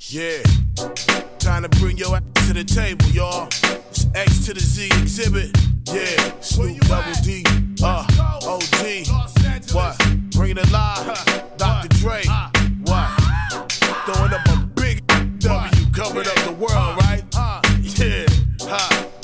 Yeah, time to bring your ass to the table, y'all. It's X to the Z exhibit. Yeah, Snoop Double D, OG. What? Bring it alive, Dr. Dre. What? Throwing up a big W, covered up the world, right? Yeah,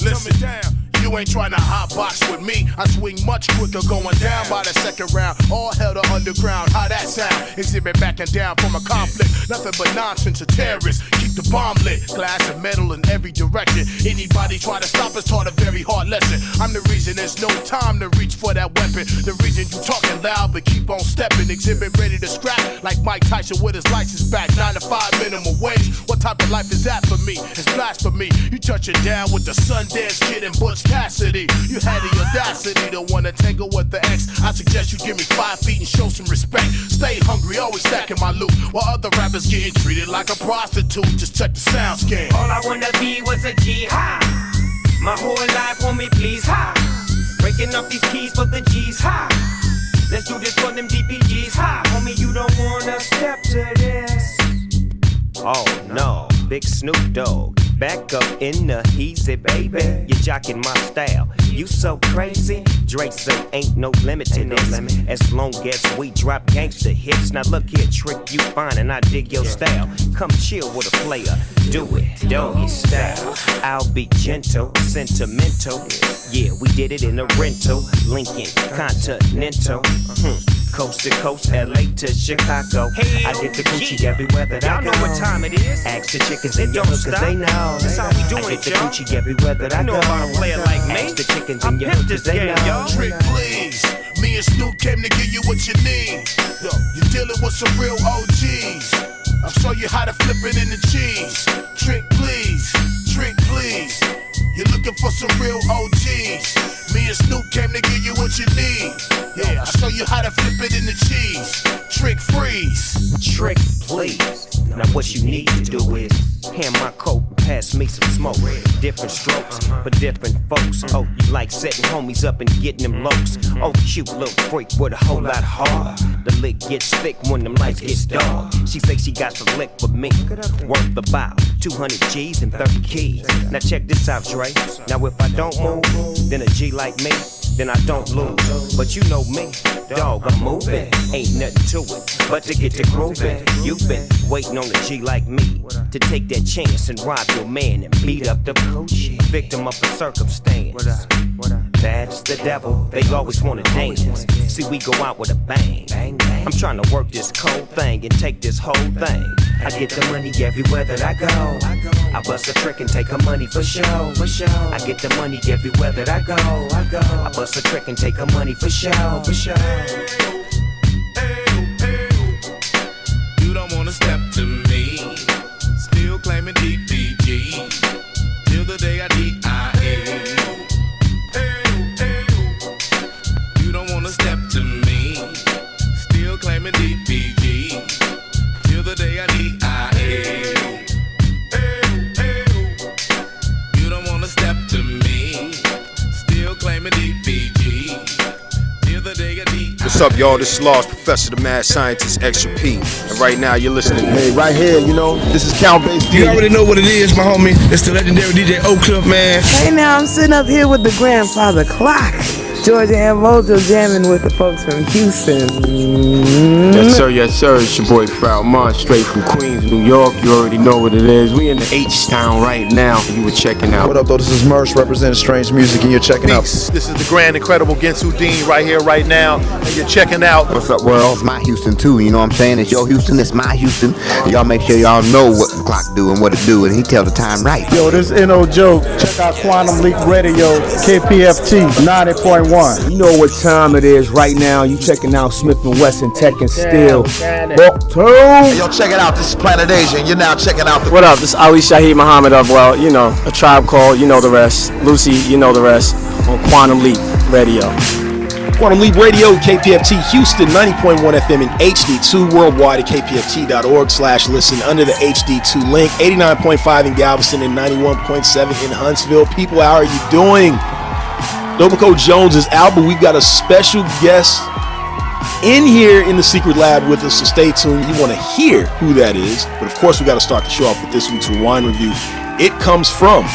listen down. You ain't trying to hot box with me. I swing much quicker, going down by the second round. All hell to underground, how that sound? Exhibit backing down from a conflict. Nothing but nonsense, a terrorist. Keep the bomb lit, glass and metal in every direction. Anybody try to stop us taught a very hard lesson. I'm the reason there's no time to reach for that weapon. The reason you talking loud but keep on stepping. Exhibit ready to scrap like Mike Tyson with his license back. 9 to 5 minimum wage. What type of life is that for me? It's blasphemy. You touching down with the Sundance Kid and Butch Cassidy. You had the audacity to wanna tangle with the X. I suggest you give me 5 feet and show some respect. Stay hungry, always stacking my loot, while other rappers getting treated like a prostitute. Just check the sound scan. All I wanna be was a G high. My whole life, homie, please high. Breaking up these keys for the G's high. Let's do this for them DPGs high. Homie, you don't wanna step to this. Oh no, Big Snoop Dogg. Back up in the easy, baby. You're jocking my style. You so crazy. Dre say ain't no limit to this. As long as we drop gangster hits. Now look here, trick, you fine and I dig your style. Come chill with a player. Do it, doggy style. I'll be gentle, sentimental. Yeah, we did it in a rental. Lincoln, Continental. Coast to coast, LA to Chicago. Hey, I get the Gucci everywhere that I go. Y'all know what time it is. Ask the chickens in your hood cause they know. That's how we doing it, y'all. I get the Gucci everywhere that I go. You know about a player like me. Ask the chickens in your hood cause they know. Trick, please. Me and Snoop came to give you what you need. Yo, you're dealing with some real OGs. I'll show you how to flip it in the cheese. Trick, please. Trick, please. You're looking for some real OGs. Me and Snoop came to give you what you need. Yeah, I'll show you how to flip it in the cheese. Trick, freeze. Trick, please. Now what you need to do is hand my coat and pass me some smoke. Different strokes for different folks. Oh, you like setting homies up and getting them lokes. Oh, cute little freak with a whole lot of heart. The lick gets thick when them lights get dark. She say she got some lick for me, worth about 200 G's and 30 keys. Now check this out, Dre. Now if I don't move, then a G like me, then I don't lose. But you know me, dog, I'm moving. Ain't nothing to it but to get to grooving. You've been waiting on a G like me to take that chance and rob your man and beat up the poochie. Victim of a circumstance. That's the devil, they always wanna dance. See, we go out with a bang. I'm trying to work this cold thing and take this whole thing. I get the money everywhere that I go. I bust a trick and take her money for show. I get the money everywhere that I go. I bust a trick and take her money for show. You don't wanna step to me. Still claiming DPG. Till the day I DIA. You don't wanna step to me. Still claiming DPG. Till the day I DIA. You don't wanna step to me. Still claiming DPG. Till the day I DIA. What's up, y'all? This is Lost Professor, the Mad Scientist, Extra P. And right now, you're listening to Hey, right here, you know, this is Count Bass. You already know what it is, my homie. It's the legendary DJ Oak-Cliff, man. Hey, now I'm sitting up here with the grandfather clock. Georgia and Mojo jamming with the folks from Houston. Yes, sir, yes, sir. It's your boy, Falmont, straight from Queens, New York. You already know what it is. We in the H-Town right now. You were checking out. What up, though? This is Mersh representing Strange Music, and you're checking out. This is the grand, incredible Gensu Dean right here, right now, and you're checking out. What's up, world? It's my Houston, too. You know what I'm saying? It's your Houston, it's my Houston. Y'all make sure y'all know what the clock do and what it do, and he tell the time right. Yo, this is N.O. Joke. Check out Quantum Leap Radio, KPFT 90.1. You know what time it is right now. You checking out Smith & Wesson Tech and Steel. Hey, yo, check it out. This is Planet Asia, and you're now checking out the... What up? This is Ali Shaheed Muhammad of, well, you know, A Tribe Called, you know the rest. Lucy, you know the rest. On Quantum Leap Radio. Quantum Leap Radio, KPFT Houston, 90.1 FM in HD2, worldwide at kpft.org/listen under the HD2 link, 89.5 in Galveston and 91.7 in Huntsville. People, how are you doing? Domico Jones' album, we've got a special guest in here in the secret lab with us, so stay tuned. You want to hear who that is. But of course, we got to start the show off with this week's Rewind Review. It comes from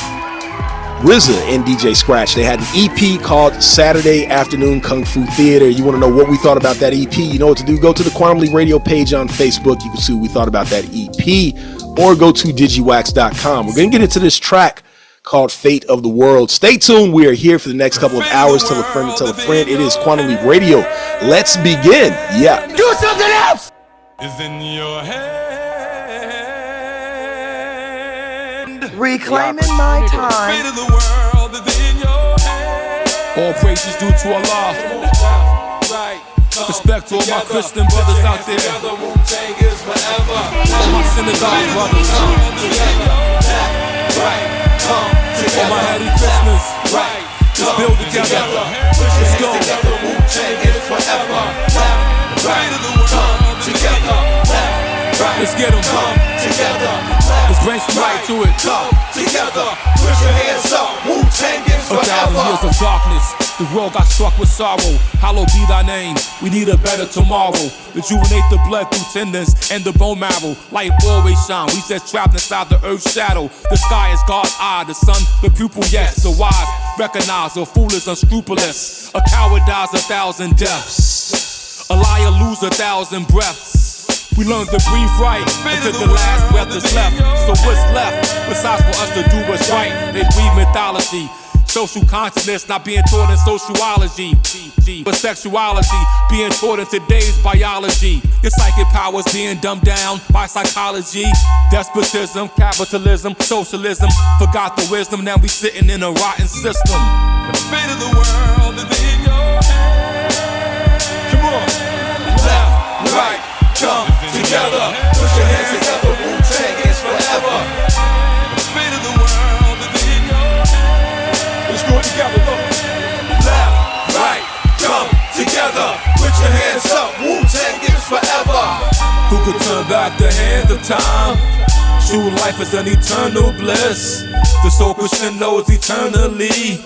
RZA and DJ Scratch. They had an EP called Saturday Afternoon Kung Fu Theater. You want to know what we thought about that EP? You know what to do. Go to the Quantum Leap Radio page on Facebook. You can see what we thought about that EP. Or go to digiwax.com. We're going to get into this track called Fate of the World. Stay tuned. We are here for the next couple of hours. Tell a friend to tell a friend. It is Quantum Leap Radio. Let's begin. Yeah. Do something else! Is in your head. Reclaiming my time. Fate of the world is in your head. All praises due to Allah. Respect to all my Christian brothers out there. All my synagogue brothers. All my Happy Christmas. Let's build together. Let's go. Let's get them. Let's bring some light to it. Come together. Put your hands up. Wu-Tang is forever. 1,000 years of darkness. The world got struck with sorrow. Hallowed be thy name. We need a better tomorrow. Rejuvenate the blood through tendons and the bone marrow. Light always shine. We just trapped inside the earth's shadow. The sky is God's eye. The sun, the pupil, yes. The wise recognize a fool is unscrupulous. A coward dies 1,000 deaths. A liar lose 1,000 breaths. We learn to breathe right until the last breath is left. So what's left besides for us to do what's right? They breathe mythology. Social consciousness not being taught in sociology, but sexuality being taught in today's biology. Your psychic powers being dumbed down by psychology. Despotism, capitalism, socialism. Forgot the wisdom, now we sitting in a rotten system. The fate of the world is in your head. Come on. Left, right, come together. Put your hands together. Wu-Tang is forever. The fate of the world is in your head. Let's do it together, look. Left, right, come together. Put your hands up. Wu-Tang is forever. Who could turn back the hands of time? True life is an eternal bliss. The soul Christian knows eternally.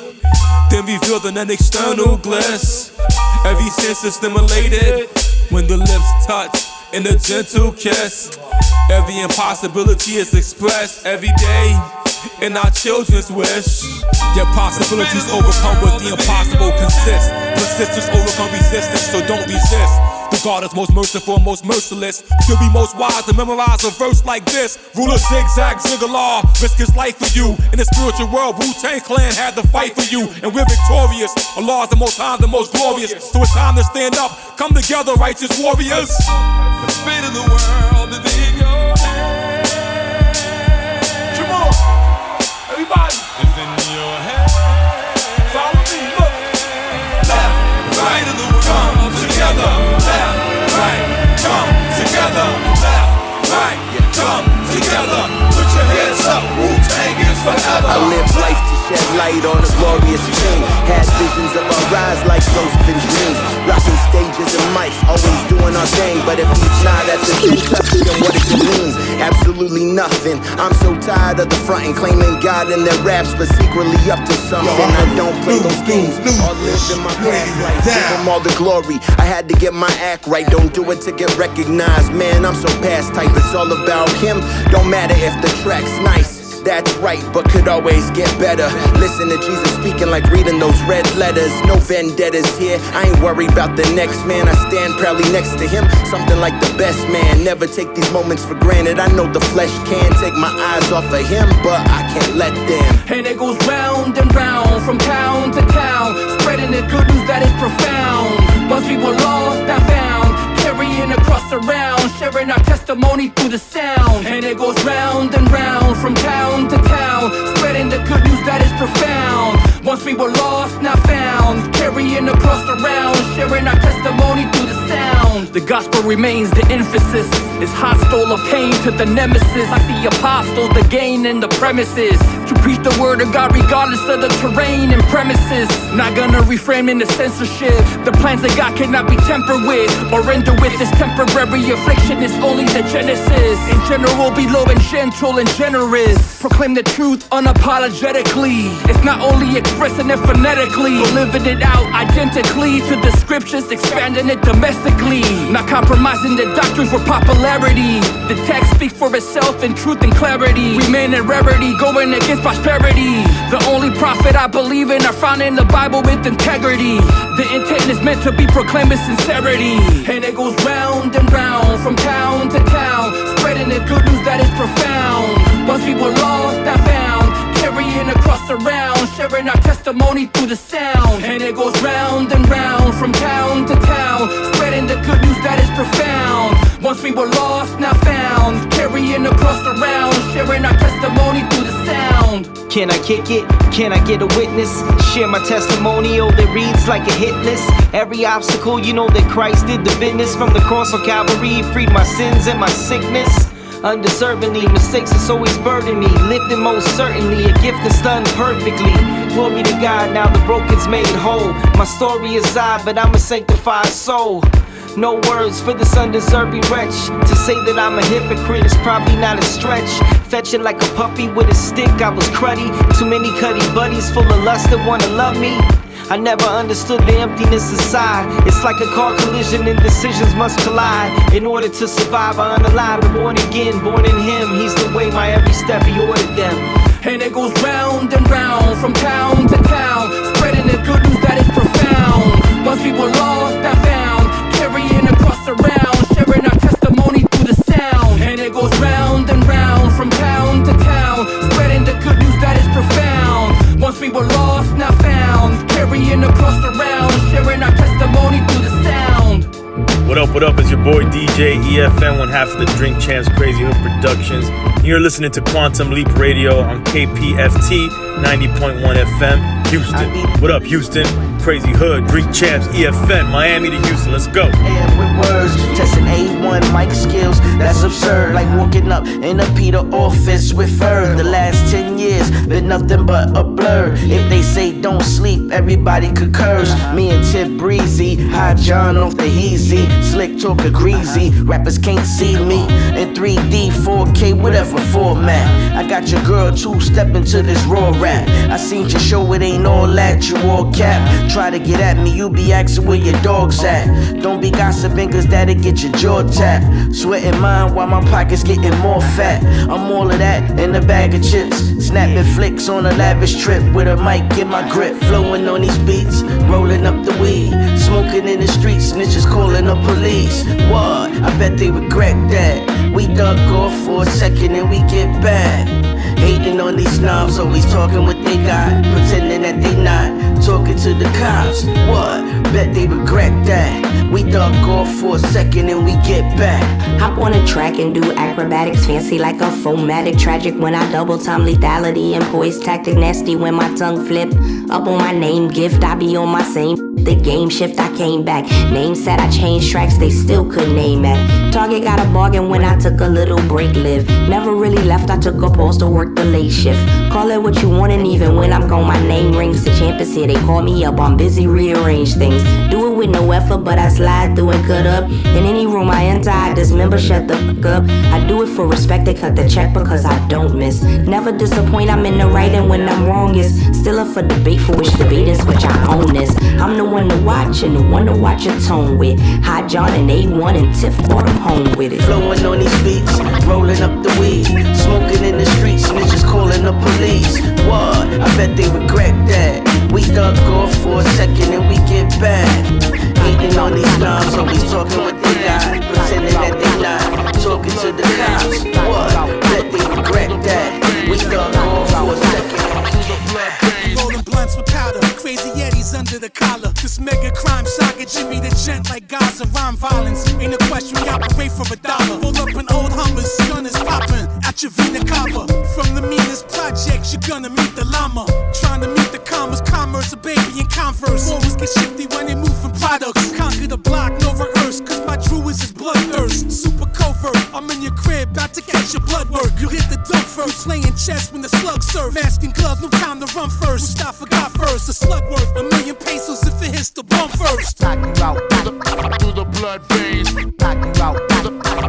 Then revealed in an external bliss. Every sense is stimulated when the lips touch in a gentle kiss. Every impossibility is expressed every day in our children's wish. Yet possibilities overcome what the impossible consists. Persistence overcome resistance, so don't resist. The God is most merciful and most merciless. You'll be most wise to memorize a verse like this. Ruler zigzag, ziggalar, risk his life for you. In the spiritual world, Wu-Tang Clan had to fight for you. And we're victorious. Allah is the most high, the most glorious. So it's time to stand up. Come together, righteous warriors. The fate of the world is in your head. Come on, everybody. It's in your head. Follow me, look. Left, right of the world. Come together. Left, right, come together. Left, right, come together. Put your hands up. Wu-Tang is forever. I live life to shed light on a glorious king. Had visions of our rise like Josephine dreams. Rocking stages and mics, always doing our thing. But if he's not at the touch, then what does it mean? Absolutely nothing. I'm so tired of the front and claiming God in their raps, but secretly up to something. I don't play those games. All live in my past life, give them all the glory. I had to get my act right, don't do it to get recognized. Man, I'm so past type, it's all about him. Don't matter if the track's nice. That's right, but could always get better. Listen to Jesus speaking like reading those red letters. No vendettas here, I ain't worried about the next man. I stand proudly next to him, something like the best man. Never take these moments for granted. I know the flesh can't take my eyes off of him, but I can't let them. And it goes round and round, from town to town, spreading the good news that is profound. Once we were lost, now found, carrying a cross around, sharing our testimony through the sound. And it goes round and round, from town to town, spreading the good news that is profound. Once we were lost, now found, carrying a cross around, sharing our testimony through the sound. The gospel remains the emphasis. It's hostile of pain to the nemesis. Like the apostles, the gain in the premises. to preach the word of God regardless of the terrain and premises. Not gonna reframe into censorship. The plans of God cannot be tempered with or ended with. This temporary affliction is only the genesis. In general, be low and gentle and generous. Proclaim the truth unapologetically. It's not only expressing it phonetically, but living it out identically to the scriptures, expanding it domestically. Not compromising the doctrine for popularity. The text speaks for itself in truth and clarity. Remain in rarity, going against prosperity. The only prophet I believe in are found in the Bible with integrity. The intent is meant to be proclaimed with sincerity. And it goes round and round, from town to town, spreading the good news that is profound. Once people lost, now found, carrying across around, sharing our testimony through the sound. And it goes round and round, from town to town, spreading the good news that is profound. Once we were lost, now found, carrying across around, sharing our testimony through the sound. Can I kick it? Can I get a witness? Share my testimonial that reads like a hit list. Every obstacle, you know that Christ did the business. From the cross on Calvary, freed my sins and my sickness. Undeservingly, mistakes that's always burden me. Lifted most certainly, a gift that's done perfectly. Glory to God, now the broken's made whole. My story is odd, but I'm a sanctified soul. No words for this undeserving wretch. To say that I'm a hypocrite is probably not a stretch. Fetching like a puppy with a stick, I was cruddy. Too many cutty buddies full of lust that wanna love me. I never understood the emptiness inside. It's like a car collision and decisions must collide. In order to survive, I unalive, but born again, born in Him. He's the way, my every step, He ordered them. And it goes round and round, from town to town, spreading the good news that is profound. Once we were lost, I found, carrying across around, sharing our testimony through the sound. And it goes round and round, from town to town, spreading the good news that is profound. Once we were lost, now found, carrying across around, sharing our testimony through the sound. What up, it's your boy DJ EFN, one half of the Drink Champs Crazy Hood Productions. You're listening to Quantum Leap Radio on KPFT 90.1 FM, Houston. What up, Houston? Crazy Hood, Drink Champs, EFN, Miami to Houston, let's go. And with words, testing A1 mic skills, that's absurd. Like walking up in a Peter office with Ferg. The last 10 years been nothing but a blur. If they say don't sleep, everybody concurs. Me and Tip Breezy, High John off the Heezy, slick talker greasy. Rappers can't see me in 3D, 4K, whatever format. I got your girl two-step into this raw rap. I seen your show, it ain't all that, you all cap. Try to get at me, you be asking where your dog's at. Don't be gossiping, cause that'll get your jaw tapped. Sweating mine while my pocket's getting more fat. I'm all of that in a bag of chips. Snapping flicks on a lavish trip with a mic in my grip. Flowing on these beats, rolling up the weed. Smoking in the streets, snitches calling the police. What? I bet they regret that. We duck off for a second and we get back. Hating on these snobs, always talking what they got, pretending that they not talking to the cops. What? Bet they regret that. We duck off for a second and we get back. Hop on a track and do acrobatics, fancy like a fomatic. Tragic when I double time lethality and poise tactic. Nasty when my tongue flip up on my name gift. I be on my same. The game shift, I came back. Name said I changed tracks, they still couldn't name that. Target got a bargain when I took a little break live. Never really left, I took a pause to work the late shift. Call it what you want, and even when I'm gone, my name rings. The champ is here, they call me up, I'm busy, rearrange things. Do it with no effort, but I slide through and cut up. In any room I enter, I dismember, shut the fuck up. I do it for respect, they cut the check because I don't miss. Never disappoint, I'm in the right, and when I'm wrong, it's still up for debate, for which debate is which I own this. I'm the one to watch and the one to watch your tone with. High John and A1 and Tiff brought him home with it. Flowing on these beats, rolling up the weed. Smoking in the streets, snitches calling the police. What? I bet they regret that. We duck off for a second and we get back. Hating on these snobs, always talking what they got, pretending that they not talking to the cops. What? Bet they regret that. We duck off for a second and we get back. Rolling blunts with powder, crazy Yetis under the collar. This mega crime saga, Jimmy the Gent like Gaza. Rhyme violence, ain't a question, we operate for $1. Roll up an old Hummers, gun is popping at your Vina Cava. From the meanest projects, you're gonna meet the llama. Trying to meet the commerce, a baby in Converse. Always get shifty when they move from products. Conquer the block, no rehearse, cause my Drew is his bloodthirst. Super covert, I'm in your crib crib, about to catch your blood work. You hit the dump first, playing chess when the slugs serve. Mask and gloves, no time to run first. Mustafa got first, a slug worth $1,000,000 pesos if it hits the bump first. Knock you out through the blood veins. Knock you out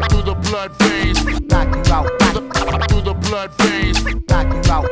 through the blood veins. Knock you out through the blood veins. Knock you out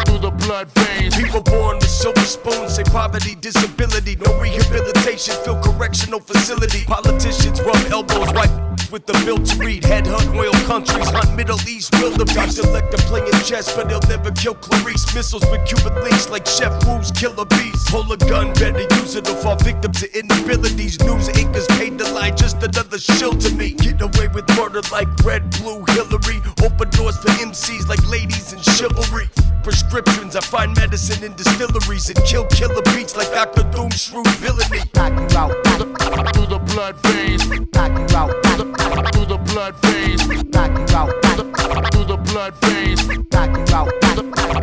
through the blood veins. People born with silver spoons, say poverty, disability, no rehabilitation, feel correctional facility. Politicians rub elbows, wipe with the bill to read. Headhunt oil countries, hunt Middle East wildebeest. Elect them playing chess, but they'll never kill Clarice. Missiles with Cuban links like Chef Wu's killer bees. Pull a gun, better use it or fall victim to inabilities. News anchors paid the line, just another shill to me. Get away with murder like Red, Blue, Hillary. Open doors for MCs like ladies and chivalry. Prescriptions, I find medicine in distilleries and kill killer beats like Dr. Doom's shrewd villainy. Knock you out through the blood veins. Knock you out through the blood veins. Knock you out through the blood veins. Knock you out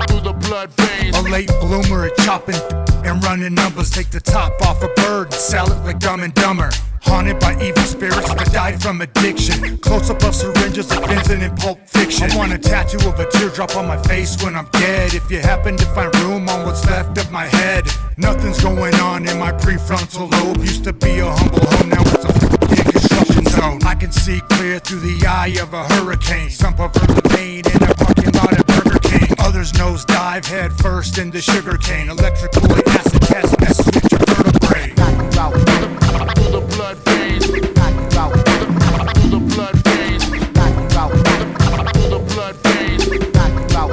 through the blood veins. A late bloomer at chopping and running numbers. Take the top off a bird and sell it like Dumb and Dumber. Haunted by evil spirits that died from addiction. Close up of syringes like Vincent in Pulp Fiction. I want a tattoo of a teardrop on my face when I'm dead. If you happen to find room on what's left of my head. Nothing's going on in my prefrontal lobe. Used to be a humble home, now it's a f***ing construction zone. I can see clear through the eye of a hurricane. Some pervert the vein in a parking lot at Burger King. Others nose dive head first into sugarcane. Electrical acid test messes with your vertebrae. Knock you out through the blood veins. Knock you out through the blood veins. Knock you out through the blood veins. Knock you out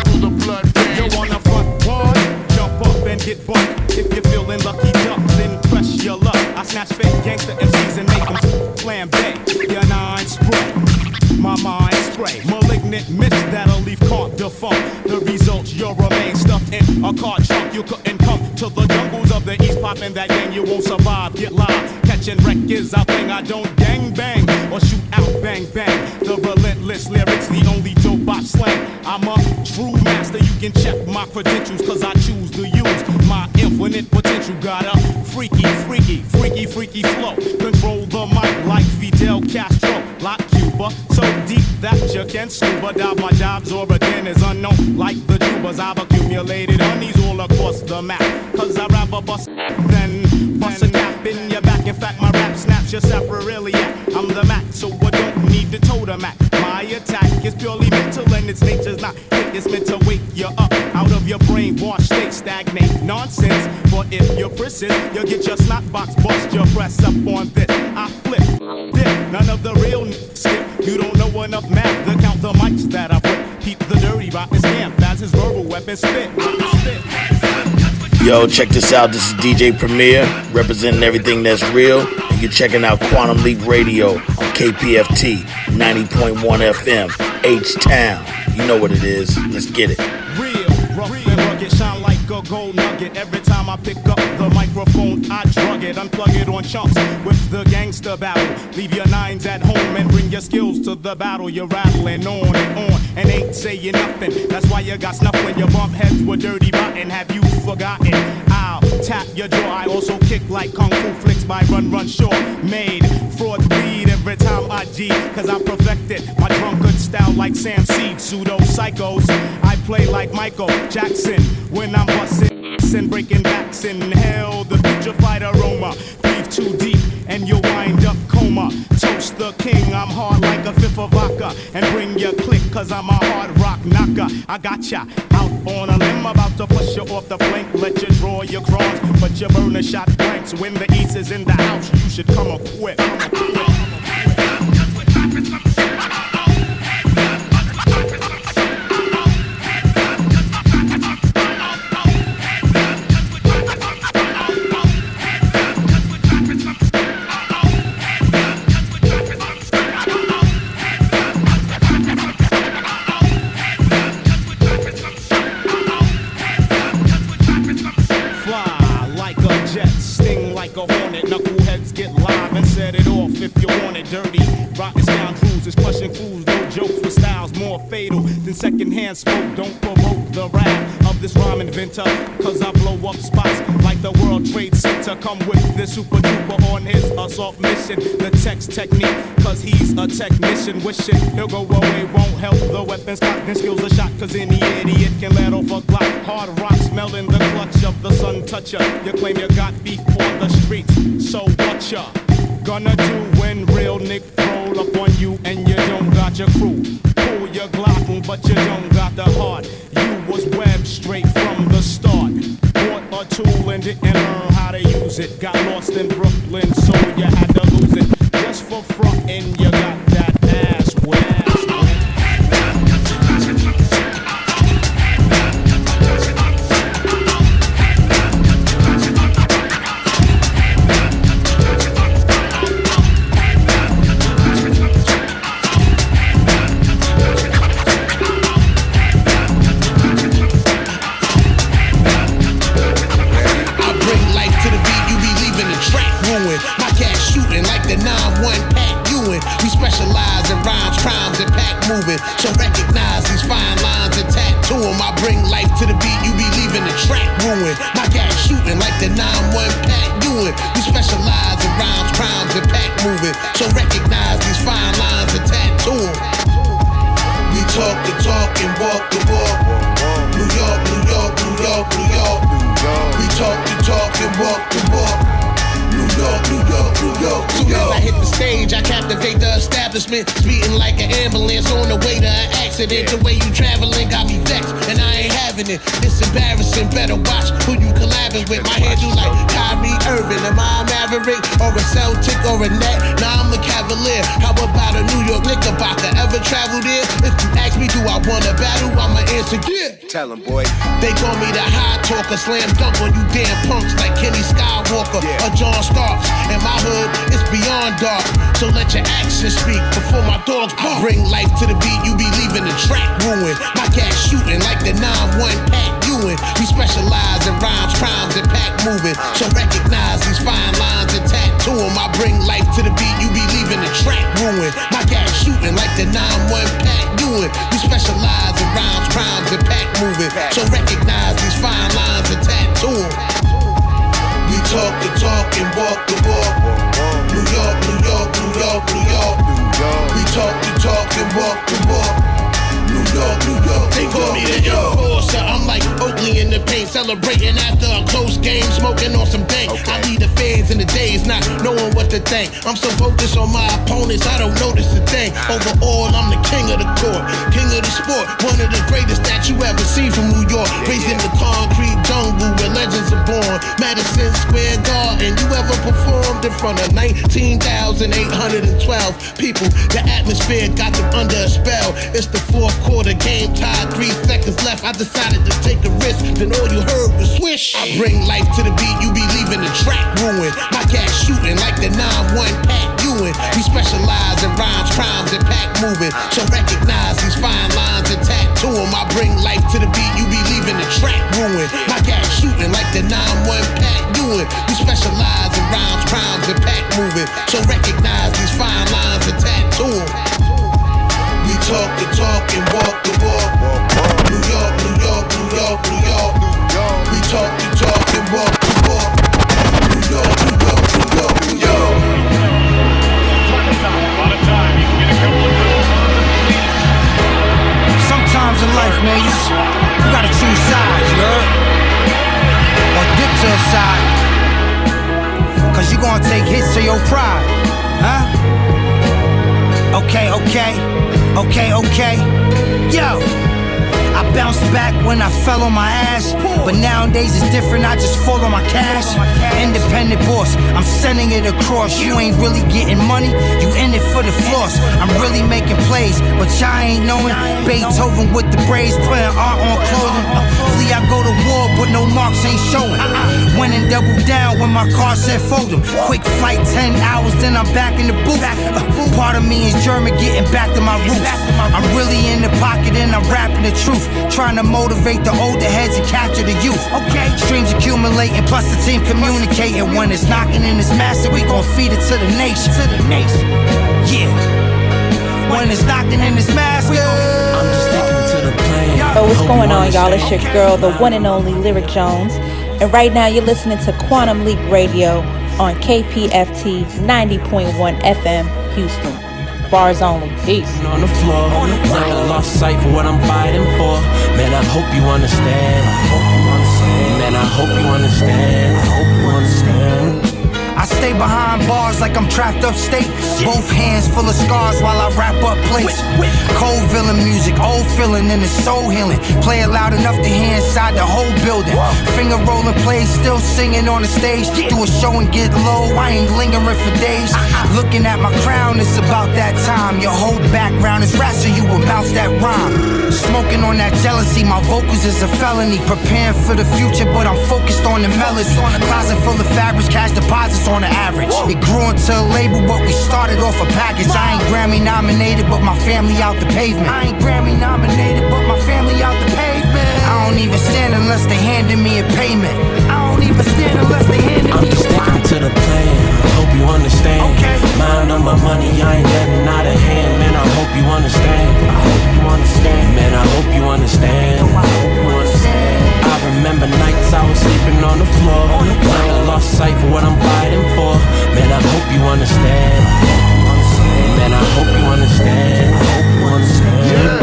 through the blood veins. Yo, on the front wall, jump up and get bumped. If you're feeling lucky duck, then press your luck. I snatch fake gangster MCs and make them flambe. Your nine spray, my mind spray. Malignant mist that'll leave Comte defunct. The results, you'll remain stuffed in a car trunk. You couldn't come to the jungles of the East, popping that gang, you won't survive. Get live, catching wreck is our thing. I don't gang bang or shoot out bang bang. The relentless lyrics, the only dope I slang. I'm a true master, you can check my credentials, cause I choose to use my infinite potential. Got a freaky flow. Control the mic like Fidel Castro. Like Cuba, so deep that you can scuba dive. My job's origin is unknown, like the tubas I've accumulated honeys all across the map. Cause I'd rather bust than bust a cap in your back. In fact, my rap snaps your saprarilia. I'm the Mac, so I don't need the totem Mac. My attack is purely mental and its nature's not hate. It's meant to wake you up out of your brainwash state, stagnate nonsense. But if you're persist, you'll get your snot box bust. Your press up on this, I flip, dip. None of the real skip. You don't know enough math to count the mics that I put. Keep the dirty rotten scam as his verbal weapon spit. Yo, check this out. This is DJ Premier, representing everything that's real. And you're checking out Quantum Leap Radio on KPFT 90.1 FM, H-Town. You know what it is. Let's get it. Real, rough and rugged, shine like a gold nugget. Every time I pick up the microphone, I drug it, unplug it on chunks with the gangster battle. Leave your nines at home and bring your skills to the battle. You're rattling on and ain't saying nothing. That's why you got snuff when you bump heads with dirty rotten. Have you forgotten? I'll tap your jaw. I also kick like kung fu flicks by Run Short. Made frauds bleed every time I G, cause I perfected my drunkard style like Sam Seed. Pseudo psychos, I play like Michael Jackson when I'm busting and breaking backs in hell. The putrefied aroma, breathe too deep and you'll wind up coma. Toast the king, I'm hard like a fifth of vodka. And bring your click, cause I'm a hard rock knocker. I got ya out on a limb, about to push you off the plank. Let you draw your cross, but you burn a shot blanks. When the East is in the house, you should come equipped. If you want it dirty, rockin' scoundrels is crushing crews, no jokes with styles more fatal. in secondhand smoke. Don't provoke the wrath of this rhyme inventor, cause I blow up spots like the World Trade Center. Come with this super duper on his assault mission. The text technique, cause he's a technician. Wishing he'll go away, won't help the weapons cocked and skills a shot, cause any idiot can let off a Glock. Hard rock smelling the clutch of the sun toucher. You claim you got beef on the streets, so what ya gonna do when real Nick roll up on you and you don't got your crew? Pull your Glock, but you don't got the heart. You was webbed straight from the start. Bought a tool and didn't learn how to use it. Got lost in Brooklyn, so you had to lose it. Just for frontin', you got that ass wet. So recognize these fine lines and tattoo them. I bring life to the beat, you be leaving the track ruined. My gas shooting like the 9-1 Pat Ewing. We specialize in rhymes, crimes, and pack moving. So recognize these fine lines and tattoo them. We talk the talk and walk the walk. New York, New York, New York, New York. We talk the talk and walk the walk. New York, New York, New York, New York. Soon as I hit the stage, I captivate the establishment. Speeding like an ambulance on the way to an accident. The way you traveling got me vexed, and I ain't having it. It's embarrassing, better watch who you collabing with. My hair do like Kyrie Irving. Am I a Maverick or a Celtic or a Net? Nah, I'm a Cavalier. How about a New York Knickerbocker? Ever traveled there? If you ask me, do I want a battle? I'ma answer yeah. Tell 'em, boy. They call me the high talker, slam dunk on you damn punks like Kenny Skywalker or John Starks. In my hood, it's beyond dark. So let your actions speak before my dogs bark. I bring life to the beat, you be leaving the track ruined. My cat shooting like the 9-1 Pat Ewing. We specialize in rhymes, crimes, and pack moving. So recognize these fine lines and tattoo them. I bring life to the beat, you be leaving the track ruined. My cat shooting like the 9-1 Pat Ewing. We specialize in rhymes, crimes, and pack moving. So recognize these fine lines and tattoo them. We talk the talk and walk the walk. New York, New York, New York, New York. We talk the talk and walk the walk. New York, New York. They call me the enforcer. I'm like Oakley in the paint, celebrating after a close game, smoking on some dank. I lead the fans in the days, not knowing what to think. I'm so focused on my opponents, I don't notice a thing. Overall, I'm the king of the court, king of the sport, one of the greatest that you ever seen from New York. Raised in the concrete jungle where legends are born. Madison Square Garden, you ever performed in front of 19,812 people? The atmosphere got them under a spell. It's the fourth quarter, game tied, 3 seconds left. I decided to take a risk, then all you heard was swish. I bring life to the beat, you be leaving the track ruined. My cat shooting like the 9-1 Pat Ewing. We specialize in rhymes, crimes, and pack moving. So recognize these fine lines and tattoo them. I bring life to the beat, you be leaving the track ruined. My cat shooting like the 9-1 Pat Ewing. We specialize in rhymes, crimes, and pack moving. So recognize these fine lines and tattoo them. We talk the talk and walk the walk. New York, New York, New York, New York. We talk the talk and walk the walk. New York, New York, New York, New York. Sometimes in life, man, you gotta choose sides, you heard? Or dip to a side. Cause you gonna take hits to your pride, huh? Okay, okay, okay, okay. Yo, I bounced back when I fell on my ass, but nowadays it's different, I just fall on my cash. Independent boss, I'm sending it across. You ain't really getting money, you in it for the floss. I'm really making plays, but y'all ain't knowing. Beethoven with the braids, putting art on clothing. Flee, I go to war, but no marks ain't showing. Went and doubled down when my car said fold 'em. Quick flight, 10 hours, then I'm back in the booth. Part of me is German, getting back to my roots. I'm really in the pocket and I'm rapping the truth. Trying to motivate the older heads and capture the youth. Okay, streams accumulating, plus the team communicating. When it's knocking in its master, we gon' feed it to the nation. Yeah. When it's knocking in its master, I'm just sticking to the Yo, what's going on, y'all? It's your girl, the one and only Lyric Jones. And right now you're listening to Quantum Leap Radio on KPFT 90.1 FM, Houston. Bars only. Peace. On the floor, never lost sight for what I'm fighting for. Man, I hope you understand. Man, I hope you understand. I hope you understand. I stay behind bars like I'm trapped upstate. Both hands full of scars while I wrap up plates. Cold villain music, old feeling and it's soul healing. Play it loud enough to hear inside the whole building. Finger rolling plays, still singing on the stage. Do a show and get low, I ain't lingering for days. Looking at my crown, it's about that time. Your whole background is rap, so you will bounce that rhyme. Smoking on that jealousy, my vocals is a felony. Preparing for the future, but I'm focused on the melody. Closet full of fabrics, cash deposits on the average. It grew into a label, but we started off a package. I ain't Grammy nominated, but my family out the pavement. I ain't Grammy nominated, but my family out the pavement. I don't even stand unless they handed me a payment. I don't even stand unless they handed me a payment. I'm sticking to the plan, hope you understand. Okay. Mind on my money, I ain't letting out of hand. Man, I hope you understand. I hope you understand. Man, I hope you understand. I hope you understand. I remember nights I was sleeping on the floor. I lost sight for what I'm fighting for. Man, I hope you understand. Man, I hope you understand. I hope you understand.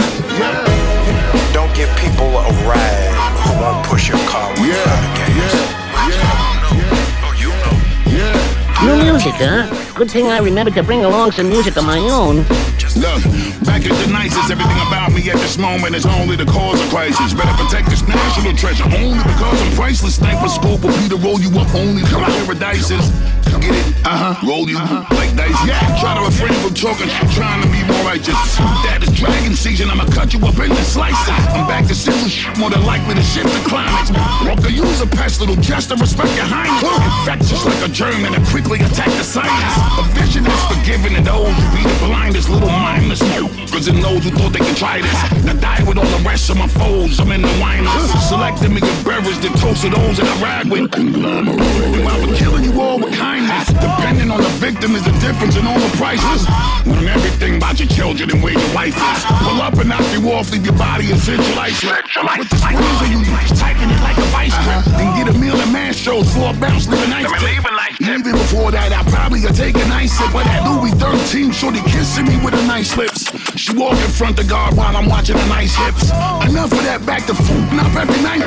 Don't give people a ride who won't push your car when you're out of gas. New music, huh? Good thing I remembered to bring along some music of my own. Look, back at the nicest, everything about me at this moment is only the cause of crisis. Better protect this national treasure only because I'm priceless. Sniper scope will be to roll you up only to paradises. Get it? Roll you like dice. Yeah, try to refrain from talking, trying to be more righteous. That is dragon season, I'ma cut you up into slices. I'm back to simple more than likely to shift the climax. Walker, use a pest, little just to respect your highness. Infectious like a germ and quickly attack the science. A vision is forgiven to those who be the blindest, little mindless cause and those who thought they could try this. Now die with all the rest of my foes, I'm in the winers. Selecting me a beverage that toasted those that I ride with. Conglomerate. I would killing you all with kindness. Depending on the victim is the difference in all the prices. Learn everything about your children and where your wife is. Pull up and knock you off, leave your body in central isolation. With the squeeze you tightening it like a vice grip. And get a meal at man shows for a bounce, living nice. Even before that, I probably would take a nice sip of that Louis 13 shorty kissing me with a nice lips. She walk in front of God while I'm watching her nice hips. Enough of that back to food, not every night.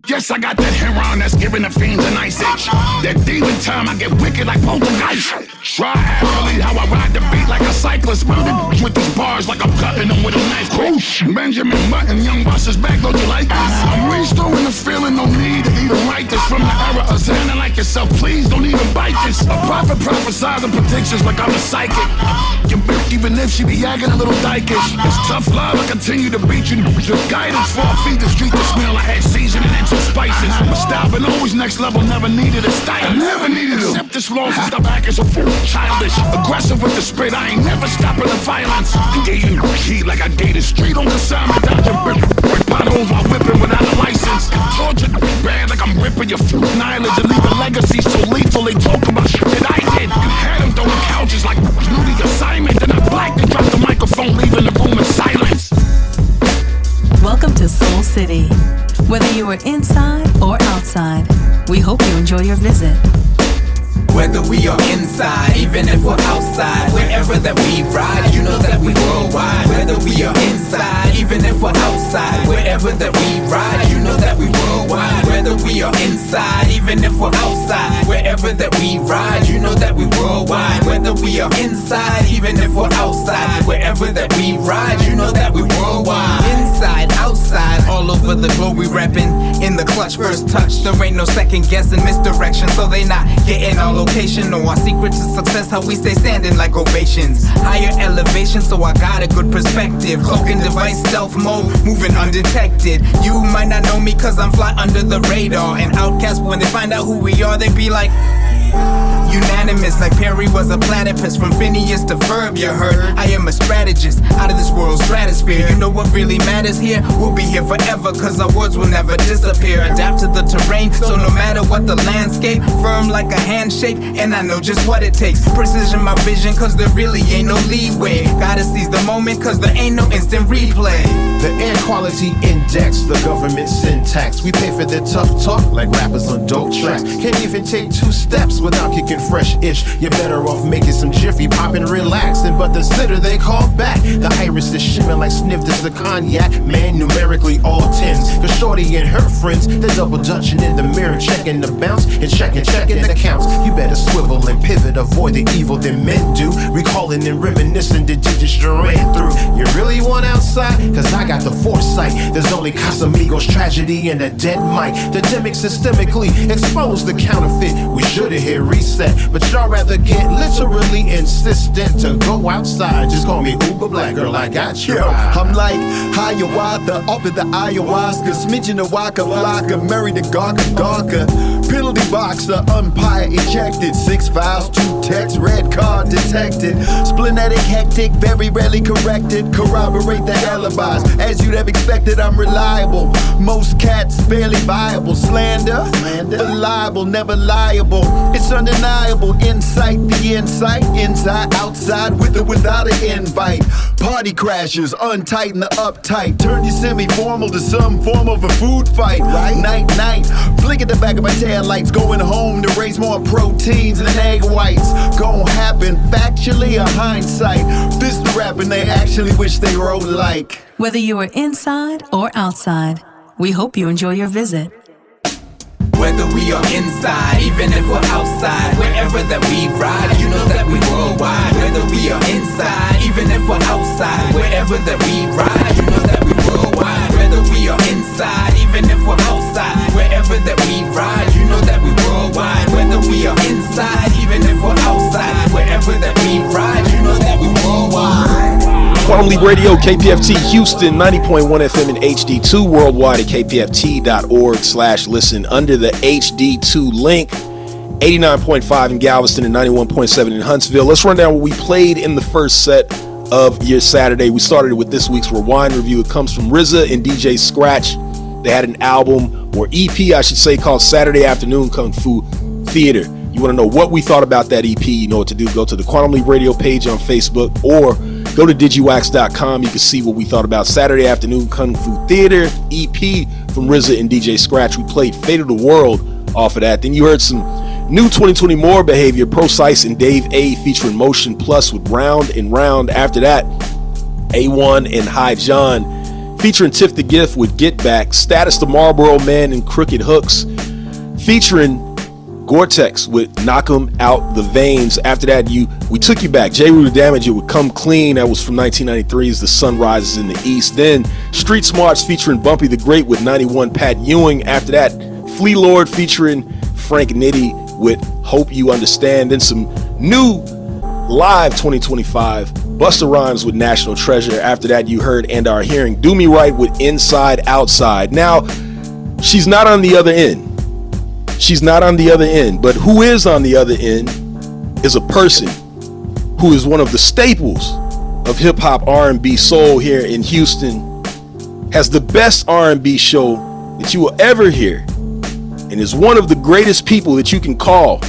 Yes, I got that heroin that's giving the fiends a nice itch. That demon time, I get wicked like poltergeist. Try athlete how I ride the beat like a cyclist. Mounted with these bars like I'm cutting them with a knife. Benjamin Button, young bosses back, don't you like this? I'm restoring the feeling, no need to even write this. From the era of Xana like yourself, please don't even bite this. A prophet prophesizing predictions like I'm a psychic. Even if she be acting a little dykish. It's tough love, I continue to beat you. Just guidance for feed the street, the smell I had seasoning and some spices. My style been always next level, never needed a stylist. Never needed it. Accept this loss and stop acting so childish. Aggressive with the spit, I ain't never stopping the violence. Gave you heat like I gave the street on consignment. Dodging potholes while whipping without a license. Torture bad like I'm ripping your knowledge and leave a legacy so lethal. They talk about shit that I did. You had them throwing couches like new the assignment. Then I blacked and dropped the microphone, leaving the room in silence. Welcome to Soul City. Whether you are inside or outside, we hope you enjoy your visit. Whether we are inside, even if we're outside, wherever that we ride, you know that we worldwide. Whether we are inside, even if we're outside, wherever that we ride, you know that we worldwide. Whether we are inside, even if we're outside, wherever that we ride, you know that we worldwide. Whether we are inside, even if we're outside, wherever that we ride, you know that we worldwide. Inside, outside, all over the globe we reppin'. In the clutch, first touch, there ain't no second guessing, misdirection, so they not getting all location. No, our secret to success, how we stay standing like ovations. Higher elevation, so I got a good perspective. Cloaking device, stealth mode, moving undetected. You might not know me cause I'm fly under the radar. And outcasts, when they find out who we are, they be like, Unanimous, like Perry was a platypus. From Phineas to Ferb, you heard. I am a strategist, out of this world's stratosphere. You know what really matters here? We'll be here forever, cause our words will never disappear. Adapt to the terrain, so no matter what the landscape, firm like a handshake, and I know just what it takes. Precision my vision, cause there really ain't no leeway. Gotta seize the moment, cause there ain't no instant replay. The air quality index, the government syntax. We pay for their tough talk like rappers on dope tracks. Can't even take 2 steps without kicking fresh-ish. You're better off making some jiffy pop and relaxing. But the sitter they call back, the iris is shimmering like sniffed as a cognac. Man, numerically all 10s. Cause Shorty and her friends, they're double dutching in the mirror, checking the bounce and checking the counts. You better swivel and pivot, avoid the evil that men do. Recalling and reminiscing the digits you ran through. You really want outside? Cause I got the foresight. There's only Casamigos tragedy and a dead mic. The demic systemically expose the counterfeit. We should've hit reset, but y'all rather get literally insistent to go outside. Just call me Uber Black Girl, I got you. Yo, I'm like Hiawatha, off of the ayahuasca, smidgen the Waka Flocka, married the Garka. Penalty boxer, umpire ejected, 6 fouls, 2 texts, red card detected. Splenetic, hectic, very rarely corrected. Corroborate the alibis, as you'd have expected. I'm reliable. Most cats barely viable. Slander, reliable, never liable. It's undeniable. Insight, the insight, inside, outside, with or without an invite. Party crashers, untighten the uptight. Turn your semi-formal to some form of a food fight. Right? Night, flick at the back of my tail lights. Going home to raise more proteins than egg whites. Gon' happen, factually or hindsight. This the rapping they actually wish they wrote like. Whether you are inside or outside, we hope you enjoy your visit. Whether we are inside, even if we're outside, wherever that we ride, you know that we worldwide. Whether we are inside, even if we're outside, wherever that we ride, you know that we worldwide. Whether we are inside, even if we're outside, wherever that we ride, you know that we worldwide. Whether we are inside, even if we're outside, wherever that we ride, you know that we worldwide. Quantum Leap Radio, KPFT Houston, 90.1 FM and HD2, worldwide at kpft.org/listen under the HD2 link, 89.5 in Galveston and 91.7 in Huntsville. Let's run down what we played in the first set of your Saturday. We started with this week's Rewind review. It comes from RZA and DJ Scratch. They had an album, or EP I should say, called Saturday Afternoon Kung Fu Theater. You want to know what we thought about that EP, you know what to do. Go to the Quantum Leap Radio page on Facebook or go to digiwax.com. You can see what we thought about Saturday Afternoon Kung Fu Theater EP from RZA and DJ Scratch. We played Fate of the World off of that. Then you heard some new 2020 More Behavior, Precise and Dave A featuring Motion Plus with Round and Round. After that, A1 and High John featuring Tiff the Gift with Get Back, Status the Marlboro Man and Crooked Hooks featuring Gore-Tex with Knock 'em Out the Veins. After that, we took you back. J. Rue Damage, it would Come Clean. That was from 1993's The Sun Rises in the East. Then Street Smarts featuring Bumpy the Great with 91 Pat Ewing. After that, Flea Lord featuring Frank Nitti with Hope You Understand. Then some new live 2025 Busta Rhymes with National Treasure. After that, you heard and are hearing Do Me Right with Inside Outside. Now, she's not on the other end. She's not on the other end, but who is on the other end is a person who is one of the staples of hip-hop, R&B, soul here in Houston, has the best R&B show that you will ever hear, and is one of the greatest people that you can call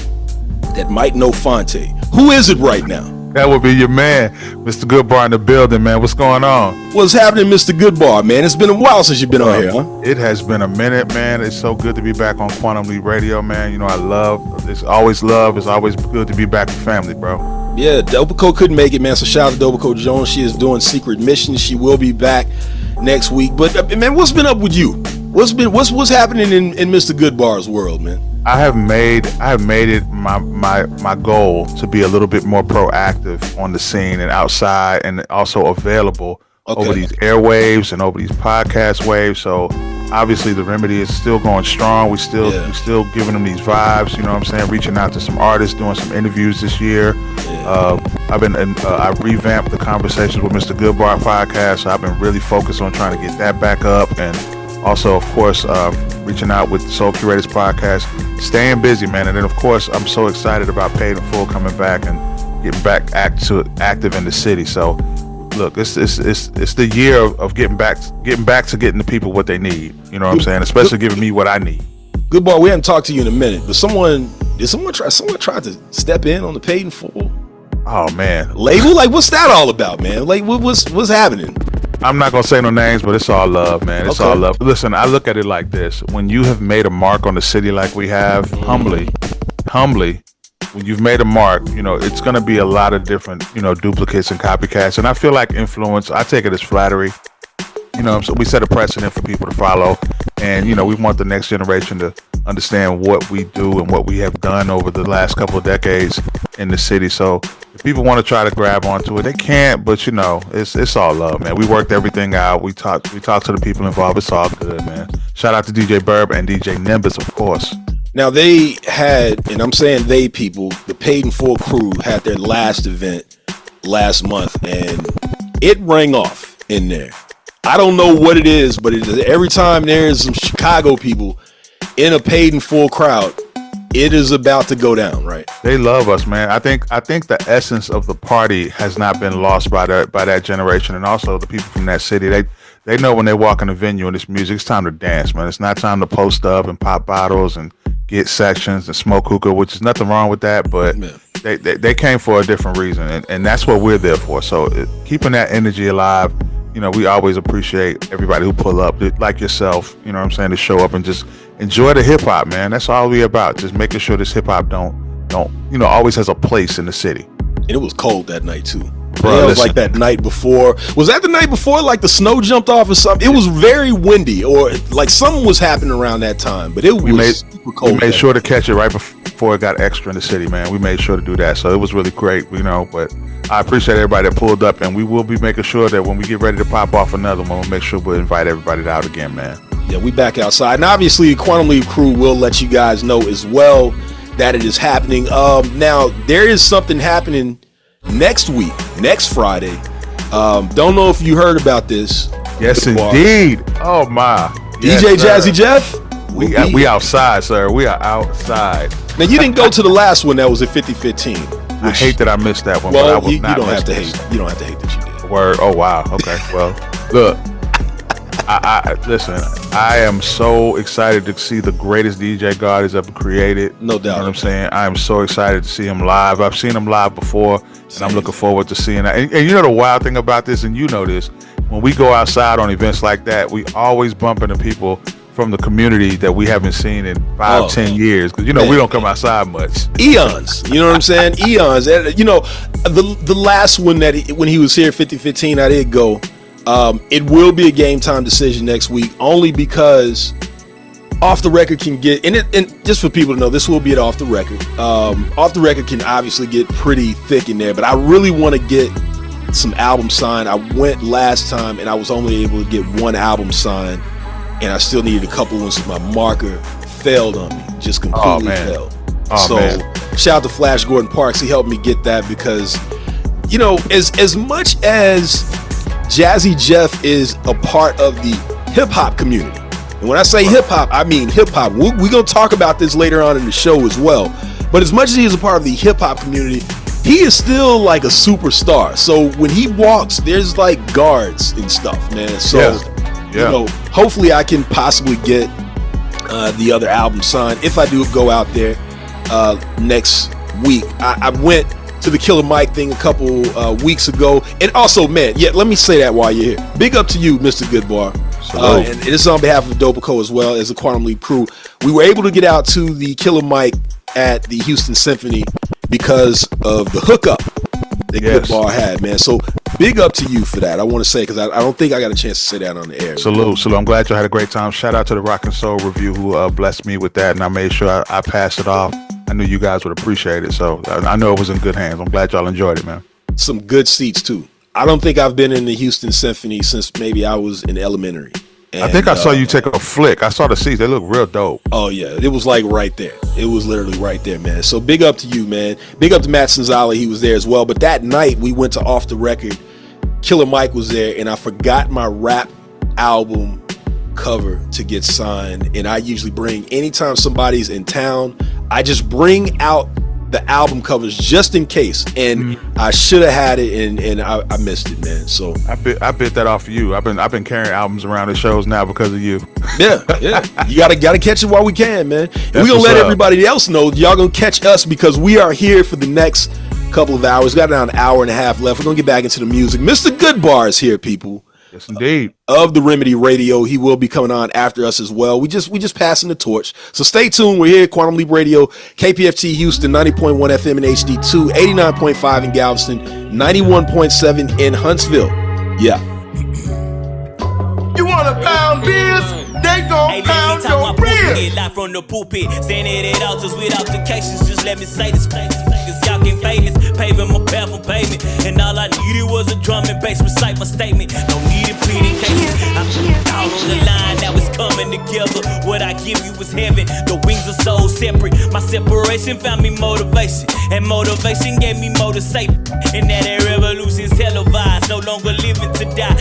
that might know Fonte. Who is it right now? That would be your man, Mr. Goodbar in the building, man. What's going on? What's happening, Mr. Goodbar, man? It's been a while since you've been on here, huh? It has been a minute, man. It's so good to be back on Quantum Leap Radio, man. You know, I love, it's always love. It's always good to be back with family, bro. Yeah, Dopico couldn't make it, man. So shout out to Dopico Jones. She is doing Secret Missions. She will be back next week. But man, what's been up with you? What's happening in Mr. Goodbar's world, man? I have made it my goal to be a little bit more proactive on the scene and outside, and also available over these airwaves and over these podcast waves. So obviously the remedy is still going strong. We still giving them these vibes. You know what I'm saying? Reaching out to some artists, doing some interviews this year. I revamped the Conversations with Mr. Goodbar podcast. So I've been really focused on trying to get that back up, and Also, of course, reaching out with the Soul Curators podcast, staying busy, man. And then, of course, I'm so excited about Paid in Full coming back and getting back active in the city. So, look, it's the year of getting back to getting the people what they need. You know what I'm saying? Especially giving me what I need. Goodbar, we haven't talked to you in a minute, but someone tried to step in on the Paid in Full? Oh man, label? Like, what's that all about, man? Like, what's happening? I'm not gonna say no names, but it's all love, man. It's all love. Listen, I look at it like this: when you have made a mark on the city, like we have, humbly, when you've made a mark, you know it's gonna be a lot of different, duplicates and copycats. And I feel like influence, I take it as flattery. So we set a precedent for people to follow, and we want the next generation to understand what we do and what we have done over the last couple of decades in the city. So if people want to try to grab onto it, they can't. But it's all love, man. We worked everything out. We talked to the people involved. It's all good, man. Shout out to DJ Burb and DJ Nimbus, of course. Now they had, and I'm saying they people, the Paid in Full crew had their last event last month, and it rang off in there. I don't know what it is, but every time there's some Chicago people in a Paid in Full crowd, it is about to go down, right? They love us, man. I think the essence of the party has not been lost by that generation, and also the people from that city. They know when they walk in a venue and it's music, it's time to dance, man. It's not time to post up and pop bottles and get sections and smoke hookah, which is nothing wrong with that, but they came for a different reason, and that's what we're there for. So keeping that energy alive. We always appreciate everybody who pull up, like yourself, to show up and just enjoy the hip hop, man. That's all we about. Just making sure this hip hop don't always has a place in the city. And it was cold that night too. Bro, it was like that night before. Was that the night before? Like the snow jumped off or something? It was very windy, or like something was happening around that time. But it was super cold. We made sure to catch it right before it got extra in the city, man. We made sure to do that, so it was really great, But I appreciate everybody that pulled up, and we will be making sure that when we get ready to pop off another one, we'll make sure we'll invite everybody out again, man. Yeah, we back outside, and obviously the Quantum Leap crew will let you guys know as well that it is happening. Now there is something happening next week, next Friday. Don't know if you heard about this. Yes, indeed. Oh my. DJ Jazzy Jeff. We outside, sir. We are outside. Now you didn't go to the last one that was at 5015. I hate that I missed that one. Well, but I will not you don't have to hate. You don't have to hate that you did. Word. Oh wow. Okay. Well, look. I listen. I am so excited to see the greatest DJ God has ever created. No doubt. You know what I'm saying? I am so excited to see him live. I've seen him live before, and I'm looking forward to seeing that. And you know the wild thing about this, and you know this, when we go outside on events like that, we always bump into people from the community that we haven't seen in 5-10 years, because we don't come outside much. Eons, you know what I'm saying? Eons. The last one when he was here, 5015, I did go. It will be a game time decision next week, only because Off the Record can get, and just for people to know, this will be at Off the Record. Off the Record can obviously get pretty thick in there, but I really want to get some albums signed. I went last time and I was only able to get one album signed, and I still needed a couple ones, so my marker failed on me, just completely failed. Shout out to Flash Gordon Parks. He helped me get that because, as much as Jazzy Jeff is a part of the hip hop community, and when I say hip hop, I mean hip hop. We're going to talk about this later on in the show as well. But as much as he is a part of the hip hop community, he is still like a superstar. So when he walks, there's like guards and stuff, man. So, hopefully I can possibly get the other album signed if I do go out there next week. I went to the Killer Mike thing a couple weeks ago, and also, man, let me say that while you're here. Big up to you, Mr. Goodbar. And this is on behalf of Dopico as well as the Quantum Leap crew. We were able to get out to the Killer Mike at the Houston Symphony because of the hookup that Goodbar had, man. So big up to you for that. I want to say, because I don't think I got a chance to say that on the air. Salute. I'm glad you had a great time. Shout out to the Rock and Soul Review who blessed me with that, and I made sure I passed it off. I knew you guys would appreciate it, so I know it was in good hands. I'm glad y'all enjoyed it, man. Some good seats too. I don't think I've been in the Houston Symphony since maybe I was in elementary. And I think I saw you take a flick. I saw the seats. They look real dope. Oh, yeah. It was like right there. It was literally right there, man. So big up to you, man. Big up to Matt Sanzala. He was there as well. But that night, we went to Off the Record. Killer Mike was there, and I forgot my rap album cover to get signed, and I usually bring, anytime somebody's in town, I just bring out the album covers just in case, and I should have had it, and I missed it, man. So I bit that off of you. I've been carrying albums around the shows now because of you. Yeah. You gotta catch it while we can, man. And we gonna let everybody else know y'all gonna catch us because we are here for the next couple of hours. Got around an hour and a half left. We're gonna get back into the music. Mr. Goodbar is here, people. Yes, indeed. Of the Remedy Radio. He will be coming on after us as well. We just passing the torch. So stay tuned. We're here at Quantum Leap Radio, KPFT Houston, 90.1 FM in HD2, 89.5 in Galveston, 91.7 in Huntsville. Yeah. You want to pound beers? They gon' pound your beers. Live from the pulpit, standing at altars with altercations. Just let me say this place. Y'all get famous, paving my path on pavement. And all I needed was a drum and bass, recite my statement. No need in pleading cases. I'm out on the line, now it's coming together. What I give you is heaven. The wings are so separate. My separation found me motivation, and motivation gave me motivation. And that revolution's televised. No longer living to die.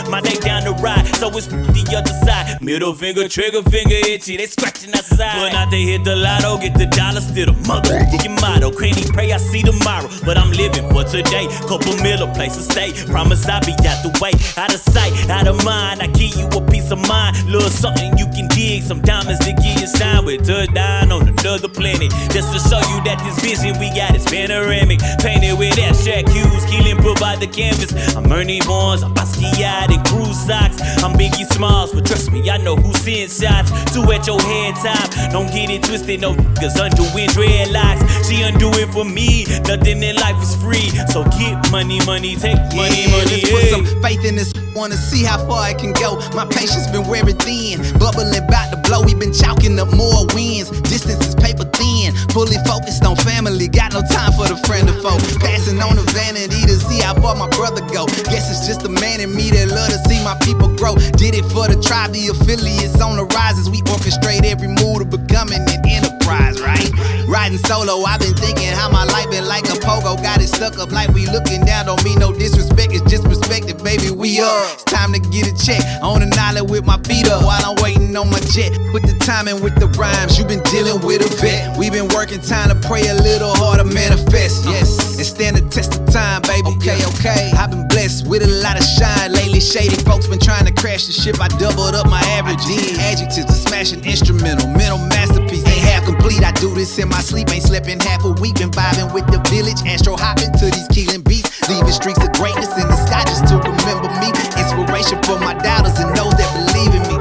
My day down the ride, so it's the other side. Middle finger, trigger finger itchy. They scratching outside. But now they hit the lotto, get the dollar, still the mother. Your motto, cranny pray I see tomorrow, but I'm living for today. Couple mil, a place to stay. Promise I'll be out the way, out of sight, out of mind. I give you a peace of mind, little something you can dig. Some diamonds to get you signed with, touchdown on another planet. Just to show you that this vision we got is panoramic, painted with abstract hues. Keelan provide the canvas. I'm Ernie Barnes, I'm Basquiat and Cruise socks. I'm Biggie Smalls, but trust me, I know who's seeing shots. Two at your head top, don't get it twisted. No niggas undoing dreadlocks. She undo it for me. Nothing in life is free, so get money, take money. Let's put some faith in this. Wanna see how far I can go. My patience been wearing thin, bubbling about to blow. We been chalking up more wins. Distance is paper thin. Fully focused on family. Got no time for the friend or foe. Passing on the vanity to see how far my brother go. Guess it's just the man in me that love to see my people grow. Did it for the tribe, the affiliates on the rise as we orchestrate every move of becoming an enterprise, right? Riding solo, I've been thinking how my life been like a pogo. Got it stuck up like we looking down. Don't mean no disrespect, it's just perspective, baby. We up. It's time to get a check on an island with my feet up while I'm waiting on my jet. Put the time in with the rhymes. You been dealing with a vet. We been working time to pray a little harder, manifest. Yes, and stand the test of time, baby. Okay. I've been blessed with a lot of shine lately. Shady folks been trying to crash the ship. I doubled up my average. Adjectives to smash an instrumental, mental masterpiece. Ain't half complete. I do this in my sleep. Ain't slept in half a week. Been vibing with the village. Astro hopping to these Keelan beats. Leaving streaks of greatness in the sky just to remember me. Inspiration for my doubters and those that believe in me.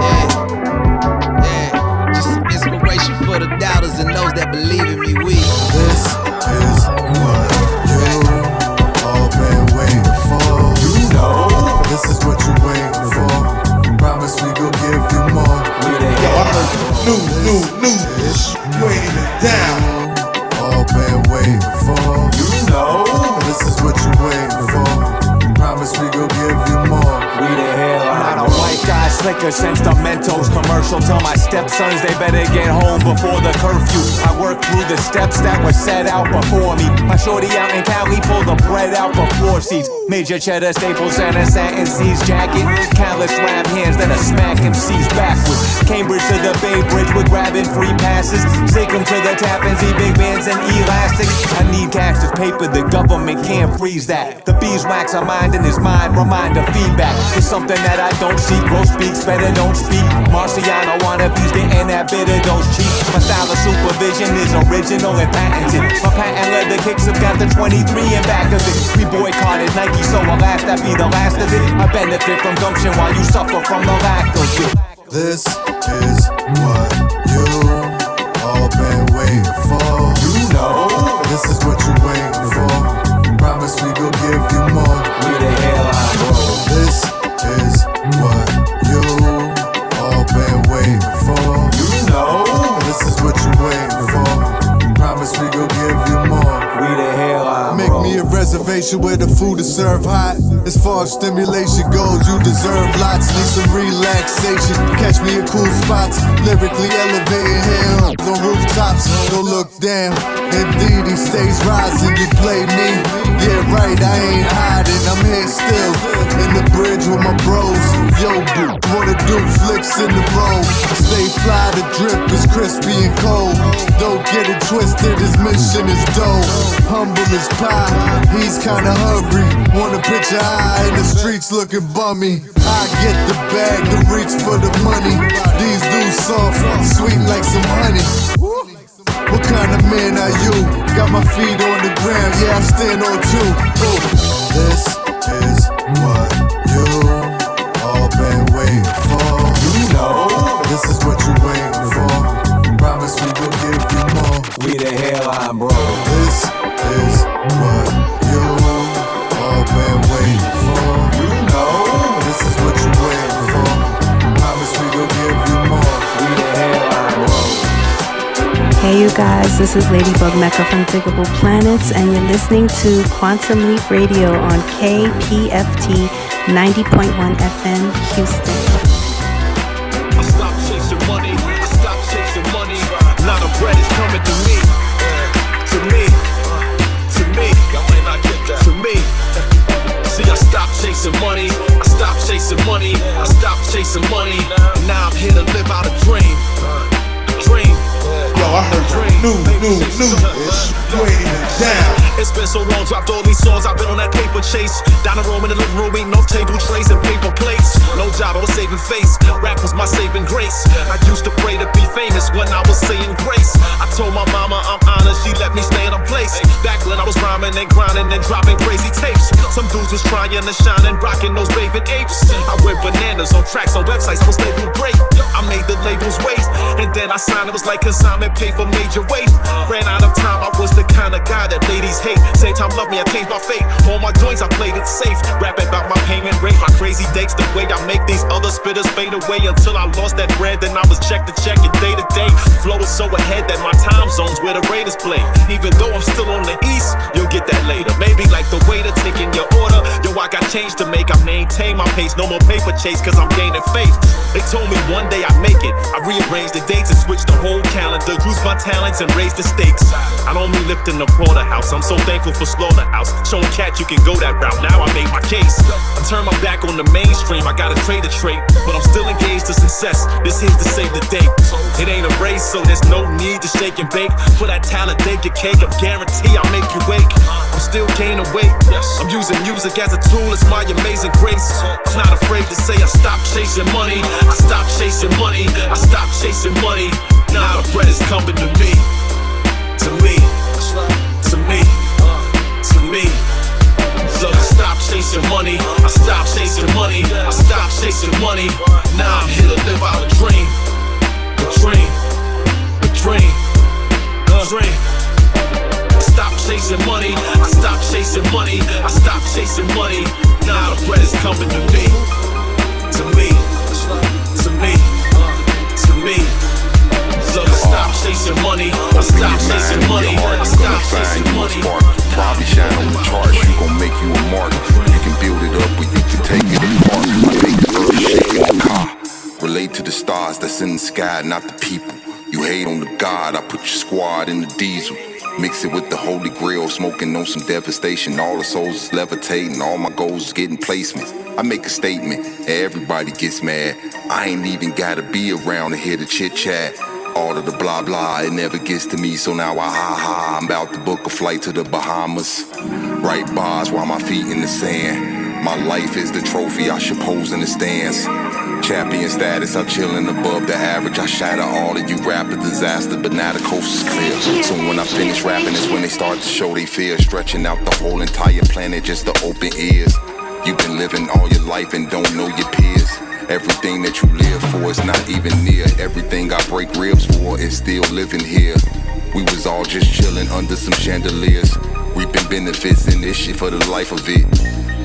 Yeah. Just some inspiration for the doubters and those that believe in me. This is what you all been waiting for. You know, this is what you waiting for. Promise we gon' give you more. Yo, I heard news, weighing it down. All been waiting for. You know, this is what you waiting for. Promise we gon' give you more. We the hell out of white guy slicker, sentimentals commercial. Tell my stepsons they better get home before the curfew. I work through the steps that were set out before me. My shorty out in Cali pulled the bread out for floor seats. Major cheddar staples and a satin C's jacket. Countless rap hands that are smacking C's backwards. Cambridge to the Bay Bridge, we're grabbing free passes. Take them to the Tappan Zee, big bands and elastics. I need cash to paper, the government can't freeze that. The beeswax I mind in his mind, reminder feedback. It's something that I don't see. Gross speaks, better don't speak. Marciano wannabes getting that bitter dose cheap. My style of supervision is original and patented. My patent leather kicks have got the 23 in back of it. We boycotted Nike, so alas, that be the last of it. I benefit from gumption while you suffer from the lack of it. This is what you all been waiting for. You know, this is what you waiting for. Promise we gon' give you more. We the hell out, bro. This is what you all been waiting for. You know, this is what you waiting for. Promise we gon' give you more. We the hell out, Make me a reservation where the food is served hot. As far as stimulation goes, you deserve lots. Need some relaxation. Catch me in cool spots. Lyrically elevating hills on rooftops. Don't look down. Indeed, he stays rising. You play me. Yeah, right, I ain't hiding. I'm here still. In the bridge with my bros. Yo, wanna do flicks in the road. Stay fly, the drip is crispy and cold. Don't get it twisted, his mission is dope. Humble as pie, he's kinda hungry. Wanna picture eye in the streets looking bummy. I get the bag to reach for the money. These dudes soft, sweet like some honey. What kind of man are you? Got my feet on the ground, yeah, I stand on two. Ooh. This is what you all been waiting for. You know, this is what you waiting for. Promise we will give you more. We the Hairline Brothers. This is what you all been waiting for. You know, this is what you waiting for. Promise we will give you more. We the Hairline Brothers. Hey you guys, this is Ladybug Mecca from Diggable Planets, and you're listening to Quantum Leap Radio on KPFT 90.1 FM Houston. I stopped chasing money, I stopped chasing money. Now the bread is coming to me, to me, to me. I might not get that. To me. See, I stopped chasing money, I stopped chasing money, I stopped chasing money. Now I'm here to live out a dream, dream. Yo, I heard new. You ain't even down. It's been so long, dropped all these songs, I've been on that paper chase. Down the room in the living room, eating off table trays and paper plates. No job, I was saving face, rap was my saving grace. I used to pray to be famous when I was saying grace. I told my mama I'm honored, she let me stay in a place. Back when I was rhyming and grinding and dropping crazy tapes. Some dudes was trying to shine and rocking those bathing apes. I went bananas on tracks, on websites, I was labeled great. I made the labels wait, and then I signed, it was like consignment, pay for major weight. Ran out of time, I was the kind of guy that ladies hate. Same time love me, I changed my fate. All my joints, I played it safe. Rapping about my payment rate, my crazy dates, the way I make these other spitters fade away. Until I lost that bread, then I was check to check and day to day. Flow is so ahead that my time zone's where the Raiders play. Even though I'm still on the east, you'll get that later. Maybe like the waiter taking your order. Yo, I got change to make, I maintain my pace. No more paper chase, cause I'm gaining faith. They told me one day I'd make it. I rearranged the dates and switched the whole calendar. Used my talents and raised the stakes. I don't mean lifting the porterhouse, I'm so thankful for Slaughterhouse. Showing cat you can go that route, now I made my case. I turned my back on the mainstream, I gotta trade a trait. But I'm still engaged to success, this here's to save the day. It ain't a race, so there's no need to shake and bake. For that talent, take your cake, I guarantee I'll make you wake. I'm still gaining weight, I'm using music as a tool, it's my amazing grace. I'm not afraid to say I stopped chasing money, I stopped chasing money, I stopped chasing money. Now the bread is coming to me, to me, to me, to me. Look, I stopped chasing money, I stopped chasing money, I stopped chasing money. Now I'm here to live out a dream, a dream, a dream, a dream. I stopped chasing money, I stopped chasing money, I stopped chasing money. Now the bread is coming to me, to me, to me, to me. Look, I stopped chasing money, I stopped chasing money, I stopped chasing money. Probably shine on the charts, you gon' make you a mark. You can build it up or you can take it apart. I make the earth shake in the car. Relate to the stars that's in the sky, not the people. You hate on the God, I put your squad in the diesel. Mix it with the Holy Grail, smoking on some devastation. All the souls is levitating, all my goals is getting placements. I make a statement, everybody gets mad. I ain't even gotta be around to hear the chit chat. All of the blah blah, it never gets to me, so now I ha. I'm about to book a flight to the Bahamas. Write bars while my feet in the sand. My life is the trophy, I should pose in the stands. Champion status, I'm chillin' above the average. I shatter all of you rappers, disaster, but now the coast is clear. So when I finish rapping, it's when they start to show they fear. Stretching out the whole entire planet just to open ears. You've been living all your life and don't know your peers. Everything that you live for is not even near. Everything I break ribs for is still living here. We was all just chillin' under some chandeliers. Reaping benefits in this shit for the life of it.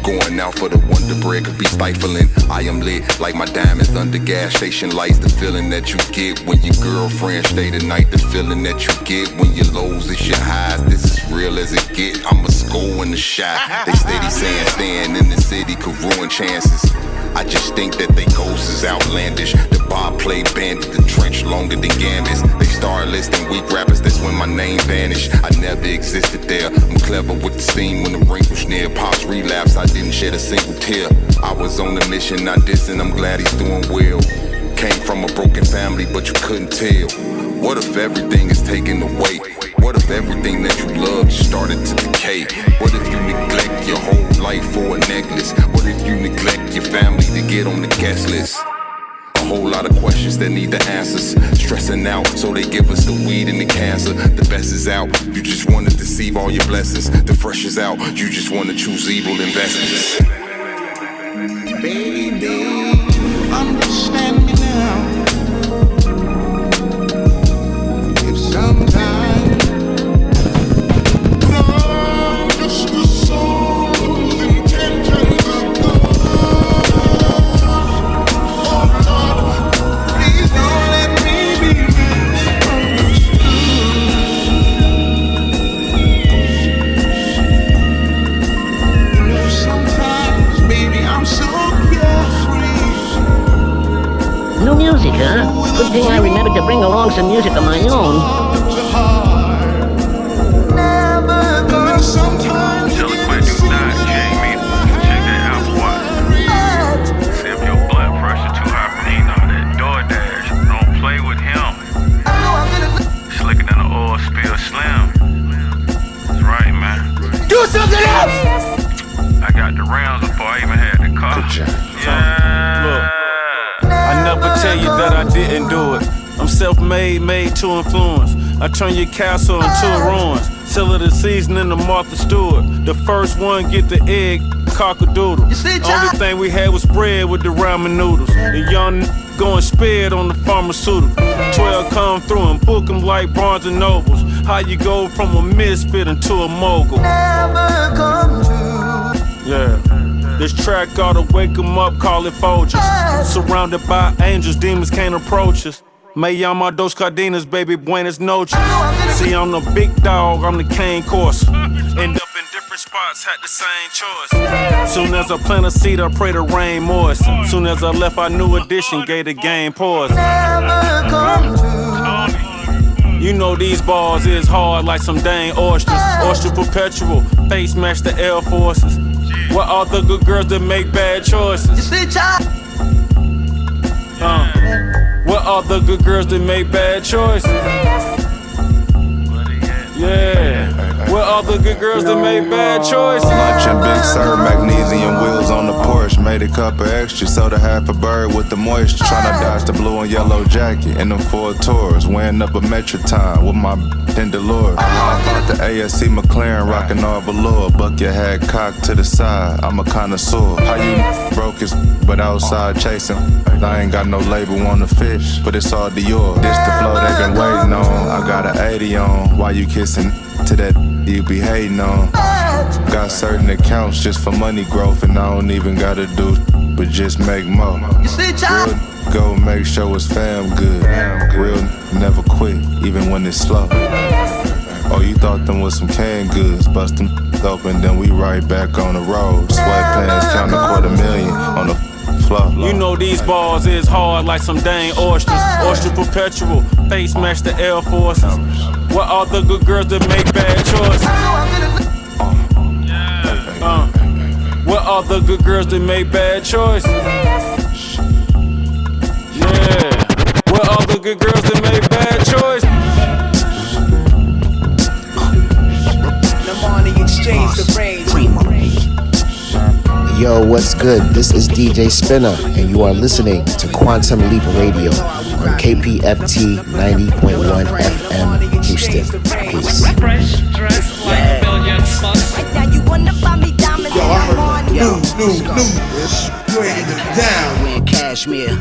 Going out for the Wonder Bread could be stifling. I am lit like my diamonds under gas station lights. The feeling that you get when your girlfriend stay the night. The feeling that you get when your lows is your highs. This is real as it get, I'm a score in the shot. They steady saying staying in the city could ruin chances. I just think that they ghost is outlandish. The bar play bandit, the trench longer than Gambits. They start listing weak rappers, that's when my name vanished. I never existed there. I'm clever with the scene when the ring was near. Pops relapse, I didn't shed a single tear. I was on the mission, not dissing, I'm glad he's doing well. Came from a broken family, but you couldn't tell. What if everything is taken away? What if everything that you loved just started to decay? What if you neglect your whole life for a necklace? What if you neglect your family to get on the guest list? A whole lot of questions that need the answers. Stressing out, so they give us the weed and the cancer. The best is out, you just want to deceive all your blessings. The fresh is out, you just want to choose evil investments. Baby, understand me now. If sometimes I'm just a soul's intentions of God. Oh Lord, please don't let me be misunderstood. Sometimes, baby, I'm so carefree. No music, huh? Good thing I remembered to bring along some music of my own. Do something else! I got the rounds before I even had the car. Yeah. Look, I never tell you that I didn't do it. I'm self-made, made to influence. I turn your castle into a ruins. Sell it a season in the Martha Stewart. The first one get the egg, cock-a-doodle. Only thing we had was bread with the ramen noodles. The young going spared on the pharmaceutical. 12 come through and book them like Barnes and Nobles. How you go from a misfit into a mogul? Never come to. Yeah. This track ought to wake them up, call it Folgers. Surrounded by angels, demons can't approach us. Me llama dos cadenas, baby, buenas noches. See, I'm the big dog, I'm the cane course. End up in different spots, had the same choice. Soon as I plant a seed, I pray the rain moist. Soon as I left, I knew addition, gave the game pause. You know these bars is hard like some dang oysters. Oyster perpetual, face match the Air Forces. What are the good girls that make bad choices? What are the good girls that make bad choices? Yeah. What are the good girls that make bad choices? Lunch and Big Sur, magnesium wheels on the Porsche. Made a cup of extra, soda half a bird with the moisture. Tryna dodge the blue and yellow jacket in them 4 tours. Weighing up a metric ton with my Delore. I hop out the ASC McLaren, rockin' all velour. Buck your head cocked to the side, I'm a connoisseur. How you broke his but outside chasing? I ain't got no label on the fish, but it's all Dior. This the flow they been waiting on. I got an 80 on. Why you kissing to that you be hating on? Got certain accounts just for money growth, and I don't even gotta do but just make more. Real go make sure it's fam good. Real never quit, even when it's slow. Oh, you thought them was some canned goods, bust them open, then we right back on the road. Sweatpants, count $250,000 on the floor. You know these bars is hard like some dang oysters. Oyster perpetual, face match the Air Forces. What are the good girls that make bad choices? What are the good girls that make bad choices? Yeah. What are the good girls that make bad choices? Yo, what's good? This is DJ Spinner, and you are listening to Quantum Leap Radio on KPFT 90.1 FM Houston. Peace. Wearing cashmere.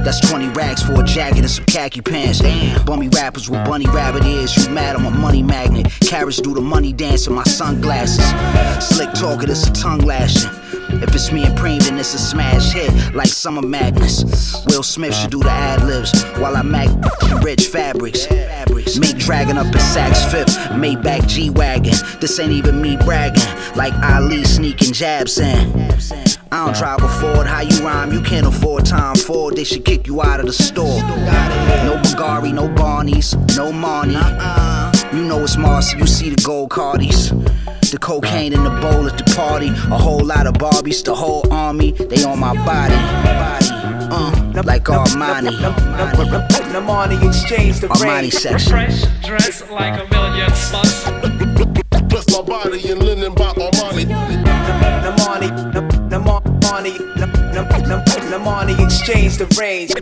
That's 20 rags for a jacket and some khaki pants. Damn. Bummy rappers with bunny rabbit ears. You mad, I'm a money magnet. Carrots do the money dance in my sunglasses. Slick talking, it's a tongue lashing. If it's me and Preem, then it's a smash hit, like Summer Madness. Will Smith should do the ad-libs while I make rich fabrics. Make dragging up in Saks Fifth, Maybach G-Wagon. This ain't even me bragging, like Ali sneaking jabs in. I don't drive a Ford, how you rhyme? You can't afford Tom Ford, they should kick you out of the store. No Bulgari, no Barneys, no Marnie. You know it's Marcy, you see the gold Cardis. The cocaine in the bowl at the party. A whole lot of Barbies, the whole army, they on my body. Like Armani. Armani exchange the Armani section. Fresh dress like a million bucks. Dress my body in linen by Armani. Armani exchange the range.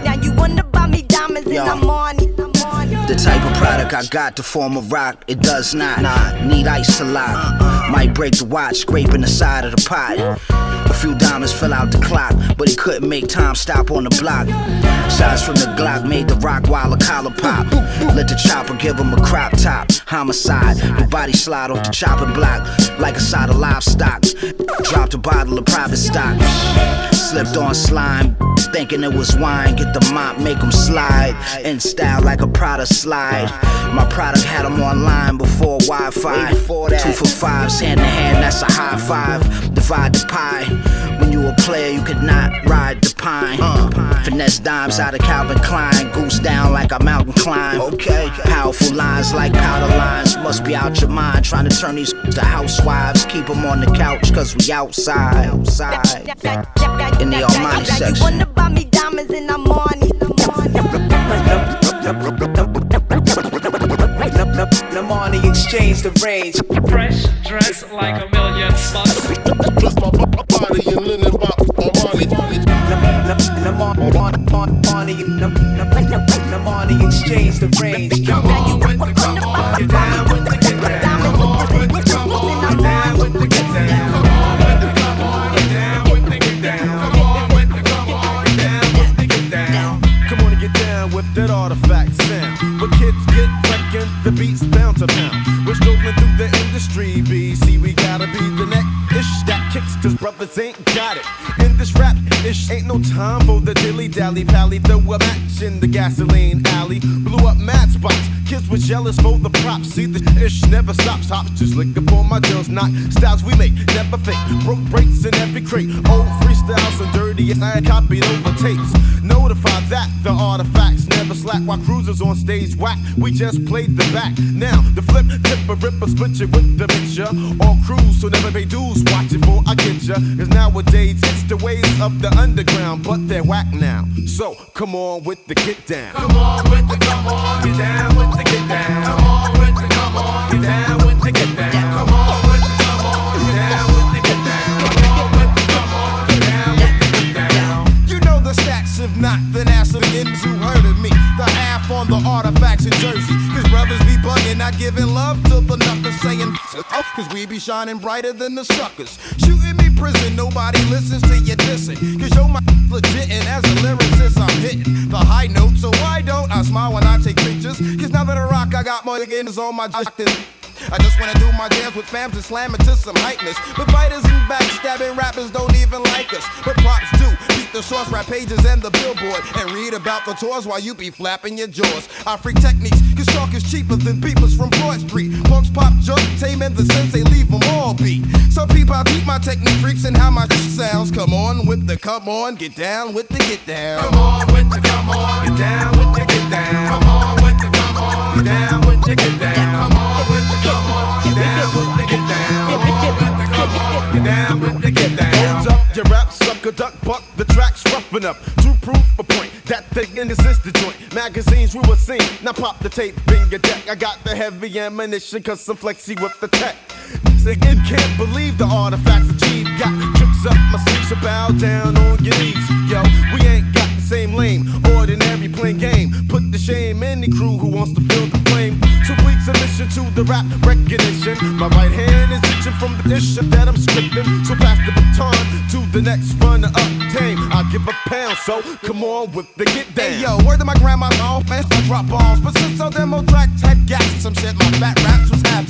Now you wanna buy me diamonds and I'm on it. The type of product I got to form a rock, it does not need ice to lock. Might break the watch, scraping the side of the pot. A few diamonds fill out the clock, but it couldn't make time stop on the block. Shots from the Glock made the rock while the collar pop. Let the chopper give him a crop top. Homicide, the body slide off the chopping block like a side of livestock. Dropped a bottle of private stock. Slipped on slime, thinking it was wine. Get the mop, make them slide. In style like a Prada slide. My product had them online before Wi-Fi. 2 for 5s, hand in hand, that's a high five. Divide the pie. When you a player, you could not ride the pine. Finesse dimes out of Calvin Klein. Goose down like a mountain climb. Okay. Powerful lines like powder lines. Must be out your mind. Trying to turn these to housewives. Keep them on the couch, cause we outside. In the Armani section. You wanna buy me diamonds and I'm on it. Armani exchange the range. Fresh dress like a million bucks. Dress my body in linen by Armani. Armani exchange the range. Come on with the come on, get down with the get down. Come on with the come on, get down with the get down. Come on with the come on, get down with the get down. Come on with the come on, get down with the get down. Come on and get down with that artifact sound. But kids get wrecking, the beats bound to pound. We're strolling through the industry, BC. We gotta be the next-ish that kicks, cause brothers ain't got it. In this rap-ish, ain't no time for the dilly-dally pally. Throw a match in the gasoline alley. Blew up mad spots. Kids were jealous for the props. See, the ish never stops. Hops just lick up on my deals. Not styles we make, never fake. Broke breaks in every crate. Old freestyles and dirty and I copied over tapes. Notify that the artifacts never slack while cruisers on stage whack. We just played the back. Now the flip, tip a ripper, split you with the picture. All crews, so never pay dues. Watch it before I get ya. Cause nowadays it's the ways of the underground, but they're whack now. So come on with the get down. Come on with the come on, get down with the get down. Come on with the come on, get down with the get down. Come on with the come on, get down with the get down. Come on with the come on, get down with the get down. You know the stacks, if not, then ask the begins who heard of me. The half on the artifacts in Jersey. Cause brothers be bugging, not giving love to the knuckers saying cause we be shining brighter than the suckers. Shooting me prison, nobody listens to you dissing. Cause yo my legit and as a lyricist I'm hitting the high note. So why don't I smile when I take pictures? Cause now that I rock I got more niggas on my I just wanna do my dance with fams and slam it to some hypeness. But fighters and backstabbing rappers don't even like us. But props do beat the source rap pages and the billboard and read about the tours while you be flapping your jaws. I freak techniques, cause talk is cheaper than beepers from Broad Street. Punks pop joint, tame and the sense they leave them all beat. Some people I beat my technique freaks and how my sounds. Come on with the come on, get down with the get down. Come on with the come on, get down with the get down. Come on with the come on, get down with the get down. Come on with the come on, get down with the get down. Come on with the come on, get down with the get down. Hold up your rap sucker, duck buck, the track's roughing up. To prove a point, that thing in the sister joint. Magazines we will sing, now pop the tape in your deck. I got the heavy ammunition, cause I'm flexy with the tech. Again, can't believe the artifacts achieved. Got trips up my sleeves, so bow down on your knees. Yo, we ain't got the same lame, ordinary plain game. Put the shame in the crew who wants to feel the flame. So please submission to the rap recognition. My right hand is itching from the issue that I'm scripting. So pass the baton to the next runner up team. I give a pound, so come on with the get down. Hey yo, word to my grandma's off, man, I drop bombs. But since so demo tracks had gaps, some shit my fat raps was half.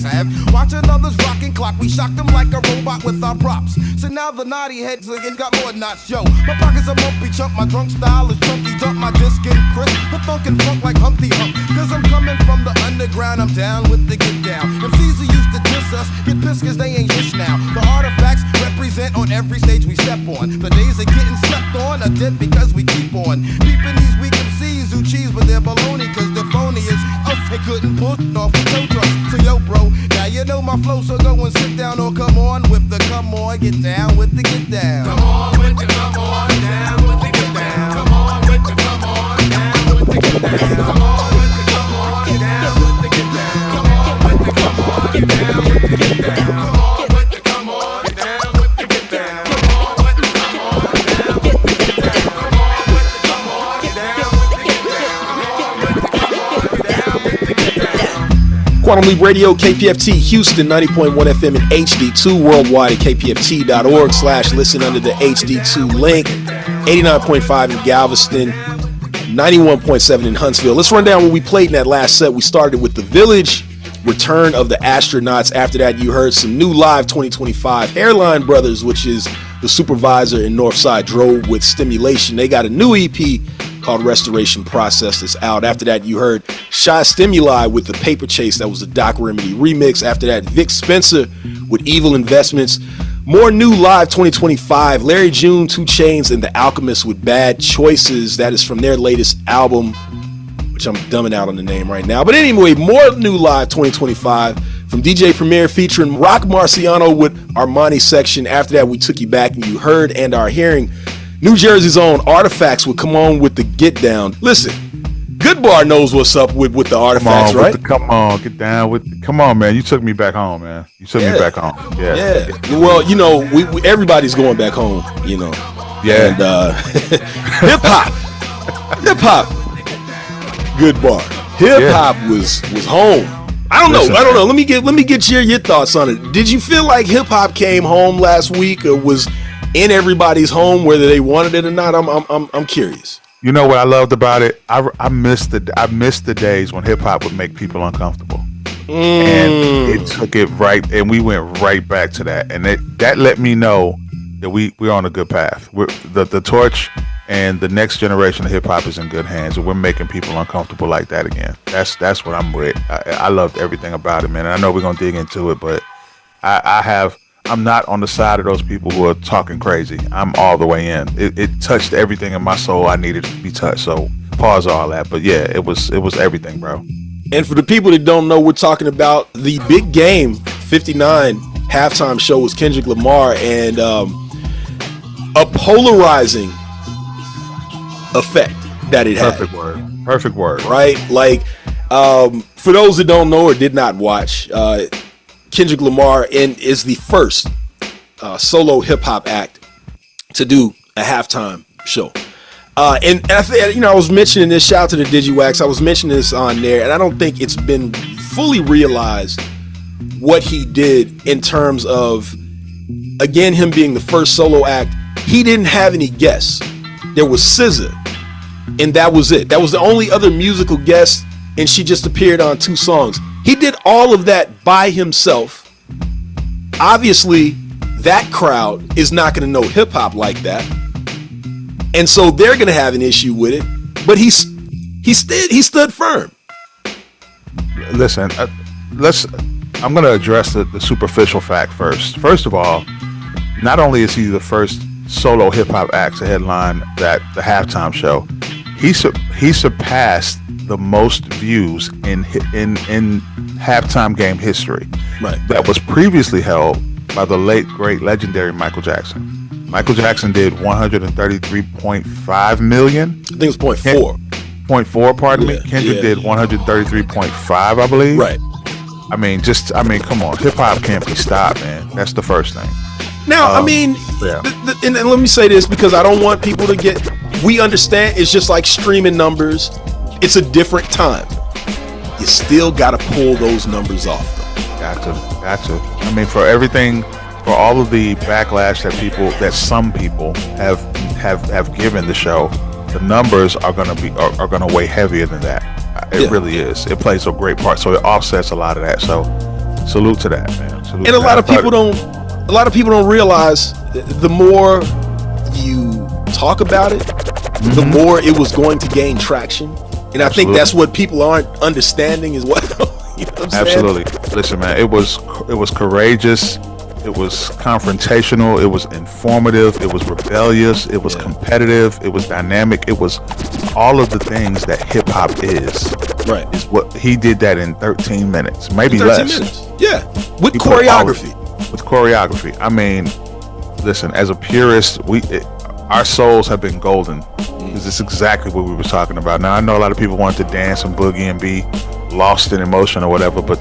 Watching others rocking clock, we shocked them like a robot with our props. So now the naughty heads again got more knots, yo. My pockets are mumpy chump, my drunk style is chunky dump, my disc and crisp, the funk and funk like Humpty Hump. Cause I'm coming from the underground, I'm down with the get down. MCs who used to diss us, get pissed cause they ain't ish now. The artifacts represent on every stage we step on. The days of getting slept on are dead because we keep on peeping these weak MCs who cheese but they're baloney cause they're phony as us. They couldn't pull it off with tow trucks. So yo bro, now you know my flow, so go and sit down or come on with the come on, get down with the get down. Come on with the come on, down with the get down. Come on with the come on, down with the get down. Come on with the come on, down with the get down. Come on with the come on, down with the get down. Come on with the come on, down with the get down. Come on with the come on, down with the get down. Come on with the come on, down with the get down. Come on with the come on, down with the get down. Quantum Leap Radio, KPFT Houston, 90.1 FM and HD2 worldwide at kpft.org/listen under the HD2 link. 89.5 in Galveston, 91.7 in Huntsville. Let's run down what we played in that last set. We started with The Village, Return of the Astronauts. After that, you heard some new live 2025 Hairline Brothers, which is the supervisor in Northside Drove with Stimulation. They got a new EP called Restoration Process that's out. After that, you heard Shy Stimuli with The Paper Chase. That was a Doc Remedy remix. After that, Vic Spencer with Evil Investments. More new live 2025, Larry June, 2 Chainz, and The Alchemist with Bad Choices. That is from their latest album, which I'm dumbing out on the name right now. But anyway, more new live 2025 from DJ Premier featuring Rock Marciano with Armani Section. After that, we took you back and you heard and are hearing New Jersey's own Artifacts would come on with the Get Down. Listen, Goodbar knows what's up with the Artifacts, right? Come on, get down with the, come on, man. You took me back home, man. You took me back home. Yeah. Well, you know, we everybody's going back home, you know. Yeah. And hip hop. Goodbar. Hip hop was home. I don't know. Let me get your thoughts on it. Did you feel like hip hop came home last week, or was in everybody's home, whether they wanted it or not? I'm curious. You know what I loved about it? I missed the days when hip hop would make people uncomfortable, and it took it right, and we went right back to that, and that let me know that we're on a good path. The torch and the next generation of hip hop is in good hands, and we're making people uncomfortable like that again. That's what I'm with. I loved everything about it, man. And I know we're gonna dig into it, but I'm not on the side of those people who are talking crazy. I'm all the way in. It touched everything in my soul I needed to be touched. So pause all that. But yeah, it was everything, bro. And for the people that don't know, we're talking about the Big Game 59 halftime show was Kendrick Lamar, and a polarizing effect that it had. Perfect word. Right? Like, for those that don't know or did not watch, Kendrick Lamar is the first solo hip hop act to do a halftime show. And I was mentioning this, shout out to the DigiWax, I was mentioning this on there, and I don't think it's been fully realized what he did in terms of, again, him being the first solo act. He didn't have any guests. There was SZA, and that was it. That was the only other musical guest, and she just appeared on 2 songs. He did all of that by himself. Obviously, that crowd is not going to know hip hop like that, and so they're going to have an issue with it. But he stood firm. Listen, I'm going to address the superficial fact first. First of all, not only is he the first solo hip hop act to headline the halftime show, he surpassed the most views in halftime game history. Right. That was previously held by the late great legendary Michael Jackson. Michael Jackson did 133.5 million. I think it was 0.4. 0.4, pardon me. Kendrick did 133.5, I believe. Right. I mean, come on. Hip hop can't be stopped, man. That's the first thing. Now, and let me say this, because I don't want people to get, we understand it's just like streaming numbers. It's a different time. You still got to pull those numbers off, though. Got to. I mean, for everything for all of the backlash that some people have given the show, the numbers are gonna weigh heavier than that. It really is. It plays a great part, so it offsets a lot of that. So salute to that, man. Salute and a lot of people don't realize the more you talk about it, the more it was going to gain traction. And I think that's what people aren't understanding as well. You know what I'm Absolutely. Saying? Listen, man, it was courageous. It was confrontational. It was informative. It was rebellious. It was competitive. It was dynamic. It was all of the things that hip hop is. Right. Is what he did that in 13 minutes, maybe 13 less. Minutes. Yeah. With choreography. With choreography. I mean, listen, as a purist, our souls have been golden. This is exactly what we were talking about. Now, I know a lot of people want to dance and boogie and be lost in emotion or whatever, but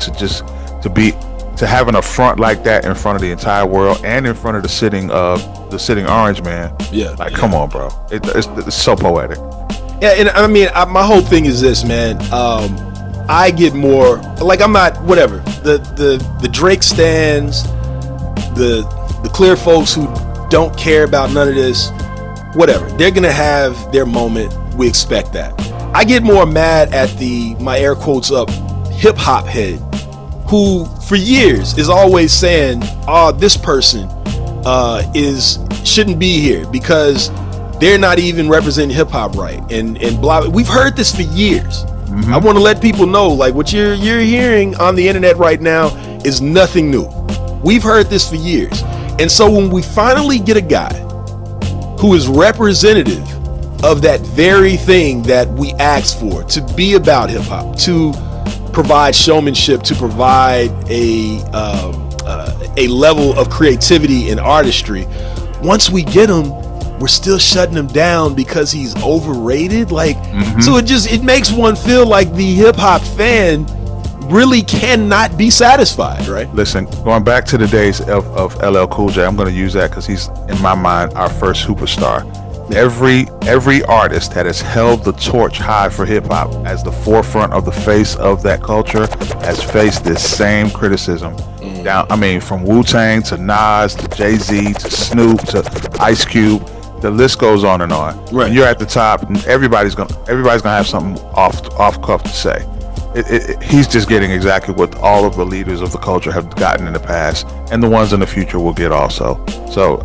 to have an affront like that in front of the entire world and in front of the sitting Orange Man, come on, bro, it's so poetic. Yeah, and I mean, my whole thing is this, man. I get more like, I'm not whatever the Drake stans, the clear folks who don't care about none of this, whatever. They're gonna have their moment. We expect that. I get more mad at my air quotes up hip hop head, who for years is always saying, "Oh, this person shouldn't be here because they're not even representing hip hop right," and blah. We've heard this for years. I want to let people know, like, what you're hearing on the internet right now is nothing new. We've heard this for years, and so when we finally get a guy who is representative of that very thing that we asked for, to be about hip hop, to provide showmanship, to provide a level of creativity and artistry, once we get him, we're still shutting him down because he's overrated. Like, so it makes one feel like the hip hop fan really cannot be satisfied, right? Listen, going back to the days of LL Cool J, I'm going to use that because he's, in my mind, our first superstar. Every artist that has held the torch high for hip hop as the forefront of the face of that culture has faced this same criticism. Down, I mean, from Wu-Tang to Nas to Jay-Z to Snoop to Ice Cube, the list goes on and on. Right. When you're at the top, everybody's gonna have something off cuff to say. He's just getting exactly what all of the leaders of the culture have gotten in the past, and the ones in the future will get also. So,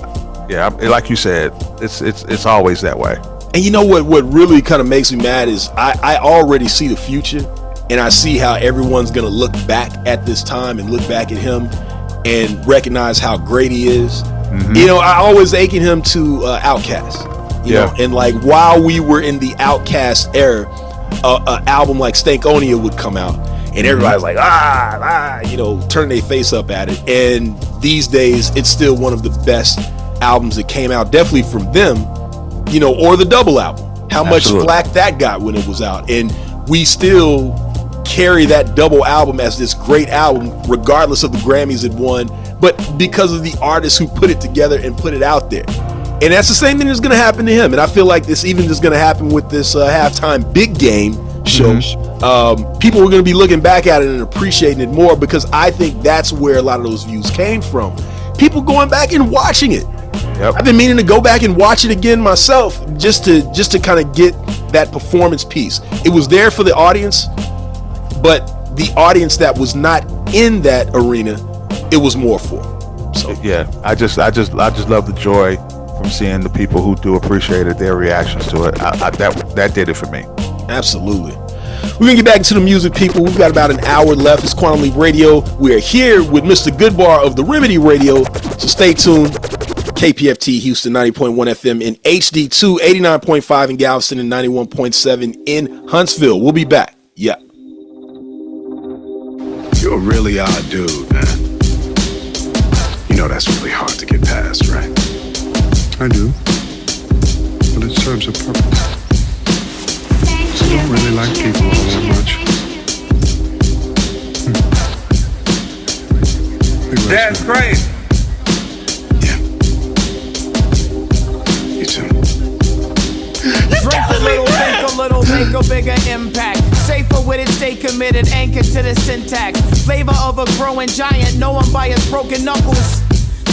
yeah, like you said, it's always that way. And you know what really kind of makes me mad is I already see the future, and I see how everyone's gonna look back at this time and look back at him and recognize how great he is. You know, I always akin him to Outkast. You know, and like while we were in the Outkast era, an album like Stankonia would come out, and everybody's like, you know, turning their face up at it. And these days, it's still one of the best albums that came out, definitely from them, you know, or the double album. How much flack that got when it was out, and we still carry that double album as this great album, regardless of the Grammys it won, but because of the artists who put it together and put it out there. And that's the same thing that's going to happen to him. And I feel like this is going to happen with this halftime big game show. People are going to be looking back at it and appreciating it more, because I think that's where a lot of those views came from. People going back and watching it. I've been meaning to go back and watch it again myself, just to kind of get that performance piece. It was there for the audience, but the audience that was not in that arena, it was more for. So yeah, I just love the joy from seeing the people who do appreciate it, their reactions to it. That did it for me. Absolutely. We're gonna get back into the music, people. We've got about an hour left. It's Quantum Leap Radio. We're here with Mr. Goodbar of the Remedy Radio, so stay tuned. KPFT Houston 90.1 FM in HD2, 89.5 in Galveston, and 91.7 in Huntsville. We'll be back. Yeah. You're a really odd dude, man. You know that's really hard to get past, right? I do. But it serves a purpose. I don't really like people all that much. That's crazy. Yeah. You too. Drink a little, think a little, make a bigger impact. Safer with it, stay committed, anchored to the syntax. Flavor of a growing giant, known by his broken knuckles.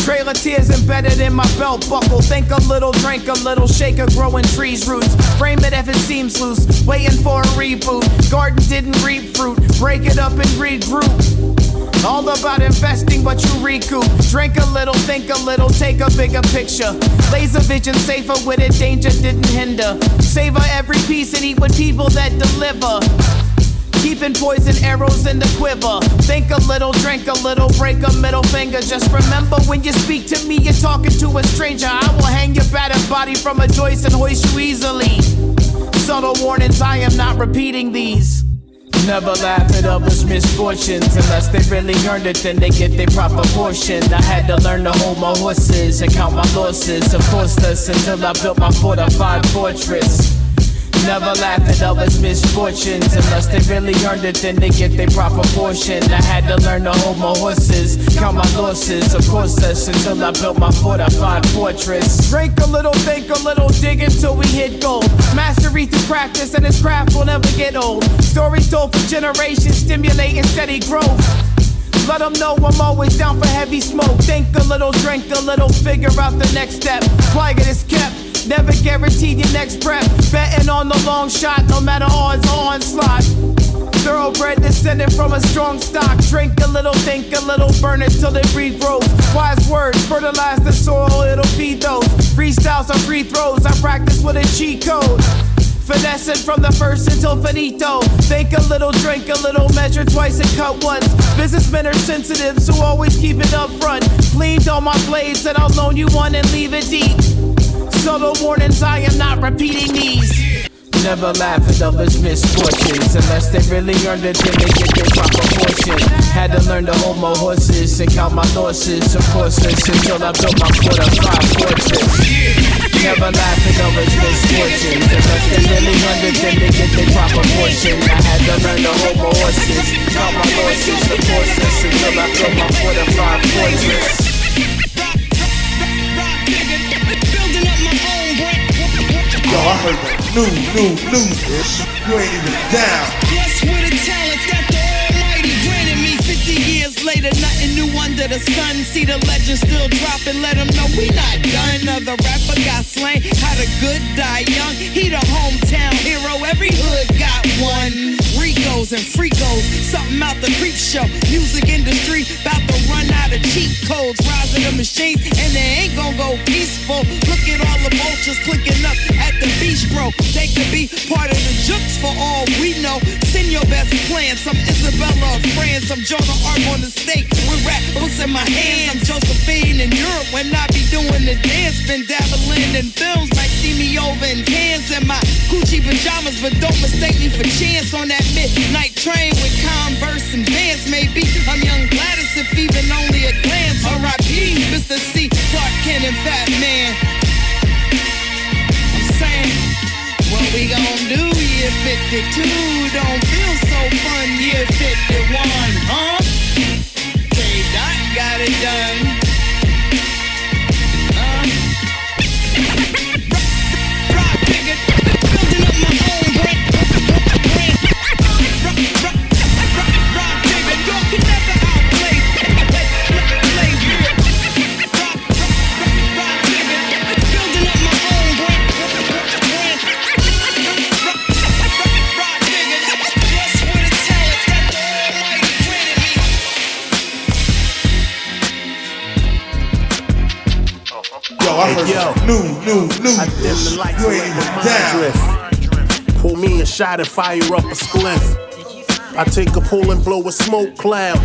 Trail of tears embedded in my belt buckle. Think a little, drink a little, shaker growing trees roots. Frame it if it seems loose, waiting for a reboot. Garden didn't reap fruit, break it up and regroup. All about investing, but you recoup. Drink a little, think a little, take a bigger picture. Laser vision safer with it, danger didn't hinder. Savor every piece and eat with people that deliver. Keeping poison arrows in the quiver. Think a little, drink a little, break a middle finger. Just remember when you speak to me, you're talking to a stranger. I will hang your battered body from a joist and hoist you easily. Subtle warnings, I am not repeating these. Never laugh at others' misfortunes. Unless they really earned it, then they get their proper portion. I had to learn to hold my horses and count my losses. Of course, this until I built my fortified fortress. Never laugh at others' misfortunes. Unless they really earned it, then they get their proper portion. I had to learn to hold my horses, count my losses. Of course, that's until I built my fortified fortress. Drink a little, think a little, dig until we hit gold. Mastery through practice, and this craft will never get old. Stories told for generations, stimulating steady growth. Let them know I'm always down for heavy smoke. Think a little, drink a little, figure out the next step. Quiet is kept. Never guaranteed your next breath. Betting on the long shot, no matter odds or onslaught. Thoroughbred descended from a strong stock. Drink a little, think a little, burn it till it regrows. Wise words, fertilize the soil, it'll feed those. Freestyles are free throws, I practice with a cheat code. Finessing from the first until finito. Think a little, drink a little, measure twice and cut once. Businessmen are sensitive, so always keep it up front. Cleaned all my blades and I'll loan you one and leave it deep. Subtle warnings, I am not repeating these. Never laugh at others' misfortunes. Unless they really earned it, then they get their proper portion. Had to learn to hold my horses and count my losses. Of course, this until I built my fortified fortress. Never laugh at others' misfortunes. Unless they really earned it, then they get their proper portion. I had to learn to hold my horses, count my losses. Of course, this until I built my fortified fortress. Yo, I heard that new, bitch. You ain't even down. Blessed with a talent that the Almighty granted me. 50 years later, nothing new under the sun. See the legend still dropping, let them know we not done. Another rapper got slain, had a good die young. He the hometown hero, every hood got one. Ricos and freakos, something out the creep show. Music industry about to run out of cheat codes. Rising the machines and they ain't gon' go peaceful. Look at all the vultures clicking up at the bistro. They could be part of the jukes for all we know. Send your best plan, some Isabella or France, some Joan of Arc on the stake with rap books in my hands. I'm Josephine in Europe when I be doing the dance. Been dabbling in films, might see me over in cans in my Gucci pajamas, but don't mistake me for chance on that midnight train with Converse and Vans. Maybe I'm young Gladys if even only a glance. R.I.P. Mr. C, Clark Kent and Fat Man. I'm saying, what we gon' do year 52? Don't feel so fun year 51, huh? K-Dot got it done. Rock nigga, building up my own brand. Rock nigga, you can never outplay. Rock nigga, building up my own brand. Rock nigga, blessed with a talent that the Almighty granted me. Yo, I heard that new, bitch. You ain't even down. Pull me a shot and fire up a spliff. I take a pull and blow a smoke cloud.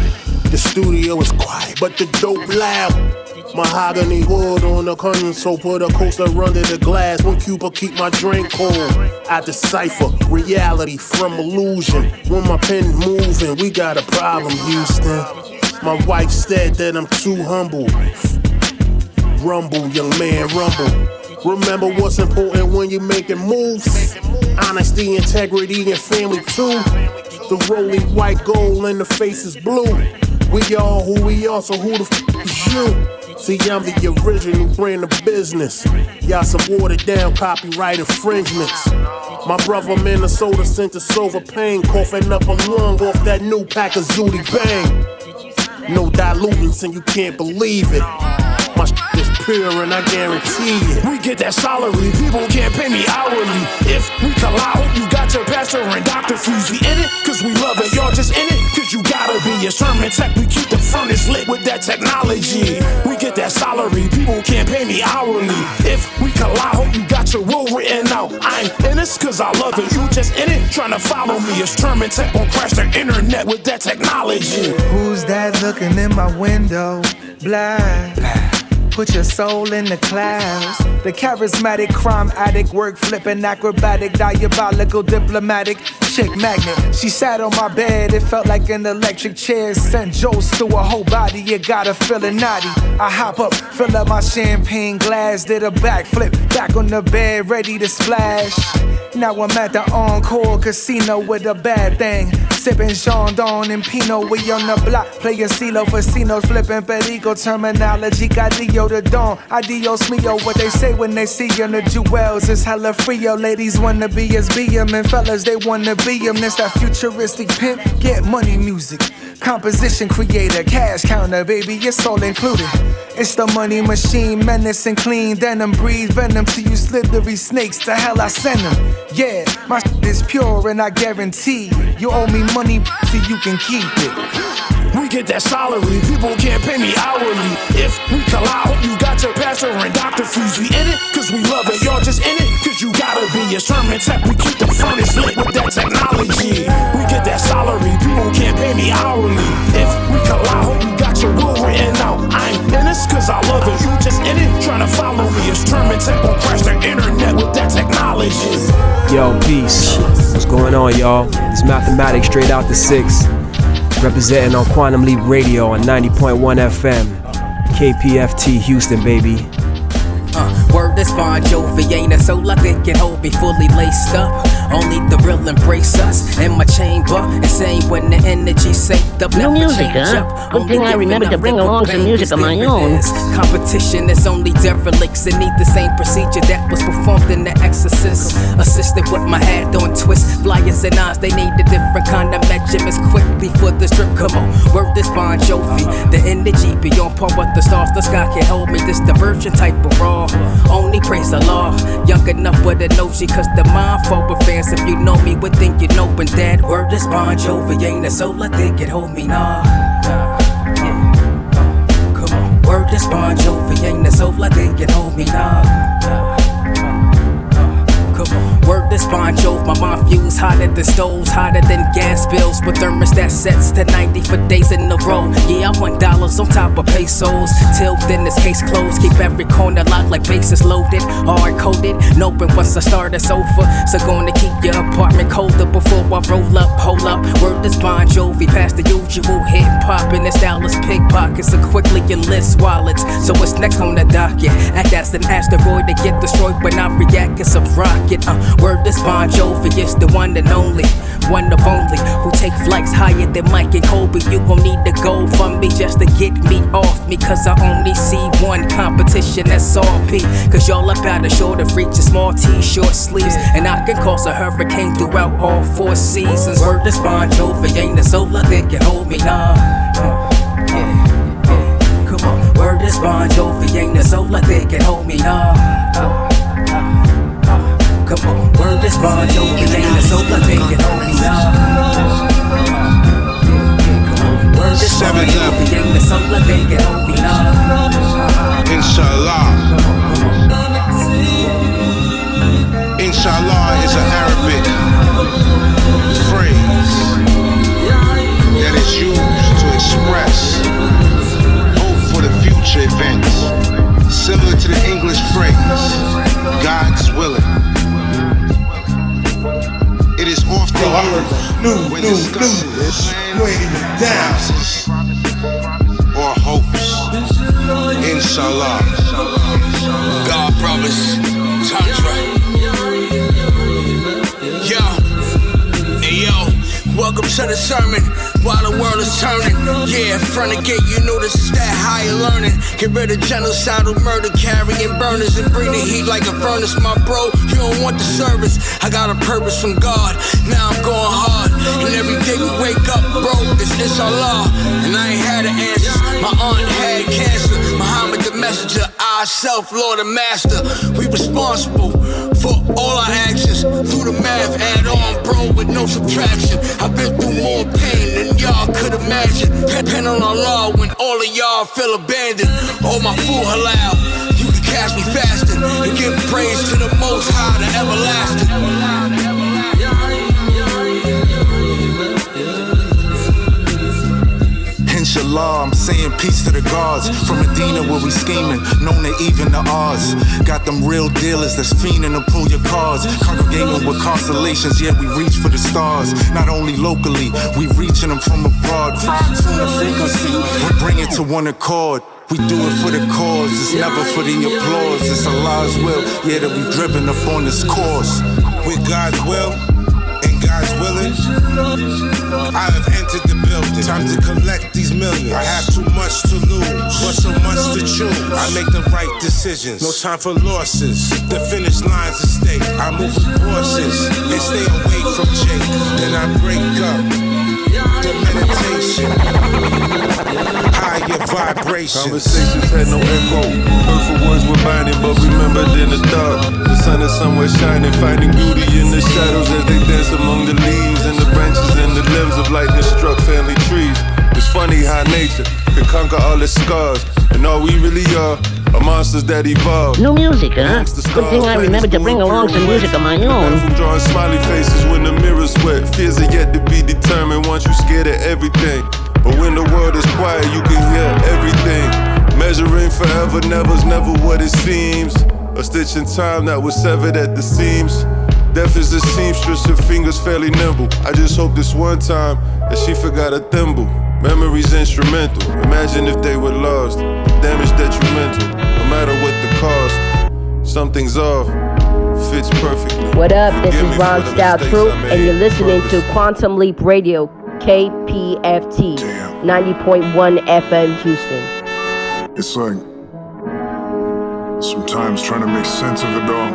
The studio is quiet, but the dope loud. Mahogany wood on the console, put a coaster under the glass. One Cuba keep my drink cold. I decipher reality from illusion. When my pen moving, we got a problem, Houston. My wife said that I'm too humble. Rumble, young man, rumble. Remember what's important when you're making moves. Honesty, integrity, and family too. The rolling white gold and the face is blue. We all who we are, so who the f is you? See, I'm the original brand of business. Y'all some watered down copyright infringements. My brother Minnesota sent us over pain, coughing up a lung off that new pack of Zooty Bang. No dilutants and you can't believe it. disappear, and I guarantee it. We get that salary, people can't pay me hourly. If we collide, hope you got your pastor and doctor fees. We in it, cause we love it. Y'all just in it, cause you gotta be. A sermon tech, we keep the furnace lit with that technology. We get that salary, people can't pay me hourly. If we collide, hope you got your will written out. I ain't in this cause I love it. You just in it, trying to follow me. A sermon tech won't crash the internet with that technology. Who's that looking in my window? Blind. Put your soul in the clouds. The charismatic crime addict, work flipping, acrobatic, diabolical, diplomatic, chick magnet. She sat on my bed, it felt like an electric chair. Sent jolts through her whole body, you got her feeling naughty. I hop up, fill up my champagne glass, did a backflip, back on the bed, ready to splash. Now I'm at the Encore Casino with a bad thing. Sipping Jean Don and Pinot, we on the block. Playing CeeLo Facino, flipping Perico terminology. Cadillo the Dawn, adios mio. What they say when they see you in the jewels is hella frio. Ladies wanna be as BM and fellas they wanna be them. This that futuristic pimp, get money music. Composition creator, cash counter, baby, it's all included. It's the money machine, menace and clean denim. Breathe venom to you slithery snakes, to hell I send them. Yeah, my shit is pure and I guarantee you owe me money so you can keep it. We get that salary, people can't pay me hourly. If we collide, hope you got your pastor and doctor fees. We in it, cause we love it. Y'all just in it, cause you gotta be. A sermon tech, we keep the furnace lit with that technology. We get that salary, people can't pay me hourly. If we collide, hope you got your will written out. I ain't in this cause I love it. You just in it, trying to follow me. A sermon tech won't crash the internet with that technology. Yo, peace. What's going on, y'all? It's Mathematics straight out the 6. Representing on Quantum Leap Radio on 90.1 FM. KPFT Houston, baby. Word is Bon Jovi, ain't a soul I think can hold me fully laced up. Only the real embrace us in my chamber. Insane when the energy saved up. No music, huh? Good thing I remembered to bring along some music of my own. Competition is only derelicts and need the same procedure that was performed in The Exorcist. Assisted with my hat on twist. Flyers and eyes, they need a different kind of measurements quickly for the strip. Come on, word is Bon Jovi. The energy beyond par with the stars. The sky can't hold me. This diversion type of raw. Only praise the law. Young enough with a nosy, cause the mind forward fans. If you know me, would think you know, but that word is Bon Jovi. Ain't a soul I think it hold me, nah. Come on, word is Bon Jovi. Ain't a soul I think it hold me, nah. Come on, word is Bon Jovi. My mind fuse hotter than stoves, hotter than gas bills. With thermostat sets to 90 for days in a row. Yeah, I want dollars on top of pesos. Till then, this case closed. Keep every corner locked like bases loaded. Hard coded, open once I start it's over. So gonna keep your apartment colder before I roll up. Hold up, word is Bon Jovi. Past the usual hip hop and the style is pickpockets. So quickly enlist wallets. So what's next on the docket? Act as an asteroid to get destroyed when I react. It's a rocket. Word is Bon Jovi, it's the one and only, one of only, who take flights higher than Mike and Kobe. You gon' need to go for me just to get me off me, cause I only see one competition, that's RP. Cause y'all about to short of reach a small tee, short sleeves, and I can cause a hurricane throughout all 4 seasons. Word is Bon Jovi, ain't a soul I think can hold me, nah. Come on, word is Bon Jovi, ain't a soul I think can hold me, nah. Come on, word is Bon Jovi, ain't a soul I think can hold me, nah. Word is Bon Jovi, ain't a soul I think can hold me, nah. Inshallah. Inshallah is an Arabic phrase that is used to express hope for the future events, similar to the English phrase, God's willing. It is often used when discussing plans or hopes. Inshallah. God promise, Tundra. Yo, hey yo, welcome to the sermon while the world is turning. Yeah, in front of gate, you know this is that higher learning. Get rid of genocidal murder, carrying burners and bring the heat like a furnace, my bro. You don't want the service. I got a purpose from God. Now I'm going hard, and every day we wake up, bro. It's inshallah, and I ain't had the answers. My aunt had cancer. My Muhammad the messenger, ourself, Lord and Master. We responsible for all our actions. Through the math, add on, bro, with no subtraction. I've been through more pain than y'all could imagine. Pen on our law when all of y'all feel abandoned. Oh, my fool halal, you can catch me fasting and give praise to the Most High, the everlasting. Inshallah, I'm saying peace to the gods. From Medina where we scheming, known to even the odds. Got them real dealers that's fiending to pull your cards. Congregating with constellations, yeah, we reach for the stars. Not only locally, we reaching them from abroad. Tune the frequency, we bring it to one accord. We do it for the cause, it's never for the applause. It's Allah's will, yeah, that we driven up on this course. With God's will and God's willing, I have entered the building. Time to collect these millions. I have too much to lose, but so much to choose. I make the right decisions, no time for losses. The finish line's at stake. I move with bosses and stay away from Jake. Then I break up the meditation, higher vibrations. Conversations had no echo. Hurtful words were binding, but remembered in the dark. The sun is somewhere shining, finding beauty in the shadows as they dance among the leaves and the branches and the limbs of lightning struck family trees. It's funny how nature can conquer all its scars, and all we really are monsters that evolve. New music, huh? Good thing I remembered to bring along some music of my own. From drawing smiley faces when the mirror's wet. Fears are yet to be determined once you scared of everything. But when the world is quiet, you can hear everything. Measuring forever never's never what it seems. A stitch in time that was severed at the seams. Death is a seamstress, her fingers fairly nimble. I just hope this one time that she forgot a thimble. Memories instrumental, imagine if they were lost. Damage detrimental, no matter what the cost. Something's off, fits perfectly. What up, this is Ron Style Troop, and you're listening to Quantum Leap Radio, KPFT, 90.1 FM Houston. It's like, sometimes trying to make sense of it all.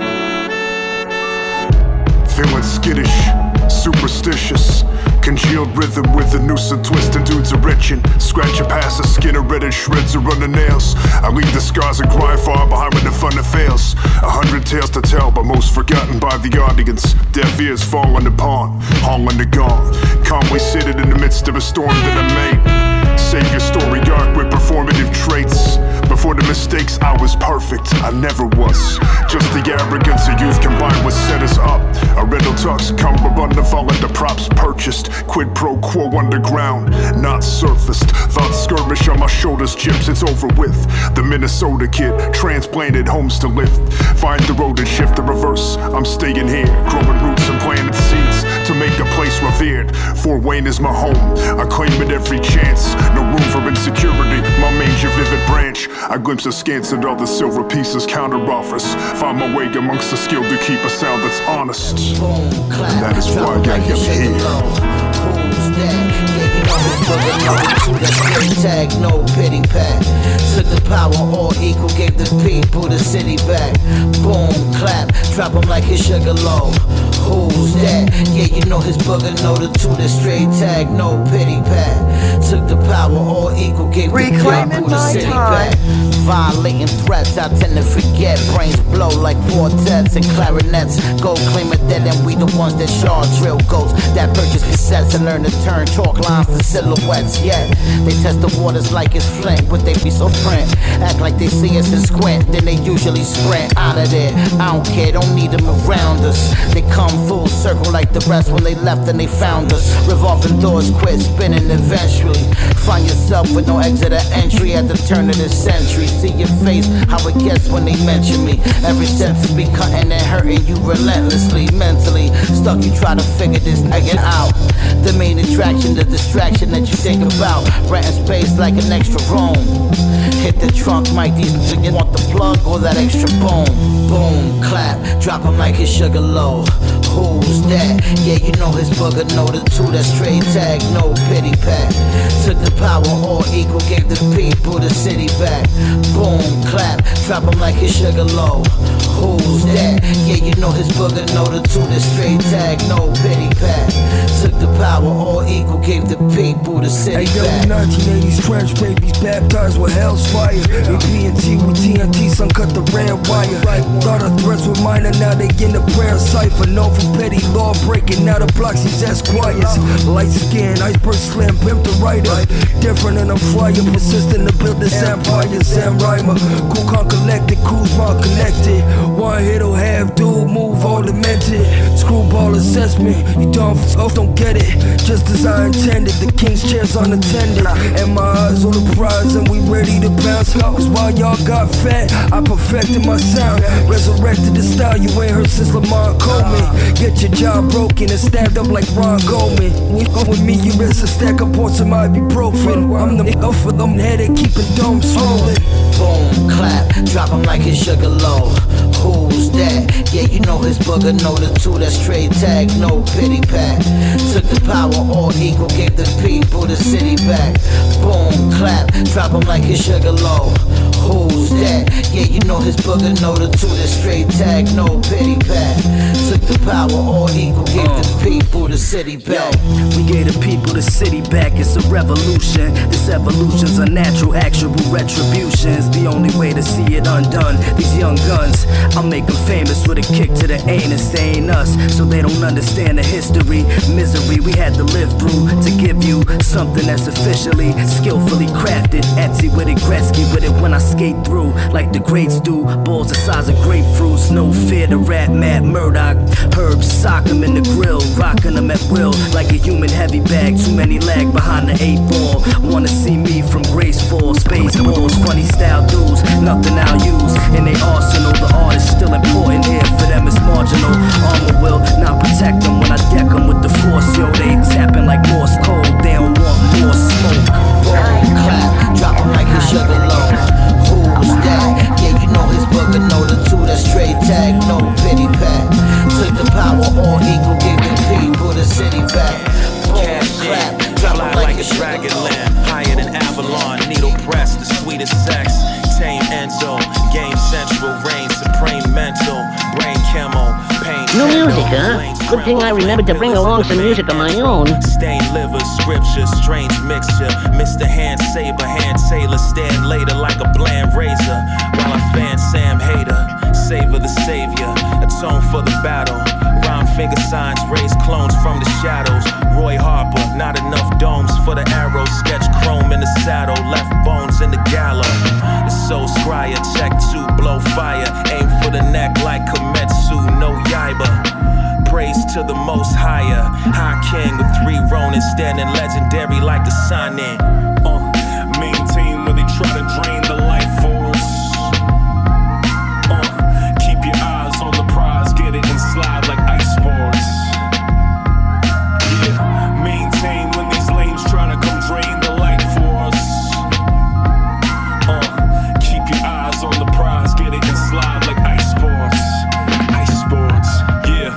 Feeling skittish, superstitious. Congealed rhythm with a noose and twist into direction. Scratching past the skin of reddish shreds of running nails. I leave the scars and cry far behind when the fun fails. 100 tales to tell, but most forgotten by the audience. Deaf ears fall on the pond, all on the gong. Calmly seated in the midst of a storm that I made. Save your story arc with performative traits. Before the mistakes, I was perfect, I never was. Just the arrogance of youth combined with set us up. A rental tux, cummerbund of all of the props purchased. Quid pro quo underground, not surfaced. Thoughts skirmish on my shoulders, chips, it's over with. The Minnesota kid, transplanted homes to live. Find the road and shift the reverse. I'm staying here, growing roots and planting seeds to make a place revered. Fort Wayne is my home, I claim it every chance. No room for insecurity, my major vivid branch. I glimpse askance at all the silver pieces, counter offers. Find my way amongst the skilled to keep a sound that's honest. And that is why I am here. Tag, no pity pack. Took the power, all equal, gave the people the city back. Boom, clap, drop him like his sugar low. Who's that? Yeah, you know his booger, know the two, the straight tag, no pity pack. Took the power, all equal, gave the people the city back. Violating threats, I tend to forget. Brains blow like quartets and clarinets. Go claim it dead, and we the ones that shard drill goats. That purchase cassettes and learn to turn chalk lines to silhouettes. Yeah, they test the waters like it's Flint, but they be so print. Act like they see us and squint, then they usually sprint out of there. I don't care, don't need them around us. They come full circle like the rest when they left and they found us. Revolving doors quit spinning eventually. Find yourself with no exit or entry at the turn of the century. See your face, how it gets when they mention me. Every sentence be cutting and hurting you relentlessly. Mentally stuck, you try to figure this nigga out. The main attraction, the distraction that you think about. Renting space like an extra room. Hit the trunk, mic, these niggas want the plug or that extra boom. Boom, clap, drop him like his sugar low. Who's that? Yeah, you know his booger, know the two, that straight tag, no pity pack. Took the power, all equal, gave the people the city back. Boom, clap, drop him like his sugar low. Who's that? Yeah, you know his booger know the two, the straight tag, no pity pack. Took the power, all equal, gave the people the city back. 1980s French babies baptized with hell's fire. AT&T with TNT, son cut the red wire. Thought our threats were minor, now they in the prayer cipher. Known for petty law breaking, now the blocks these esquires. Light skin, iceberg slim, pimp the writer. Different than a flyer, persistent to build this empire. Sam Rhymer, cool con collected, Kuzma connected. One hit'll have dude move all demented. Screwball assessment, you don't get it. Just as I intended, the king's chair's unattended. And my eyes on the prize and we ready to bounce. Cause while y'all got fat, I perfected my sound. Resurrected the style you ain't heard since Lamont Coleman. Get your jaw broken and stabbed up like Ron Goldman. With me you risk a stack up on some ibuprofen. I'm the nigga for them headache keeping domes swollen. Boom, clap, drop him like his sugar low. Who's that? Yeah, you know his booger know the two, that straight tag, no pity pack. Took the power, all equal, gave the people the city back. Boom, clap, drop him like his sugar low. Who's that? Yeah, you know his booger know the two, that straight tag, no pity pack. Took the power, all equal, gave the people the city back. We gave the people the city back, it's a revolution. This evolution's a natural, actual retribution. It's the only way to see it undone. These young guns, I'll make them famous with a kick to the anus. They ain't us, so they don't understand the history. Misery we had to live through to give you something that's officially, skillfully crafted. Etsy with it, Gretzky with it when I skate through, like the greats do. Balls the size of grapefruits, no fear to rat Matt Murdoch. Herbs, sock 'em in the grill, rocking them at will, like a human heavy bag. Too many lag behind the 8 ball. Wanna see me from graceful space balls, funny style dudes, nothing I'll use in they arsenal. The art is still important here, for them it's marginal. Armor will not protect them when I deck them with the force. Yo, they tapping like Morse code, they don't want more smoke. Boom, clap, drop him like his sugar low. Who's that? Yeah, you know his booger know the two, that straight tag, no pity pack. Took the power, all equal, gave the people the city back. Boom, clap, drop him like a dragon lamb, higher than Avalon, needle press, the sweetest sex. Tame Enzo, game central, reign supreme mental, brain chemo, pain. New music, huh? Good thing I remembered to bring along some music of my own. Stained liver, scripture, strange mixture. Mr. Hand Saber, hand sailor, stand later like a bland razor. While I fan Sam Hater, savor the savior, atone for the battle. Rhyme finger signs, raise clones from the shadows. Roy Harper, not enough domes for the arrow. Sketch chrome in the saddle, left bones in the gallows. The soul scryer, check 2, blow fire. Aim for the neck like Kometsu, no Yaiba. Praise to the most higher. High king with 3 Ronins, standing legendary like the sun in. Maintain when they try to drain the life force. Keep your eyes on the prize, get it and slide like ice sports. Yeah, maintain when these lanes try to come drain the life force. Keep your eyes on the prize, get it and slide like ice sports. Ice sports, yeah.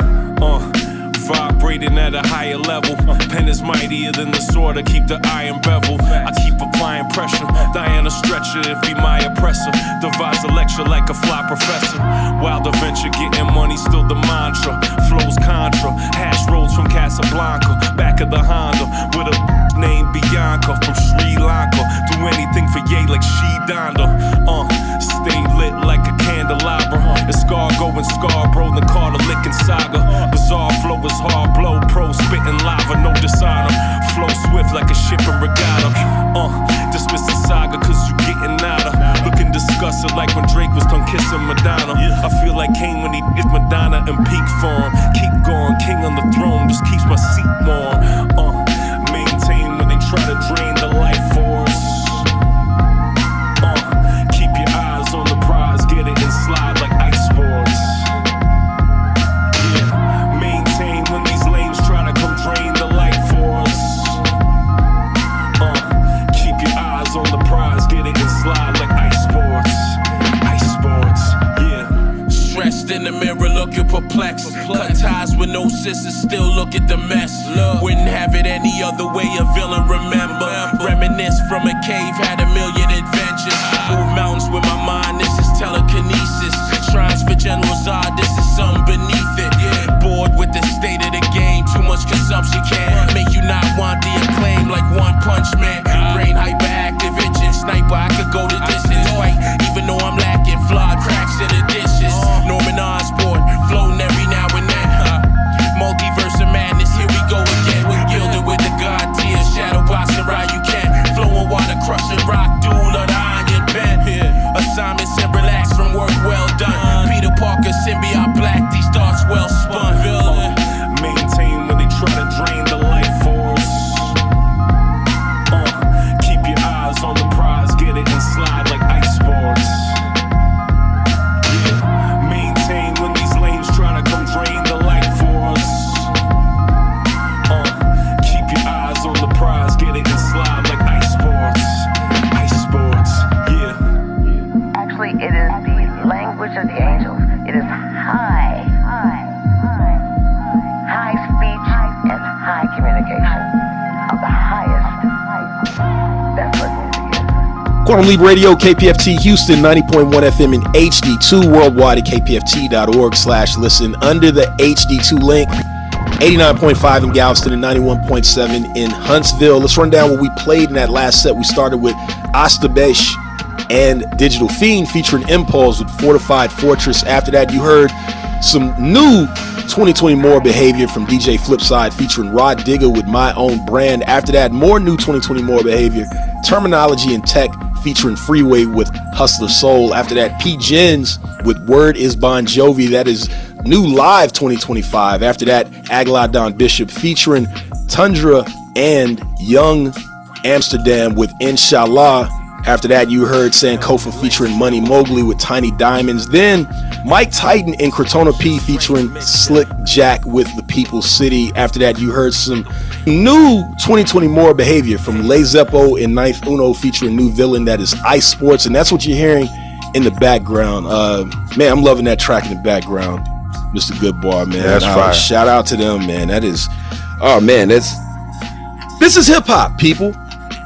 Vibrating at a higher level. Pen is mightier than the sword, I keep the iron bevel. I keep applying pressure. Diana stretcher if he my oppressor. Devise a lecture like a fly professor. Wild adventure, getting money, still the mantra. Flows contra, hash rolls from Casablanca. Back of the Honda with a named Bianca from Sri Lanka. Do anything for Ye like she Donda. Stay lit like a candelabra. Escargot and Scarborough, the Carter licking saga. Bizarre flow is hard blow, pro spitting lava, no dishonor. Flow swift like a ship in regatta. Dismiss the saga cause you getting nada. Looking disgusted like when Drake was tongue kissing Madonna. I feel like Kane when he is Madonna in peak form. Keep going, king on the throne, just keeps my seat warm. Maintain when they try to drain the life force. Keep your eyes on the prize, get it and slide like ice sports. Yeah, maintain when these lanes try to come drain the life force. Keep your eyes on the prize, get it and slide like ice sports. Ice sports, yeah. Stressed in the mirror, looking perplexed. Cut ties with no sisters, still look at the mess. Wouldn't have it any other way, a villain remember. Reminisce from a cave, had a million adventures. Move mountains with my mind, this is telekinesis. Shrines for General Zod, this is something beneath well spun. Maintain when they try to drain the life force. Keep your eyes on the prize, get it and slide like ice sports. Yeah. Maintain when these lanes try to come drain the life force. Keep your eyes on the prize, get it and slide like ice sports. Ice sports, yeah. Actually, it is the language of the angels. It is high speech and high communication of the highest. That's what music is. Quantum Leap Radio, KPFT Houston, 90.1 FM in HD2, worldwide at kpft.org/listen under the HD2 link. 89.5 in Galveston and 91.7 in Huntsville. Let's run down what we played in that last set. We started with Astabesh and Digital Fiend featuring Impulse with Fortified Fortress. After that, you heard some new 2020 More Behavior from DJ Flipside featuring Rod Digger with My Own Brand. After that, more new 2020 More Behavior, Terminology and Tech featuring Freeway with Hustler Soul. After that, P. Jens with Word is Bon Jovi. That is new live 2025. After that, Aguilar Don Bishop featuring Tundra and Young Amsterdam with Inshallah. After that, you heard Sankofa featuring Money Mowgli with Tiny Diamonds. Then Mike Titan and Crotona P featuring Slick Jack with The People's City. After that, you heard some new 2020 More Behavior from Le Zeppo and Ninth Uno featuring New Villain. That is Ice Sports, and that's what you're hearing in the background. Man, I'm loving that track in the background, Mr. Goodbar, man. Yeah, that's fire. Shout out to them, man. That is, oh man, this is hip hop, people.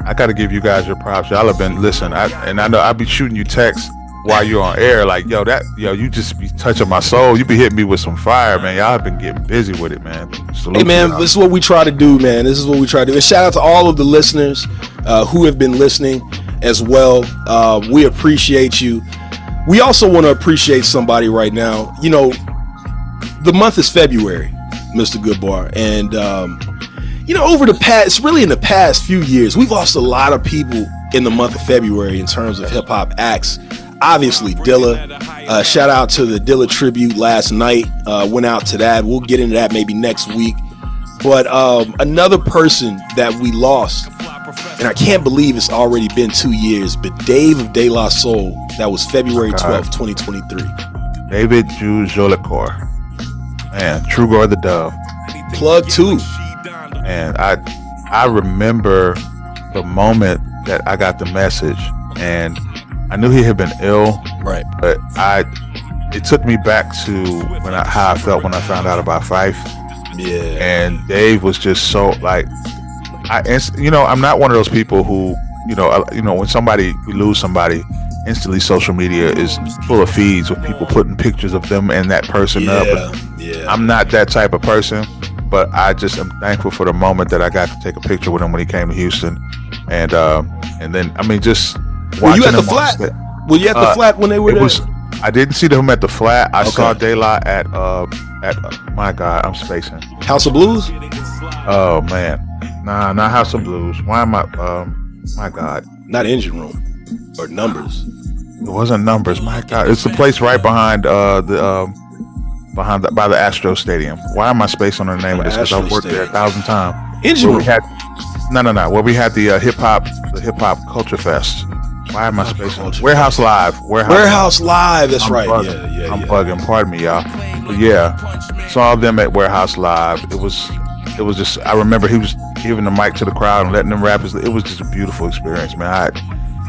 I got to give you guys your props. Y'all have been listening, and I know I'll be shooting you texts while you're on air, like yo, you just be touching my soul. You be hitting me with some fire, man. Y'all have been getting busy with it, man. Salute hey man, this is what we try to do, man. This is what we try to do. And shout out to all of the listeners who have been listening as well. We appreciate you. We also want to appreciate somebody right now. You know, the month is February, Mr. Goodbar, and you know, over the past few years, we've lost a lot of people in the month of February in terms of hip hop acts. Obviously, Dilla. Shout out to the Dilla tribute last night. Went out to that. We'll get into that maybe next week. But another person that we lost, and I can't believe it's already been 2 years, but Dave of De La Soul. That was February 12th, 2023. David Jules Jolicoeur. Man, Trugor the Dove. Plug 2. And I remember the moment that I got the message, and I knew he had been ill, right? But it took me back to how I felt when I found out about Fife. Yeah. And Dave was just so like, I'm not one of those people who, when we lose somebody, instantly social media is full of feeds with people putting pictures of them and that person up. Yeah. I'm not that type of person. But I just am thankful for the moment that I got to take a picture with him when he came to Houston, and then just watching were you at the him flat? Were you at the flat when they were there? I didn't see them at the flat. I saw De La at my God, I'm spacing. House of Blues. Oh man, nah, not House of Blues. Why am I? My God, not Engine Room or Numbers. It wasn't Numbers. My God, it's the place right behind by the Astro Stadium. Why am I spacing on the name of this? Because I've worked there 1,000 times. Engine Room. Where we had the hip hop culture fest. Why am I spacing? Warehouse Live. Warehouse Live. That's right. Bugging. Yeah. I'm bugging. Pardon me, y'all. But yeah, saw them at Warehouse Live. It was just. I remember he was giving the mic to the crowd and letting them rap. It was just a beautiful experience, man.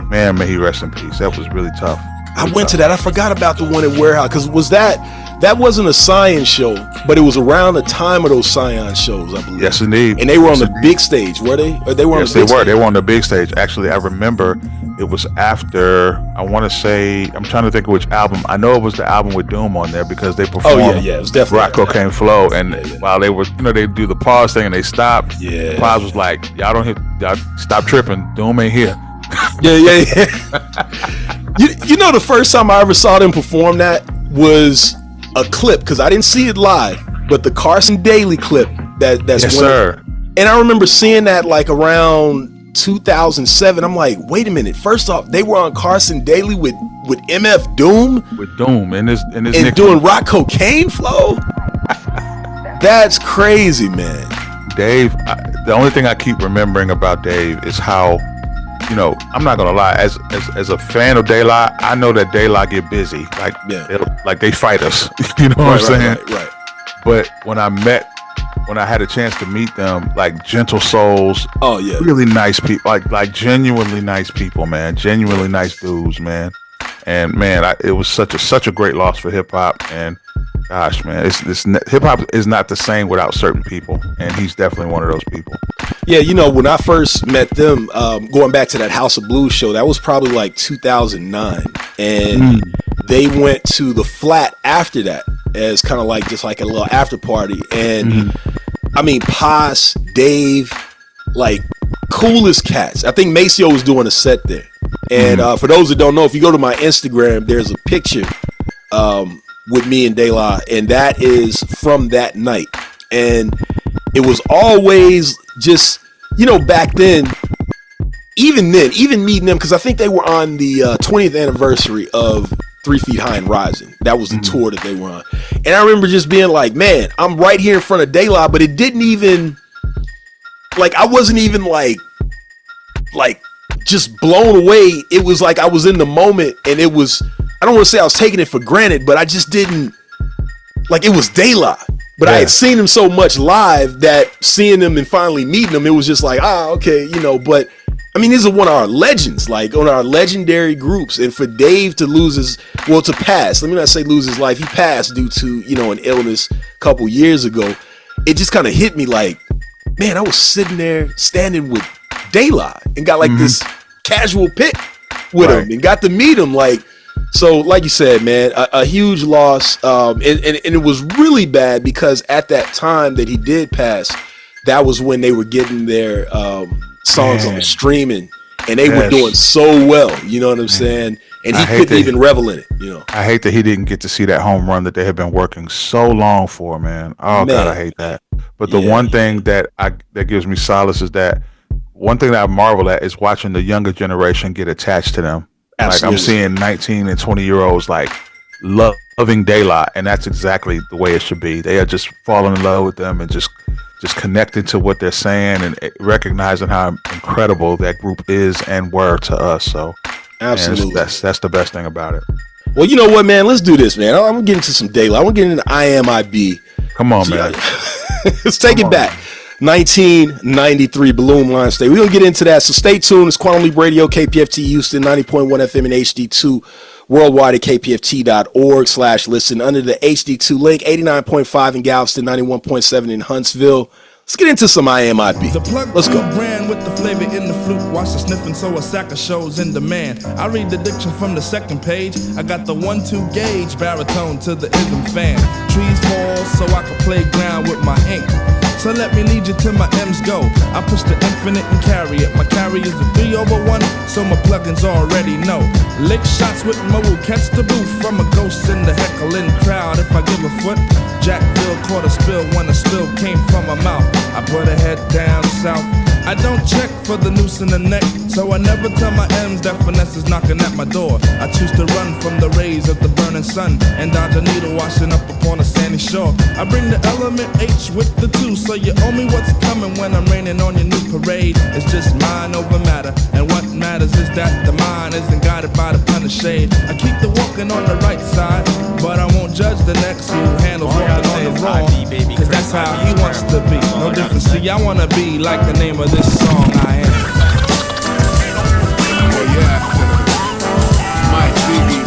May he rest in peace. That was really tough. I went to that. I forgot about the one at Warehouse because that wasn't a Science show, but it was around the time of those Science shows, I believe. Yes, indeed. And they were on the big stage, were they? Or they were on the big stage? They were on the big stage. Actually, I remember it was after. I want to say I'm trying to think of which album. I know it was the album with Doom on there because they performed. Oh yeah, it was definitely Rock Cocaine Flow. And while they were, they do the pause thing and they stopped. Yeah. The pause was like, y'all stop tripping. Doom ain't here. Yeah. You know, the first time I ever saw them perform that was a clip, because I didn't see it live, but the Carson Daly clip that's yes, sir. And I remember seeing that like around 2007. I'm like, wait a minute. First off, they were on Carson Daly with MF Doom. With Doom and doing Rock Cocaine Flow. That's crazy, man. Dave, the only thing I keep remembering about Dave is how, you know, I'm not gonna lie, as a fan of De La, I know that De La get busy, like they fight us. You know what I'm saying? Right. But when I had a chance to meet them, like gentle souls, really nice people, like genuinely nice people, man, genuinely nice dudes, man. And man, it was such a great loss for hip hop. And gosh, man, hip hop is not the same without certain people, and he's definitely one of those people. Yeah, you know, when I first met them, going back to that House of Blues show, that was probably like 2009, and they went to the Flat after that as kind of like just like a little after party. And I mean, Paz, Dave, like coolest cats. I think Maceo was doing a set there. And for those that don't know, if you go to my Instagram, there's a picture with me and De La, and that is from that night. And it was always just, you know, back then, even meeting them, because I think they were on the 20th anniversary of 3 Feet High and Rising. That was the tour that they were on. And I remember just being like, man, I'm right here in front of De La, but it didn't even, like, I wasn't even like just blown away. It was like I was in the moment, and it was, I don't want to say I was taking it for granted, but I just didn't, like, it was De La. But I had seen him so much live that seeing him and finally meeting him, it was just like, okay, you know. But I mean, these are one of our legends, like on our legendary groups. And for Dave to to pass, let me not say lose his life, he passed due to, you know, an illness a couple years ago. It just kind of hit me like, man, I was sitting there standing with De La and got like this casual pic with him and got to meet him. Like, so like you said, man, a huge loss. And it was really bad because at that time that he did pass, that was when they were getting their songs on the streaming, and they were doing so well, you know what I'm saying? And he couldn't even revel in it, you know. I hate that he didn't get to see that home run that they had been working so long for, man. Oh, man. God, I hate that. But the one thing that gives me solace is that one thing that I marvel at is watching the younger generation get attached to them. Absolutely. Like I'm seeing 19 and 20-year-olds like loving De La, and that's exactly the way it should be. They are just falling in love with them and just connecting to what they're saying and recognizing how incredible that group is and were to us. So absolutely, that's the best thing about it. Well, you know what, man? Let's do this, man. I'm getting to some De La. I want to get into IMIB. Come on, man. Let's take it back. 1993 Bloom Line State. We're going to get into that, so stay tuned. It's Quantum Leap Radio, KPFT Houston, 90.1 FM and HD2, worldwide at kpft.org/listen under the HD2 link, 89.5 in Galveston, 91.7 in Huntsville. Let's get into some IMIB. Let's go. Brand with the flavor in the flute. Watch the sniffing, so a sack of shows in demand. I read the diction from the second page. I got the 1-2 gauge baritone to the ism fan. Trees fall so I can play ground with my ink. So let me lead you till my M's go. I push the infinite and carry it. My carry is a 3/1, so my plugins already know. Lick shots with my woo, catch the booth from a ghost in the heckling crowd. If I give a foot, Jackville caught a spill when a spill came from my mouth. I put a head down south. I don't check for the noose in the neck, so I never tell my M's that finesse is knocking at my door. I choose to run from the rays of the burning sun and dodge a needle washing up upon a sandy shore. I bring the element H with the 2, so you owe me what's coming when I'm raining on your new parade. It's just mind over matter, and what matters is that the mind isn't guided by the pun of shade. I keep the walking on the right side, but I won't judge the next who handles walking on the wrong, cause that's how he wants to be. No difference, see, I wanna be like the name of this song I am. Oh yeah, Mike Biggie,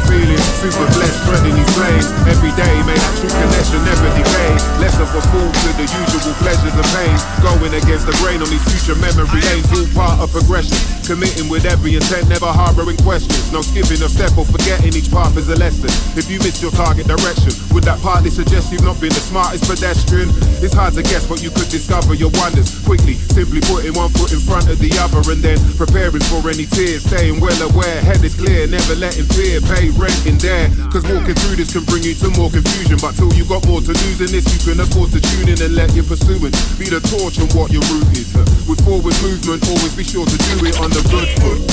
feeling super blessed, spreading these flames every day. May that true connection never decay. Less of a fool to the usual pleasures and pains. Going against the grain on these future memory lanes. All part of progression. Committing with every intent, never harboring questions. No skipping a step or forgetting each path is a lesson. If you missed your target direction, would that partly suggest you've not been the smartest pedestrian? It's hard to guess, but you could discover your wonders quickly. Simply putting one foot in front of the other and then preparing for any tears. Staying well aware, head is clear, never letting fear pay rent in there. Cause walking through this can bring you to more confusion. But till you got more to lose in this, you can afford to tune in and let your pursuing be the torch on what your route is. With forward movement, always be sure to do it on the good foot.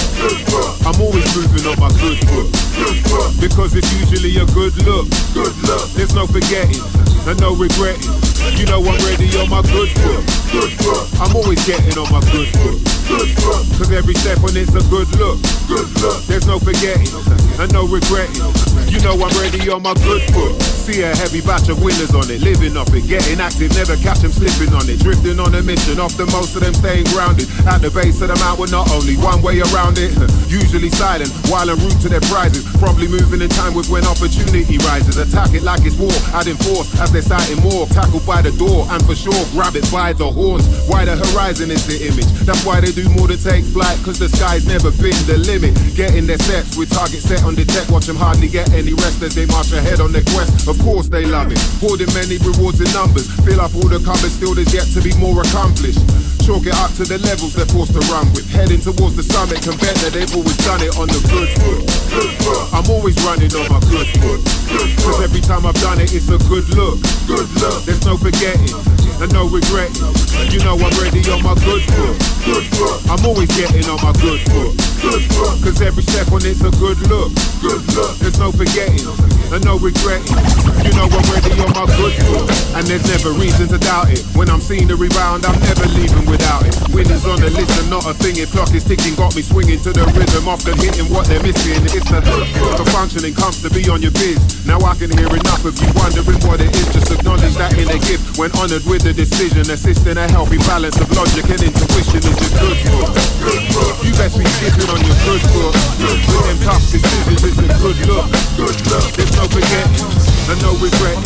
I'm always moving on my good foot. because it's usually a good look. Good look. There's no forgetting and no regretting. You know I'm ready on my good foot. Good foot. I'm always getting on my good foot. Good foot. Cause every step on it's a good look. Good look. There's no forgetting and no regretting. You know I'm ready on my good foot. See a heavy batch of winners on it, living off it, getting active, never catch them slipping on it. Drifting on a mission, often most of them staying grounded. At the base of the mountain, not only one way around it. Usually silent, while en route to their prizes. Probably moving in time with when opportunity rises. Attack it like it's war, adding force as they're sighting more. Tackled by the door, and for sure, grab it by the horns. Why the horizon is the image. That's why they do more than take flight, cause the sky's never been the limit. Getting their steps with target set on the deck. Watch them hardly get any rest as they march ahead on their quest. Of course they love it, hoarding many rewards in numbers. Fill up all the cupboards, still there's yet to be more accomplished. Chalk it up to the levels they're forced to run with. Heading towards the summit, convert that they've always done it on the good foot. Good foot. I'm always running on my good foot. Good foot. Cause every time I've done it, it's a good look. Good look. There's no forgetting and no regretting. You know I'm ready on my good foot. Good foot. I'm always getting on my good foot. Good foot. Cause every step on it's a good look. Good look. There's no forgetting and no regretting. You know I'm ready on my good foot. And there's never reason to doubt it. When I'm seeing the rebound, I'm never leaving without it. Winners on the list and not a thing. If clock is ticking, got me swinging to the rhythm. Often hitting what they're missing. It's the for functioning comes to be on your biz. Now I can hear enough of you wondering what it is. Just acknowledge that in a gift. When honored with the decision, assisting a healthy balance of logic and intuition is a good foot. You best be skipping on your good foot. With them tough decisions is a good look. Good look. There's no forgetting and no regret.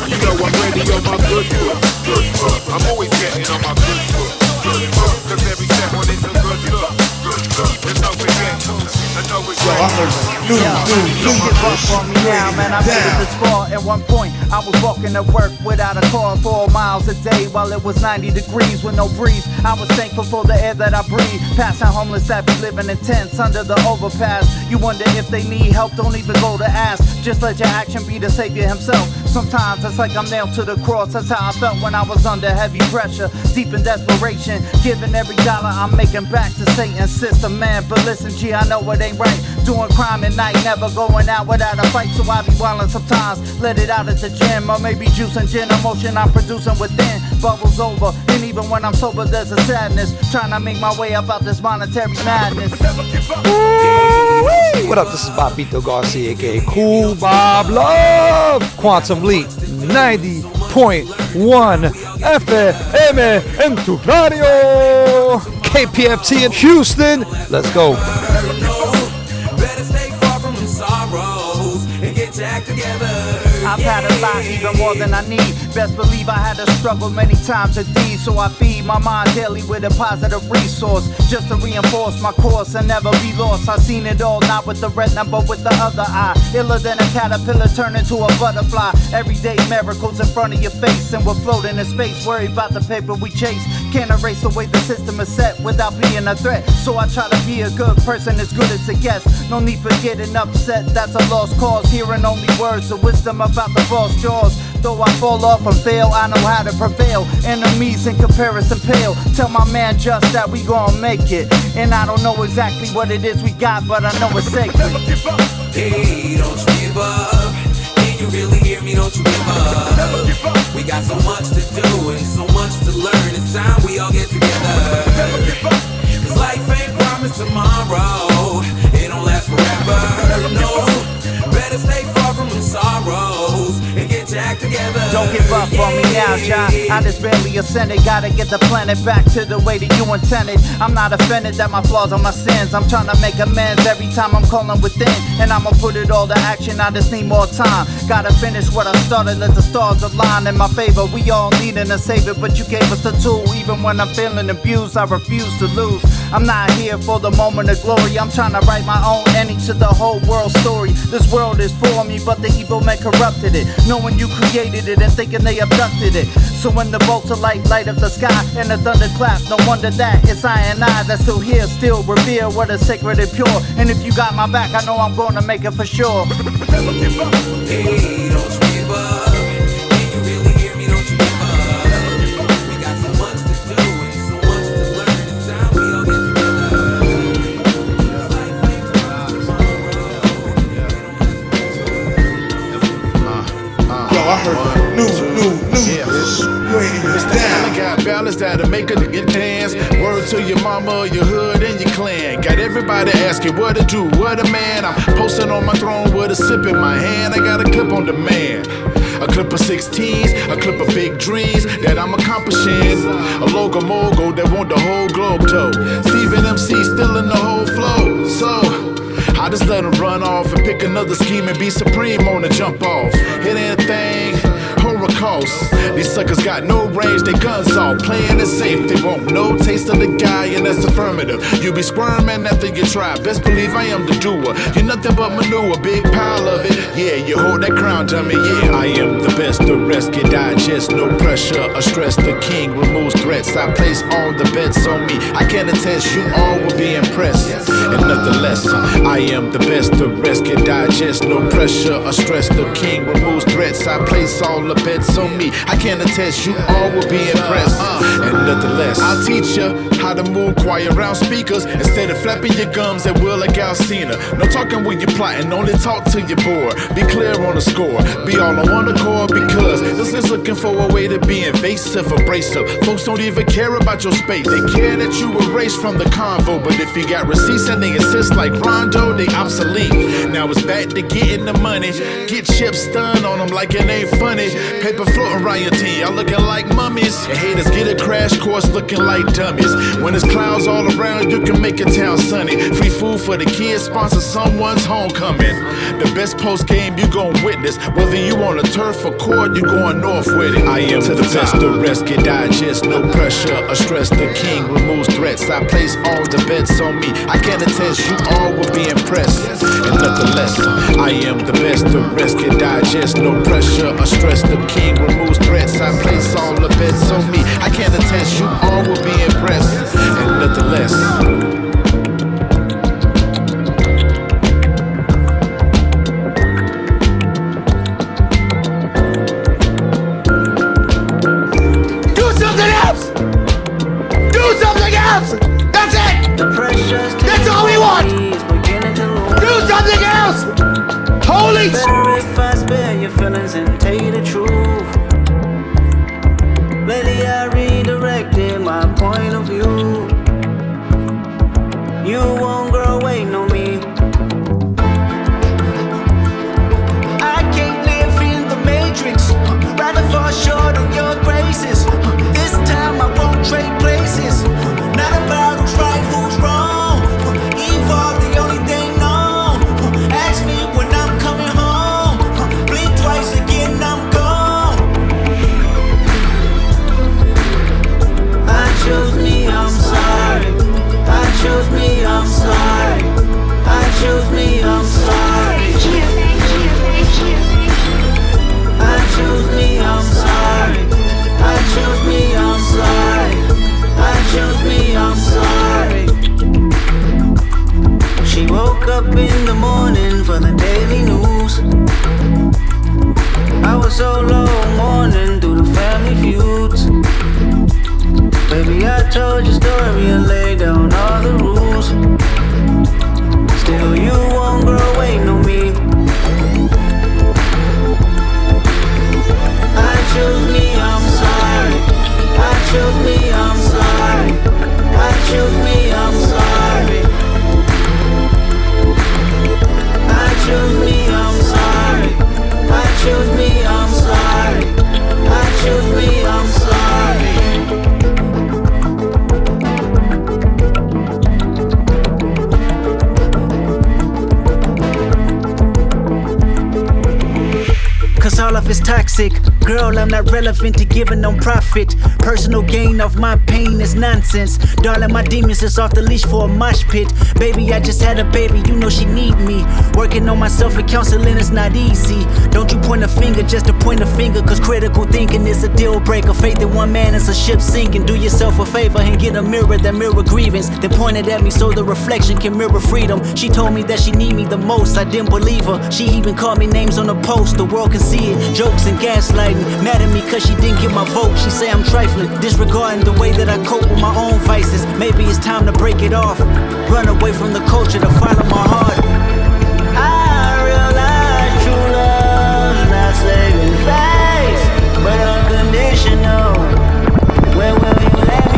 You know I'm ready on my good foot. Good foot. I'm always getting on my good foot. Good foot. Cause every step on it's a good look. Good look. There's no forgetting and no regret. Don't give up on me now, man. I made it this far. At one point, I was walking to work without a car 4 miles a day while it was 90 degrees with no breeze. I was thankful for the air that I breathe. Passing homeless that be living in tents under the overpass. You wonder if they need help, don't even go to ask. Just let your action be the savior himself. Sometimes it's like I'm nailed to the cross. That's how I felt when I was under heavy pressure, deep in desperation, giving every dollar I'm making back to Satan's system, man. But listen, G, I know it ain't right. Doing crime at night, never going out without a fight. So I be wildin' sometimes, let it out at the gym, or maybe juicing gin. Emotion I'm producing within bubbles over. And even when I'm sober, there's a sadness. Trying to make my way up out this monetary madness. What up? This is Bobito Garcia, a.k.a. Cool Bob Love. Quantum Leap 90.1 FM en tu radio. KPFT in Houston. Let's go. Better stay far from them sorrows and get your act together. I've had a lot, even more than I need. Best believe I had to struggle many times a day. So I feed my mind daily with a positive resource, just to reinforce my course and never be lost. I seen it all, not with the retina but with the other eye. Iller than a caterpillar turn into a butterfly. Everyday miracles in front of your face, and we're floating in space. Worry about the paper we chase. Can't erase the way the system is set without being a threat. So I try to be a good person, as good as it gets. No need for getting upset, that's a lost cause. Hearing only words of wisdom about the false jaws. Though I fall off and fail, I know how to prevail. Enemies in comparison pale. Tell my man just that we gon' make it. And I don't know exactly what it is we got, but I know it's sacred. Hey, don't you give up. Can you really hear me? Don't you give up. We got so much to do and so much to learn. It's time we all get together. Cause life ain't promised tomorrow. It don't last forever. No, better stay far from them sorrows and get your act together. Don't give up on me now, John. I just barely ascended. Gotta get the planet back to the way that you intended. I'm not offended that my flaws are my sins. I'm trying to make amends every time I'm calling within. And I'ma put it all to action. I just need more time. Gotta finish what I started. Let the stars align in my favor. We all needin' a savior, but you gave us the tool. Even when I'm feeling abused, I refuse to lose. I'm not here for the moment of glory. I'm trying to write my own ending to the whole world story. This world is for me, but the evil man corrupted it. Knowing you created it and thinking they abducted it. So when the bolts of light light up the sky and the thunder clap, no wonder that it's I and I that's still here, still revere what is sacred and pure. And if you got my back, I know I'm gonna make it for sure. Hey, don't you give up. Can you really hear me? Don't you give up. We got so much to do and so much to learn. It's time we all get together. that'll make a nigga dance. Word to your mama, your hood, and your clan. Got everybody asking what to do, what a man. I'm posting on my throne with a sip in my hand. I got a clip on demand. A clip of 16s, a clip of big dreams that I'm accomplishing. A logo mogul that want the whole globe toe. Steven MC still in the whole flow. So I just let him run off and pick another scheme and be supreme on the jump off. Hit anything, Holocaust. These suckers got no range, they guns off. Playing it safe, they want no taste of the guy, and that's affirmative. You be squirming after you try. Best believe I am the doer. You're nothing but manure, big pile of it. Yeah, you hold that crown, dummy. Yeah, I am the best. The rest get digest, no pressure or stress. The king removes threats. I place all the bets on me. I can attest you all will be impressed, and nothing less. I am the best. The rest get digest, no pressure or stress. The king removes threats. I place all the bets on me. I can attest you all will be impressed, and nothing less. I'll teach you how to move quiet around speakers instead of flapping your gums at will like Alcina. No talking when you're plotting, only talk till you're bored. Be clear on the score, be all on one accord, because this is looking for a way to be invasive, abrasive. Folks don't even care about your space. They care that you erase from the convo, but if you got receipts and they insist like Rondo, they obsolete. Now it's back to getting the money. Get chips stunned on them like it ain't funny. Paper floating around your team, y'all looking like mummies. And haters get a crash course looking like dummies. When there's clouds all around, you can make a town sunny. Free food for the kids, sponsor someone's homecoming. The best post game you gon' witness. Whether you on a turf or court, you going north with it. I am to the best, the rest get digest. No pressure or stress, the king removes threats. I place all the bets on me. I can attest you all will be impressed, and nothing less. I am the best, the rest get digest. No pressure or stress, the king removes threats. I place all the bets on me. I can attest you all will be impressed, and nothing less. That's it! That's all we want! Do something else! Holy better if I spare your feelings and tell you the truth. Lately I redirected my point of view. You won't grow, waiting on me. I can't live in the matrix, rather fall short of your graces. This time I won't trade places. Not about who's right, who's wrong. Evolve the only thing known. Ask me when I'm coming home. Blink twice again, I'm gone. I chose me, I'm sorry. I chose me, I'm sorry. I chose me, I'm sorry. I chose me, I'm sorry. I chose me, I'm sorry. I chose me, I'm sorry. She woke up in the morning for the daily news. I was so low mourning through the family feuds. Baby, I told your story and laid down all the rules. Still you won't grow, waiting on me. I chose me, I'm sorry. I chose me, I'm sorry. I chose me, I'm sorry. I chose me, I'm sorry. I chose me, I'm sorry. I chose me, I'm sorry. Cause all of it's toxic. Girl, I'm not relevant to giving no profit. Personal gain of my pain is nonsense. Darling, my demons is off the leash for a mosh pit. Baby, I just had a baby, you know she need me. Working on myself and counseling is not easy. Don't you point a finger just to point a finger, cause critical thinking is a deal breaker. Faith in one man is a ship sinking. Do yourself a favor and get a mirror that mirror grievance. Then point it at me so the reflection can mirror freedom. She told me that she need me the most, I didn't believe her. She even called me names on the post, the world can see it. Jokes and gaslighting, mad at me cause she didn't get my vote. She say I'm trifling, disregarding the way that I cope with my own vices. Maybe it's time to break it off, run away from the culture to follow my heart. I realize true love's not saving face, but unconditional. Where will you let me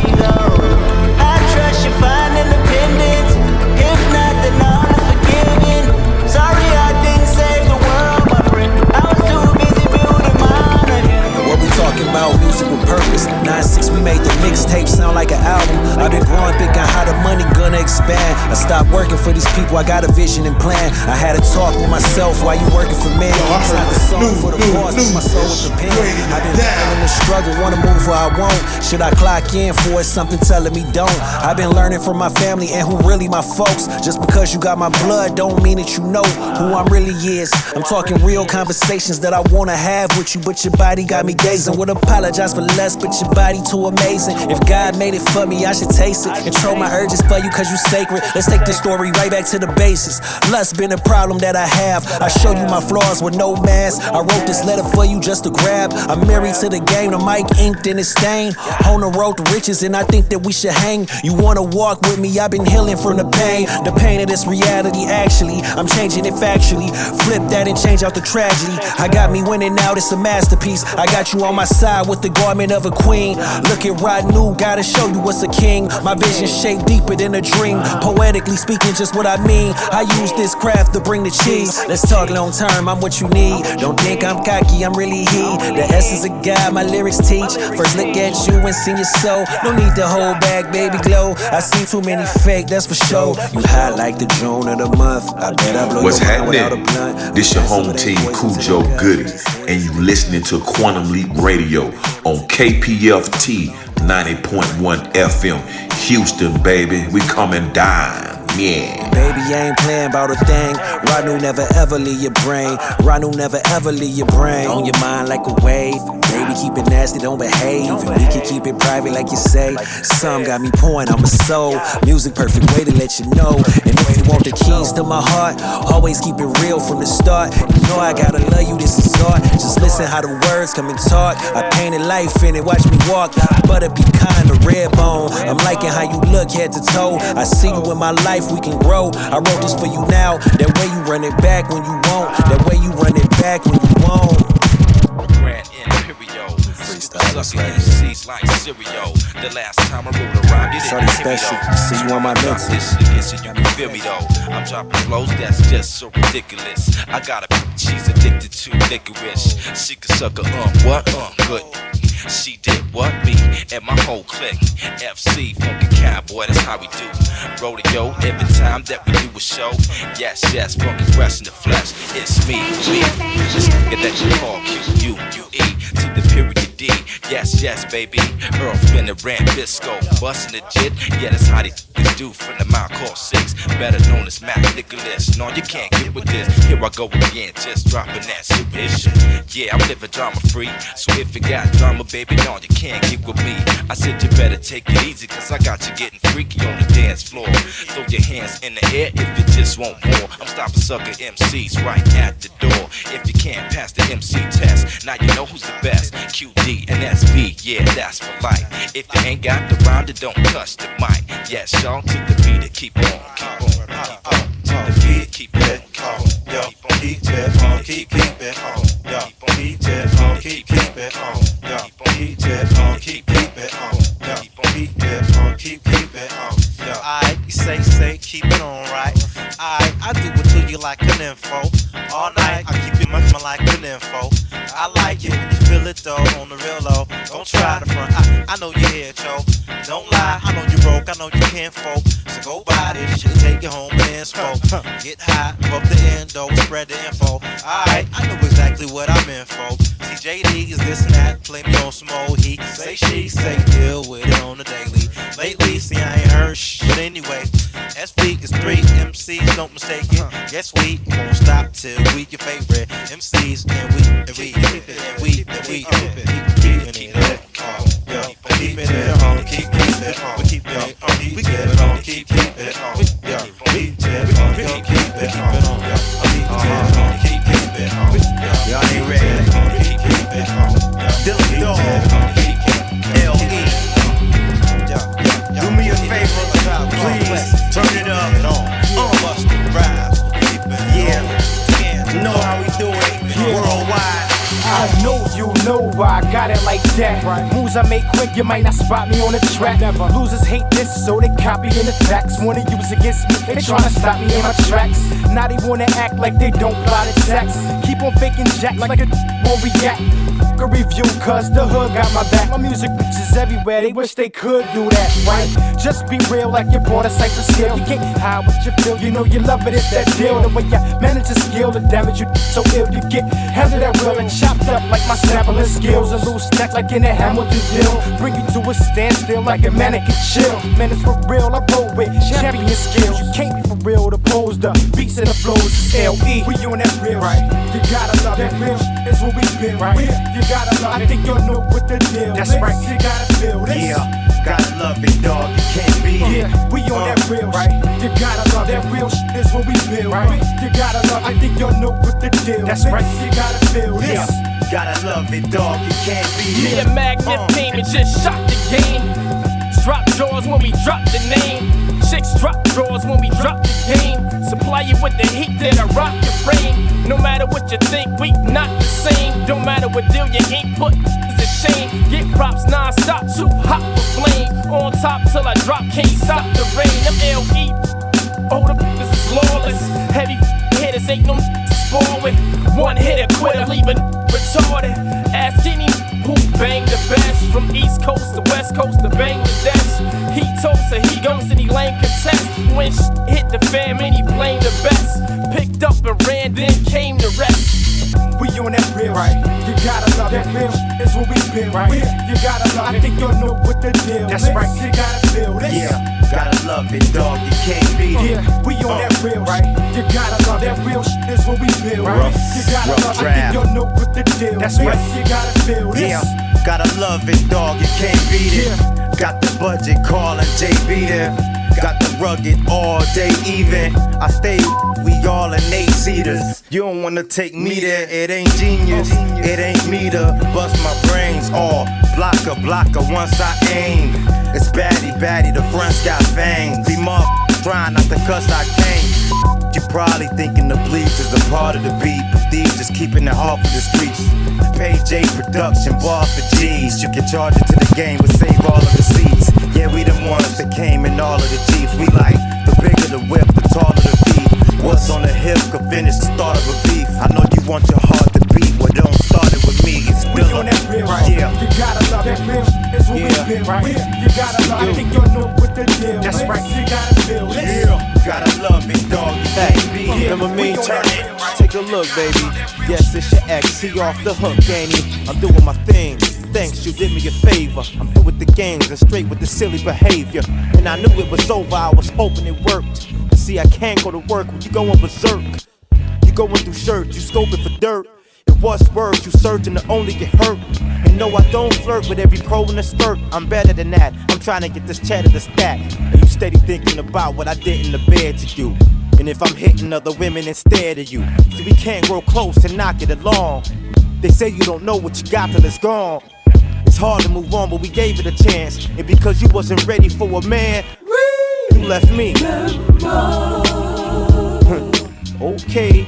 I got a vision and plan. I had a talk with myself while you working for me. It's not the song for the boss, it's my soul with the pen. I've been battling the struggle, wanna move where I won't. Should I clock in for it? Something telling me don't. I've been learning from my family and who really my folks. Just because you got my blood don't mean that you know who I'm really is. I'm talking real conversations that I wanna have with you, but your body got me gazing. Would apologize for less, but your body too amazing. If God made it for me, I should taste it. Control my urges for you cause you sacred. Let's take this story right back to the basics. Lust been a problem that I have. I show you my flaws with no mask. I wrote this letter for you just to grab. I'm married to the game, the mic inked in its stain. On the road to riches and I think that we should hang. You wanna walk with me, I've been healing from the pain of this reality actually. I'm changing it factually. Flip that and change out the tragedy. I got me winning now, it's a masterpiece. I got you on my side with the garment of a queen. Look at Rodnu, gotta show you what's a king. My vision shaped deeper than a dream. Poetically speaking, just what I mean. I use this craft to bring the cheese. Let's talk long term, I'm what you need. Don't think I'm cocky, I'm really he. The essence of God, my lyrics teach. First look at you and see your soul. No need to hold back, baby glow. I see too many fake, that's for sure. You hot like the June of the month. I bet I blow What's your mind without a happening? blunt. This your home team, Cujo Goody, and you listening to Quantum Leap Radio on KPFT 90.1 FM, Houston, baby. We coming down. Yeah. Baby, I ain't playing about a thing. Rodnu never ever leave your brain. Rodnu never ever leave your brain. On your mind like a wave. Baby, keep it nasty, don't behave. And we can keep it private like you say. Some got me pouring, I'm a soul. Music, perfect way to let you know. And if you want the keys to my heart, always keep it real from the start. You know I gotta love you, this is art. Just listen how the words come and talk. I painted life in it, watch me walk. Butter be kind of red bone. I'm liking how you look head to toe. I see you in my life, we can grow. I wrote this for you now. That way you run it back when you want. That way you run it back when you want. Grand Imperial. Sucking MCs like cereal. The last time I wrote a rhyme, you didn't hear me though. See you on my mental. This again so you can feel me though. I'm dropping flows that's just so ridiculous. I got a bitch, she's addicted to licorice. She can suck a what? Good. She did what? Me and my whole clique. FC, funky cowboy, that's how we do. Rodeo every time that we do a show. Yes, funky fresh in the flesh. It's me. This nigga that you call Q-U-U-E to the period D. Yes, baby. Earl Fender, Ran Bisco, bustin' the jit. Yeah, that's how they do from the mile called 6. Better known as Mac Nicholas. No, you can't get with this. Here I go again, just dropping that super shit. Yeah, I'm living drama free. So if you got drama, baby, no, you can't get with me. I said you better take it easy, cause I got you getting freaky on the dance floor. Throw your hands in the air if you just want more. I'm stopping sucker MCs right at the door. If you can't pass the MC test, now you know who's the best. QD and SV, yeah, that's for life. If you ain't got the rhyme, then don't touch the mic. Yes, y'all, to the beat and keep on. To the beat, keep it on. Yo, keep it on, keep it on. Yo, keep it on, keep it on. Yo, keep it on, keep it on. Yo, keep it on, keep it on. Yo, I say, keep it on, right? I do it to you like an info. All night, I keep it much more like an info. I like it when you feel it though, on the real low. Don't try to front, I know you're here, Joe. Don't lie, I know you broke, I know you can't folk. So go buy this shit, take it home and smoke. Get high, rub the endo, spread the info. Alright, I know exactly what I'm in for. CJD is this and that, play me on some old heat. Say she, say deal with it on the daily. Lately, see I ain't heard shh, but anyway. SV is 3 MCs, don't mistake it. Yes, we won't stop till we your favorite MCs, and we keep it on. Keep it on, keep it on. We keep it on, keep it on. We keep it on, keep it on. Y'all ain't ready. Dylan Dog, L.E. Do me a favor, please turn it up. Bust the rhyme. Yeah, you know how we do it worldwide. I know you over, I got it like that. Moves I make quick, you might not spot me on the track. Losers hate this, so they copy in the facts. Wanna use against me, they tryna stop me in my tracks. Now they wanna act like they don't plot attacks. Keep on faking jack like a won't react. A review, cause the hood got my back. My music reaches everywhere, they wish they could do that, right? Just be real like you bought a Cypress Hill. You can't hide what you feel, you know you love it, it's that deal. The way you manage your skill, the damage you so ill. You get handed that wheel and chopped up like my sampling skills. And loose stack like in a Hamilton deal. Bring you to a standstill like a mannequin chill. Man, it's for real, I roll with champion skills. You can't be for real, the pose, the beats and the flows is L.E. We on that real, right? You gotta love that real, is what we been, right? You gotta love, I think you'll know what the deal. That's right, you gotta feel this. Yeah, gotta love it, dog, you can't beat it. Yeah, we on that real, right? You gotta love that real is what we build, right? You gotta love, I think you'll know what the deal. That's right, you gotta feel this. Yeah, gotta love it, dog, you can't beat it. Me and Magnet came and just shot the game. Drop drawers when we drop the name. Chicks drop drawers when we drop the game. Supply you with the heat that'll rock your frame. No matter what you think, we not the same. Don't matter what deal you ain't put, it's a shame. Get props non-stop, too hot for flame. On top till I drop, can't stop the rain. I'm L.E. Oh, the this is lawless. Heavy hitters ain't no to spoil with. One hitter quitter, leaving retarded. Ask any who bang the best. From East Coast to West Coast to Bangladesh. He toast and he goes and he lame contest. When hit the fan, man, he blame the best. Picked up and ran, then came the rest. We on that real, right? You gotta love that real, is what we been, right? You gotta love, I think you'll know what the deal. That's right, you gotta feel this. Yeah, gotta love it, dog, you can't beat it. Yeah, we on that real, right? You gotta love that real is what we build, right? You gotta love, I think you'll know what the deal. That's right, you gotta feel this. Yeah, gotta love it, dog, you can't beat it. Got the budget, calling JB there. Got the rugged all day even. I stay, we all in 8-seaters. You don't wanna take me there, it ain't genius. It ain't me to bust my brains all. Blocker, once I aim. It's baddie, the front's got fangs. Be mother trying not to cuss, I can't. You probably thinking the bleeds is a part of the beat, but these just keeping it off of the streets. Page J production, bar for G's. You can charge it to the game, but save all of the seats. Yeah, we them ones that came in all of the Jeeps. We like, the bigger the whip, the taller the beat. What's on the hip could finish the start of a beef. I know you want your heart to beat, well don't start it with me. It's still on that real, right? Yeah. You gotta love that real, is what we been, right? You gotta love, I think you'll know what the deal. That's right, you gotta feel this. Yeah, gotta love it, dog, you can't beat it. Remember me, turn it, take a look, baby. Yes, it's your ex, he off the hook, ain't he? I'm doing my thing. Thanks, you did me a favor. I'm through with the games and straight with the silly behavior. And I knew it was over, I was hoping it worked. See, I can't go to work when you going berserk. You going through shirts, you scoping for dirt. It was worse, you searching to only get hurt. And no, I don't flirt with every pro in the skirt. I'm better than that, I'm trying to get this cheddar to stack. And you steady thinking about what I did in the bed to you. And if I'm hitting other women instead of you. See, we can't grow close and not get along. They say you don't know what you got till it's gone. It's hard to move on, but we gave it a chance. And because you wasn't ready for a man, you left me. Okay.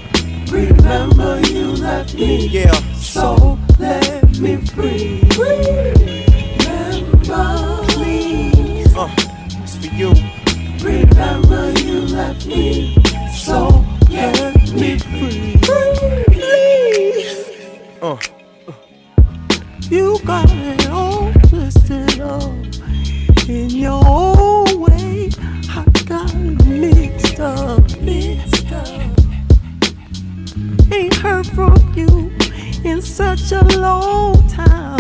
Remember you left me. Yeah. So let me free. Remember, please. It's for you. Remember you left me. So let me free. Please. You got it all twisted up in your own way. I got it mixed up. Ain't heard from you in such a long time.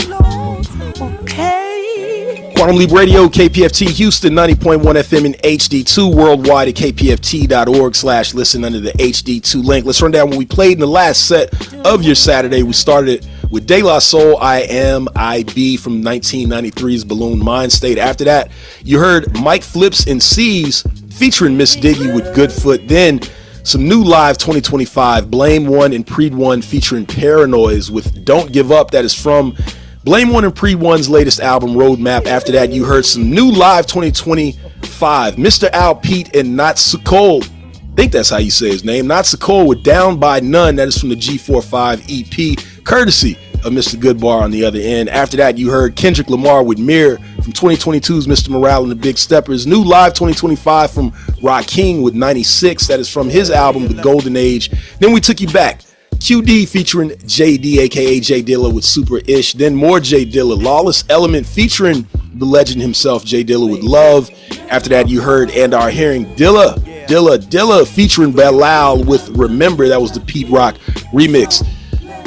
Okay. Quantum Leap Radio, KPFT Houston, 90.1 FM in HD2, worldwide at kpft.org/listen under the HD2 link. Let's run down what we played in the last set of your Saturday. We started with De La Soul, I Am, I.B. from 1993's Balloon Mind State. After that, you heard Mike Flips and C's featuring Miss Diggy with Good Foot. Then some new live 2025, Blame One and Preed One featuring Paranoids with Don't Give Up. That is from Blame One and Preed One's latest album, Roadmap. After that, you heard some new live 2025, Mr. Al Pete and Not So Cold. I think that's how you say his name. Not So Cold with Down by None. That is from the G45 EP, courtesy of Mr. Goodbar on the other end. After that, you heard Kendrick Lamar with Mirror from 2022's Mr. Morale and the Big Steppers. New Live 2025 from Rakim with 96. That is from his album, The Golden Age. Then we took you back. QD featuring JD, a.k.a. J Dilla with Super Ish. Then more J Dilla. Lawless Element featuring the legend himself, J Dilla with Love. After that, you heard and are hearing Dilla featuring Bilal with Remember. That was the Pete Rock remix.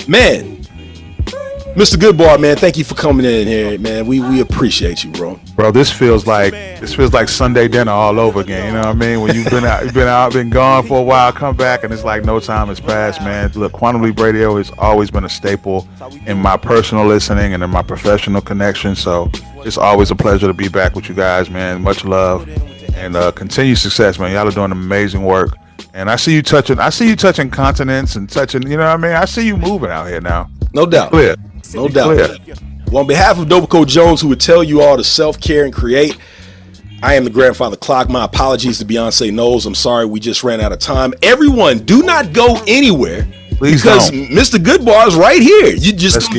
Man, Mr. Goodbar, man, thank you for coming in here, man. We appreciate you, bro. Bro, this feels like Sunday dinner all over again. You know what I mean? When you've been gone for a while, come back and it's like no time has passed, man. Look, Quantum Leap Radio has always been a staple in my personal listening and in my professional connection. So it's always a pleasure to be back with you guys, man. Much love and continued success, man. Y'all are doing amazing work. And I see you touching continents and touching, you know what I mean? I see you moving out here now. No doubt. Clear. No doubt. Well, on behalf of Dobaco Jones, who would tell you all to self-care and create, I am the Grandfather Clock. My apologies to Beyonce Knowles. I'm sorry we just ran out of time. Everyone, do not go anywhere. Please because don't. Mr. Goodbar is right here. You just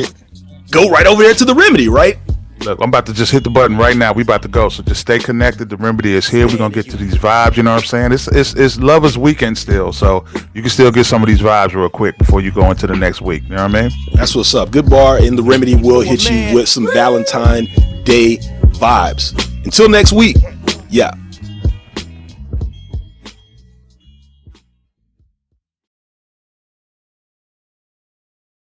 go right over there to the Remedy, right? Look, I'm about to just hit the button right now. We about to go. So just stay connected. The Remedy is here. We're going to get to these vibes. You know what I'm saying? It's Lovers Weekend still. So you can still get some of these vibes real quick before you go into the next week. You know what I mean? That's what's up. Goodbar and the Remedy will hit you with some Valentine Day vibes. Until next week. Yeah.